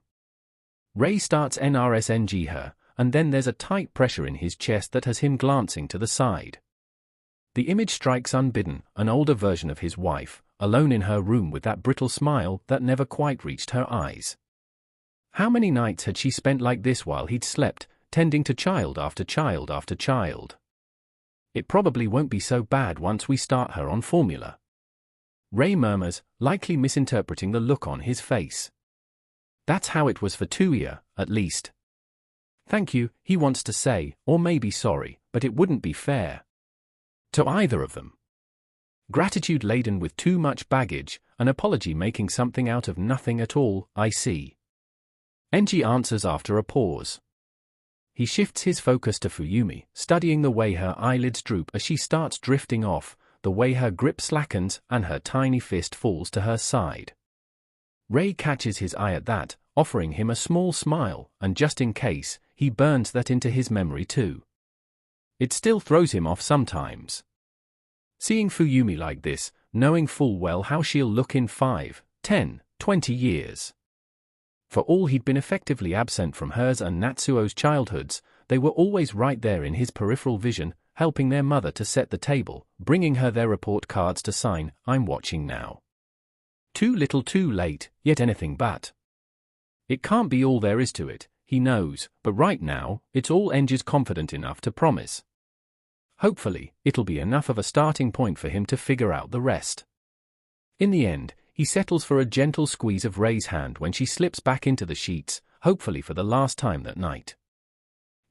Rei starts NRSNG her, and then there's a tight pressure in his chest that has him glancing to the side. The image strikes unbidden, an older version of his wife, alone in her room with that brittle smile that never quite reached her eyes. How many nights had she spent like this while he'd slept, tending to child after child after child? It probably won't be so bad once we start her on formula. Rei murmurs, likely misinterpreting the look on his face. That's how it was for Tuya, at least. Thank you, he wants to say, or maybe sorry, but it wouldn't be fair to either of them. Gratitude laden with too much baggage, an apology making something out of nothing at all, I see. Enji answers after a pause. He shifts his focus to Fuyumi, studying the way her eyelids droop as she starts drifting off, the way her grip slackens and her tiny fist falls to her side. Rei catches his eye at that, offering him a small smile, and just in case, he burns that into his memory too. It still throws him off sometimes. Seeing Fuyumi like this, knowing full well how she'll look in 5, 10, 20 years. For all he'd been effectively absent from hers and Natsuo's childhoods, they were always right there in his peripheral vision, helping their mother to set the table, bringing her their report cards to sign, I'm watching now. Too little too late, yet anything but. It can't be all there is to it, he knows, but right now, it's all Enji's confident enough to promise. Hopefully, it'll be enough of a starting point for him to figure out the rest. In the end, he settles for a gentle squeeze of Rei's hand when she slips back into the sheets, hopefully for the last time that night.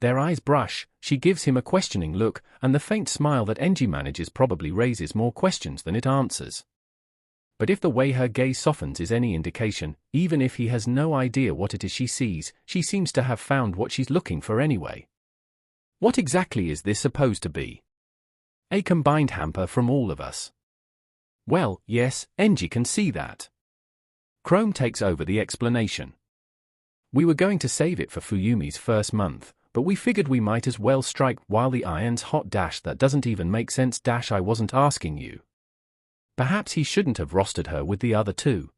Their eyes brush, she gives him a questioning look, and the faint smile that Enji manages probably raises more questions than it answers. But if the way her gaze softens is any indication, even if he has no idea what it is she sees, she seems to have found what she's looking for anyway. What exactly is this supposed to be? A combined hamper from all of us. Well, yes, Enji can see that. Chrome takes over the explanation. We were going to save it for Fuyumi's first month, but we figured we might as well strike while the iron's hot. That doesn't even make sense. I wasn't asking you. Perhaps he shouldn't have rostered her with the other two.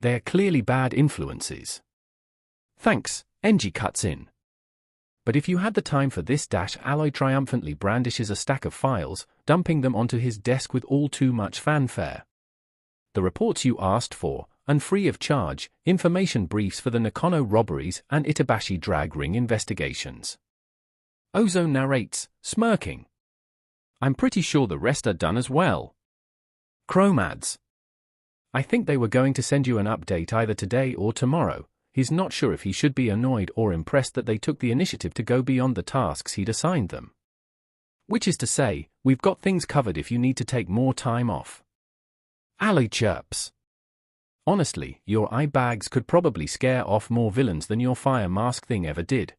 They're clearly bad influences. Thanks, Enji cuts in. But if you had the time for this. Aloy triumphantly brandishes a stack of files, dumping them onto his desk with all too much fanfare. The reports you asked for, and free of charge, information briefs for the Nakano robberies and Itabashi drag ring investigations. Ozone narrates, smirking. I'm pretty sure the rest are done as well. Chrome adds. I think they were going to send you an update either today or tomorrow. He's not sure if he should be annoyed or impressed that they took the initiative to go beyond the tasks he'd assigned them. Which is to say, we've got things covered if you need to take more time off. Aloy chirps. Honestly, your eye bags could probably scare off more villains than your fire mask thing ever did.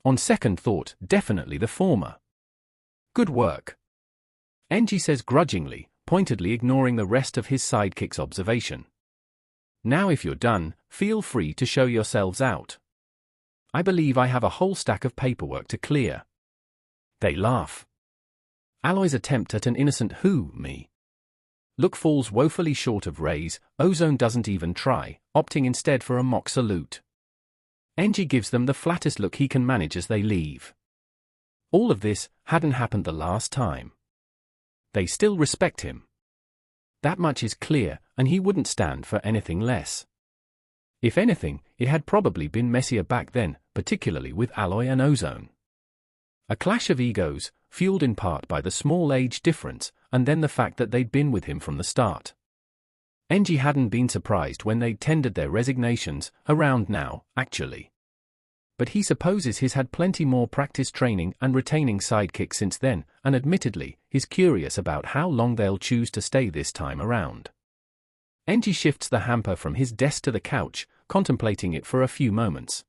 On second thought, definitely the former. Good work. Enji says grudgingly, pointedly ignoring the rest of his sidekick's observation. Now if you're done, feel free to show yourselves out. I believe I have a whole stack of paperwork to clear. They laugh. Aloy's attempt at an innocent me look falls woefully short of Rei's. Ozone doesn't even try, opting instead for a mock salute. Enji gives them the flattest look he can manage as they leave. All of this hadn't happened the last time. They still respect him. That much is clear, and he wouldn't stand for anything less. If anything, it had probably been messier back then, particularly with Aloy and Ozone. A clash of egos, fueled in part by the small age difference, and then the fact that they'd been with him from the start. Enji hadn't been surprised when they'd tendered their resignations, around now, actually. But he supposes he's had plenty more practice training and retaining sidekick since then, and admittedly, he's curious about how long they'll choose to stay this time around. Enji shifts the hamper from his desk to the couch, contemplating it for a few moments.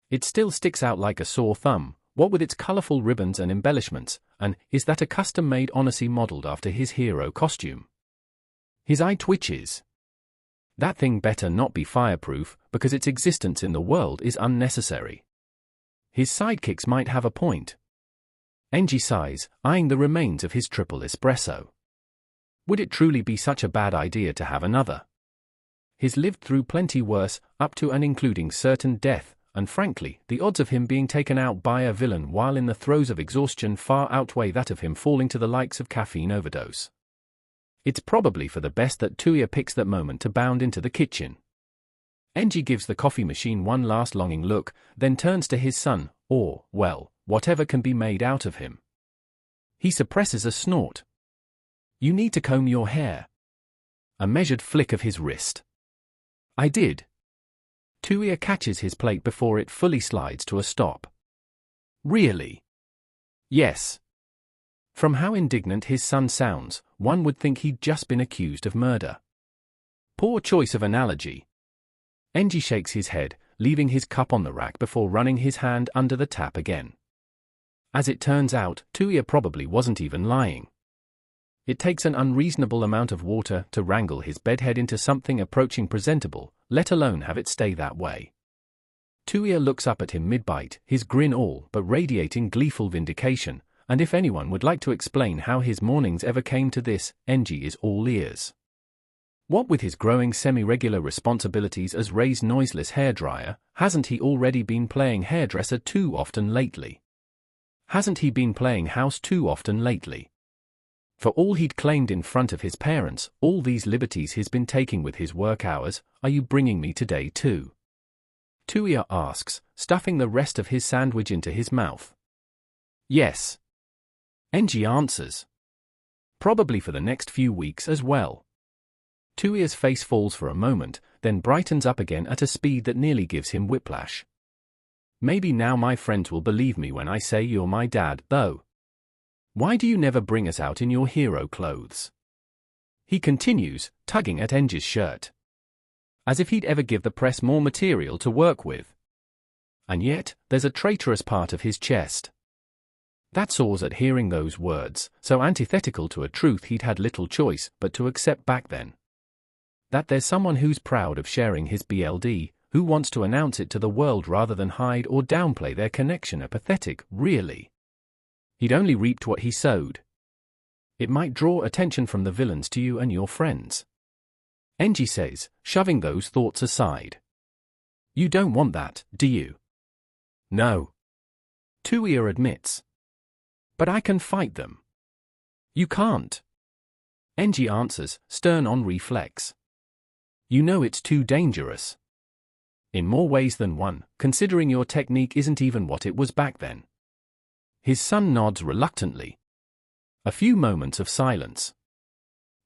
It still sticks out like a sore thumb, what with its colorful ribbons and embellishments, and is that a custom-made Odyssey modeled after his hero costume? His eye twitches. That thing better not be fireproof, because its existence in the world is unnecessary. His sidekicks might have a point. Enji sighs, eyeing the remains of his triple espresso. Would it truly be such a bad idea to have another? He's lived through plenty worse, up to and including certain death, and frankly, the odds of him being taken out by a villain while in the throes of exhaustion far outweigh that of him falling to the likes of caffeine overdose. It's probably for the best that Tuya picks that moment to bound into the kitchen. Enji gives the coffee machine one last longing look, then turns to his son, or, well, whatever can be made out of him. He suppresses a snort. You need to comb your hair. A measured flick of his wrist. I did. Tuya catches his plate before it fully slides to a stop. Really? Yes. From how indignant his son sounds, one would think he'd just been accused of murder. Poor choice of analogy. Enji shakes his head, leaving his cup on the rack before running his hand under the tap again. As it turns out, Tuya probably wasn't even lying. It takes an unreasonable amount of water to wrangle his bedhead into something approaching presentable, let alone have it stay that way. Tuya looks up at him mid-bite, his grin all but radiating gleeful vindication, and if anyone would like to explain how his mornings ever came to this, Enji is all ears. What with his growing semi-regular responsibilities as Rei's noiseless hairdryer, hasn't he already been playing hairdresser too often lately? Hasn't he been playing house too often lately? For all he'd claimed in front of his parents, all these liberties he's been taking with his work hours, are you bringing me today too? Tuya asks, stuffing the rest of his sandwich into his mouth. Yes. Enji answers. Probably for the next few weeks as well. Tuia's face falls for a moment, then brightens up again at a speed that nearly gives him whiplash. Maybe now my friends will believe me when I say you're my dad, though. Why do you never bring us out in your hero clothes? He continues, tugging at Enji's shirt. As if he'd ever give the press more material to work with. And yet, there's a traitorous part of his chest that soars at hearing those words, so antithetical to a truth he'd had little choice but to accept back then. That there's someone who's proud of sharing his BLD, who wants to announce it to the world rather than hide or downplay their connection. Pathetic, really. He'd only reaped what he sowed. It might draw attention from the villains to you and your friends. Enji says, shoving those thoughts aside. You don't want that, do you? No. Tuia admits. But I can fight them. You can't. Enji answers, stern on reflex. You know it's too dangerous. In more ways than one, considering your technique isn't even what it was back then. His son nods reluctantly. A few moments of silence.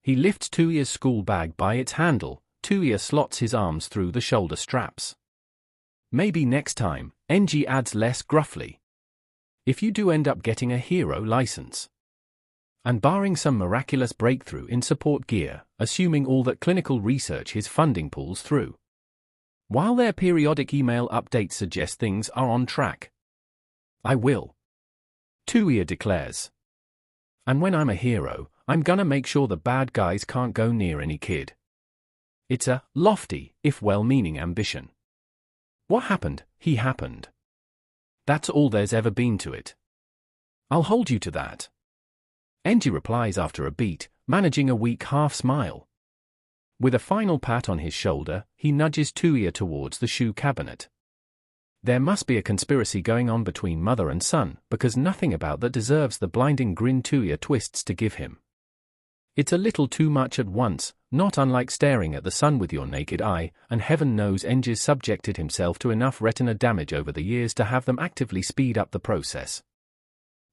He lifts Tuia's school bag by its handle. Tuia slots his arms through the shoulder straps. Maybe next time, Enji adds less gruffly. If you do end up getting a hero license. And barring some miraculous breakthrough in support gear, assuming all that clinical research his funding pulls through. While their periodic email updates suggest things are on track. I will. Tuia declares. And when I'm a hero, I'm gonna make sure the bad guys can't go near any kid. It's a lofty, if well-meaning ambition. What happened, he happened. That's all there's ever been to it. I'll hold you to that. Enji replies after a beat, managing a weak half-smile. With a final pat on his shoulder, he nudges Tuia towards the shoe cabinet. There must be a conspiracy going on between mother and son, because nothing about that deserves the blinding grin Tuia twists to give him. It's a little too much at once, not unlike staring at the sun with your naked eye, and heaven knows Enji's subjected himself to enough retina damage over the years to have them actively speed up the process.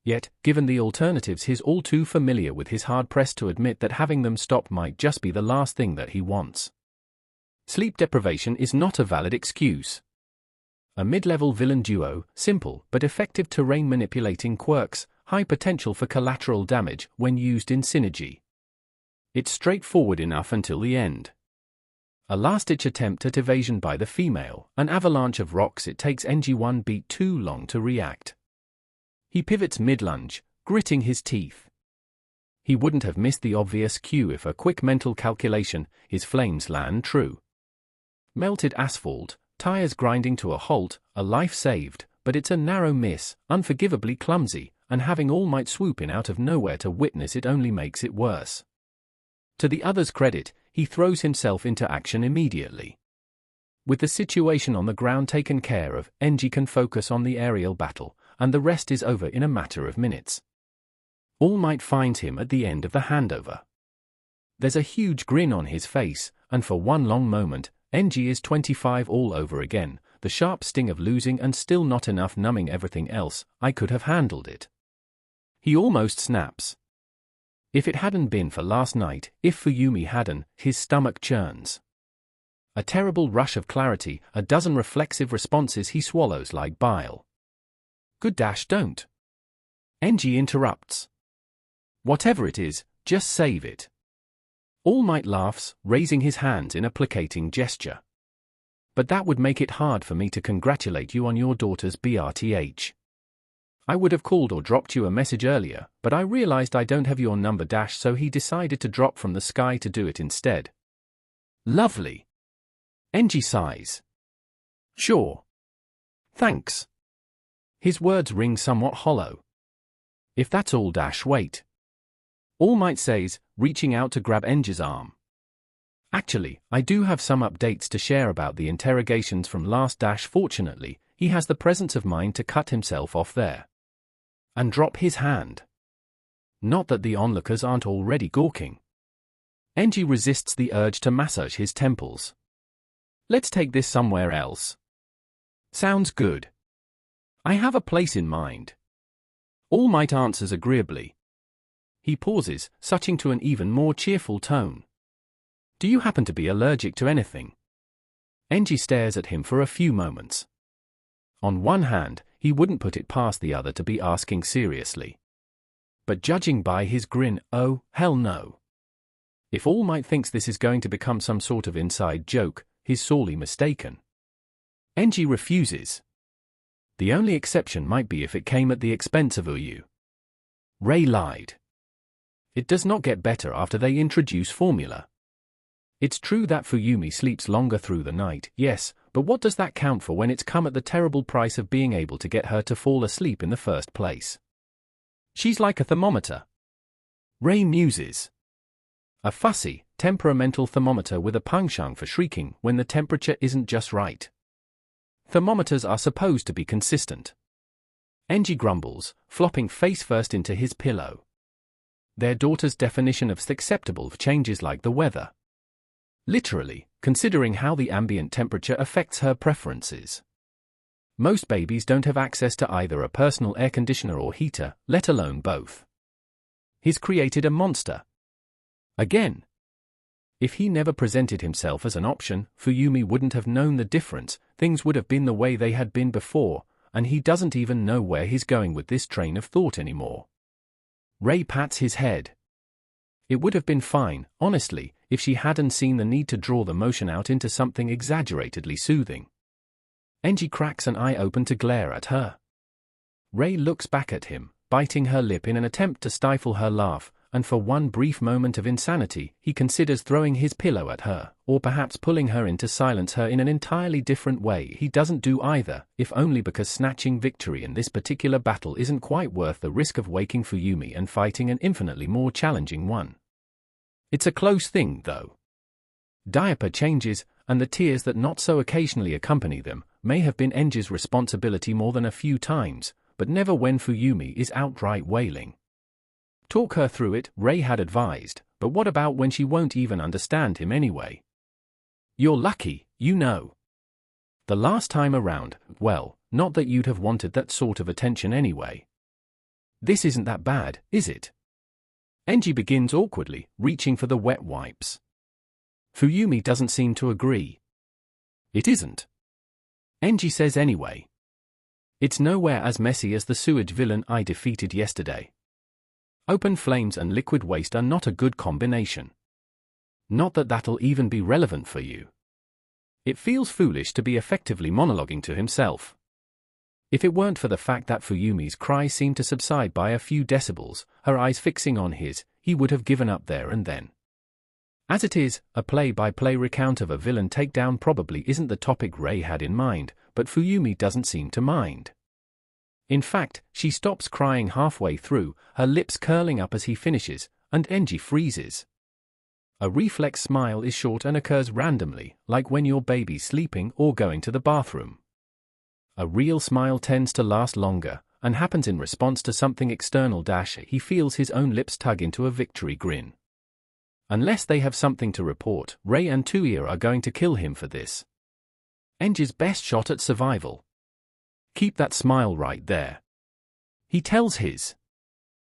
Yet, given the alternatives, he's all too familiar with, his hard-pressed to admit that having them stop might just be the last thing that he wants. Sleep deprivation is not a valid excuse. A mid-level villain duo, simple but effective terrain manipulating quirks, high potential for collateral damage when used in synergy. It's straightforward enough until the end. A last-ditch attempt at evasion by the female, an avalanche of rocks. It takes Enji one beat too long to react. He pivots mid-lunge, gritting his teeth. He wouldn't have missed the obvious cue if a quick mental calculation, his flames land true. Melted asphalt, tires grinding to a halt, a life saved, but it's a narrow miss, unforgivably clumsy, and having All Might swoop in out of nowhere to witness it only makes it worse. To the other's credit, he throws himself into action immediately. With the situation on the ground taken care of, Enji can focus on the aerial battle, and the rest is over in a matter of minutes. All Might finds him at the end of the handover. There's a huge grin on his face, and for one long moment, Enji is 25 all over again, the sharp sting of losing and still not enough numbing everything else. I could have handled it. He almost snaps. If it hadn't been for last night, if Fuyumi hadn't, his stomach churns. A terrible rush of clarity, a dozen reflexive responses he swallows like bile. Good dash don't. Enji interrupts. Whatever it is, just save it. All Might laughs, raising his hands in a placating gesture. But that would make it hard for me to congratulate you on your daughter's BRTH. I would have called or dropped you a message earlier, but I realized I don't have your number dash, so he decided to drop from the sky to do it instead. Lovely. Enji sighs. Sure. Thanks. His words ring somewhat hollow. If that's all dash wait. All Might says, reaching out to grab Enji's arm. Actually, I do have some updates to share about the interrogations from last dash. Fortunately, he has the presence of mind to cut himself off there. And drop his hand. Not that the onlookers aren't already gawking. Enji resists the urge to massage his temples. Let's take this somewhere else. Sounds good. I have a place in mind. All Might answers agreeably. He pauses, switching to an even more cheerful tone. Do you happen to be allergic to anything? Enji stares at him for a few moments. On one hand, he wouldn't put it past the other to be asking seriously. But judging by his grin, oh, hell no. If All Might thinks this is going to become some sort of inside joke, he's sorely mistaken. Enji refuses. The only exception might be if it came at the expense of Uyu. Ray lied. It does not get better after they introduce formula. It's true that Fuyumi sleeps longer through the night, yes, but what does that count for when it's come at the terrible price of being able to get her to fall asleep in the first place? She's like a thermometer. Ray muses. A fussy, temperamental thermometer with a pungshang for shrieking when the temperature isn't just right. Thermometers are supposed to be consistent. Enji grumbles, flopping face first into his pillow. Their daughter's definition of acceptable changes like the weather. Literally, considering how the ambient temperature affects her preferences. Most babies don't have access to either a personal air conditioner or heater, let alone both. He's created a monster. Again. If he never presented himself as an option, Fuyumi wouldn't have known the difference, things would have been the way they had been before, and he doesn't even know where he's going with this train of thought anymore. Ray pats his head. It would have been fine, honestly, if she hadn't seen the need to draw the motion out into something exaggeratedly soothing. Enji cracks an eye open to glare at her. Ray looks back at him, biting her lip in an attempt to stifle her laugh, and for one brief moment of insanity, he considers throwing his pillow at her, or perhaps pulling her in to silence her in an entirely different way. He doesn't do either, if only because snatching victory in this particular battle isn't quite worth the risk of waking Fuyumi and fighting an infinitely more challenging one. It's a close thing, though. Diaper changes, and the tears that not so occasionally accompany them, may have been Enji's responsibility more than a few times, but never when Fuyumi is outright wailing. Talk her through it, Ray had advised, but what about when she won't even understand him anyway? You're lucky, you know. The last time around, well, not that you'd have wanted that sort of attention anyway. This isn't that bad, is it? Enji begins awkwardly, reaching for the wet wipes. Fuyumi doesn't seem to agree. It isn't. Enji says anyway. It's nowhere as messy as the sewage villain I defeated yesterday. Open flames and liquid waste are not a good combination. Not that that'll even be relevant for you. It feels foolish to be effectively monologuing to himself. If it weren't for the fact that Fuyumi's cries seemed to subside by a few decibels, her eyes fixing on his, he would have given up there and then. As it is, a play-by-play recount of a villain takedown probably isn't the topic Ray had in mind, but Fuyumi doesn't seem to mind. In fact, she stops crying halfway through, her lips curling up as he finishes, and Enji freezes. A reflex smile is short and occurs randomly, like when your baby's sleeping or going to the bathroom. A real smile tends to last longer, and happens in response to something external. He feels his own lips tug into a victory grin. Unless they have something to report, Ray and Tuya are going to kill him for this. Enji's best shot at survival. Keep that smile right there. He tells his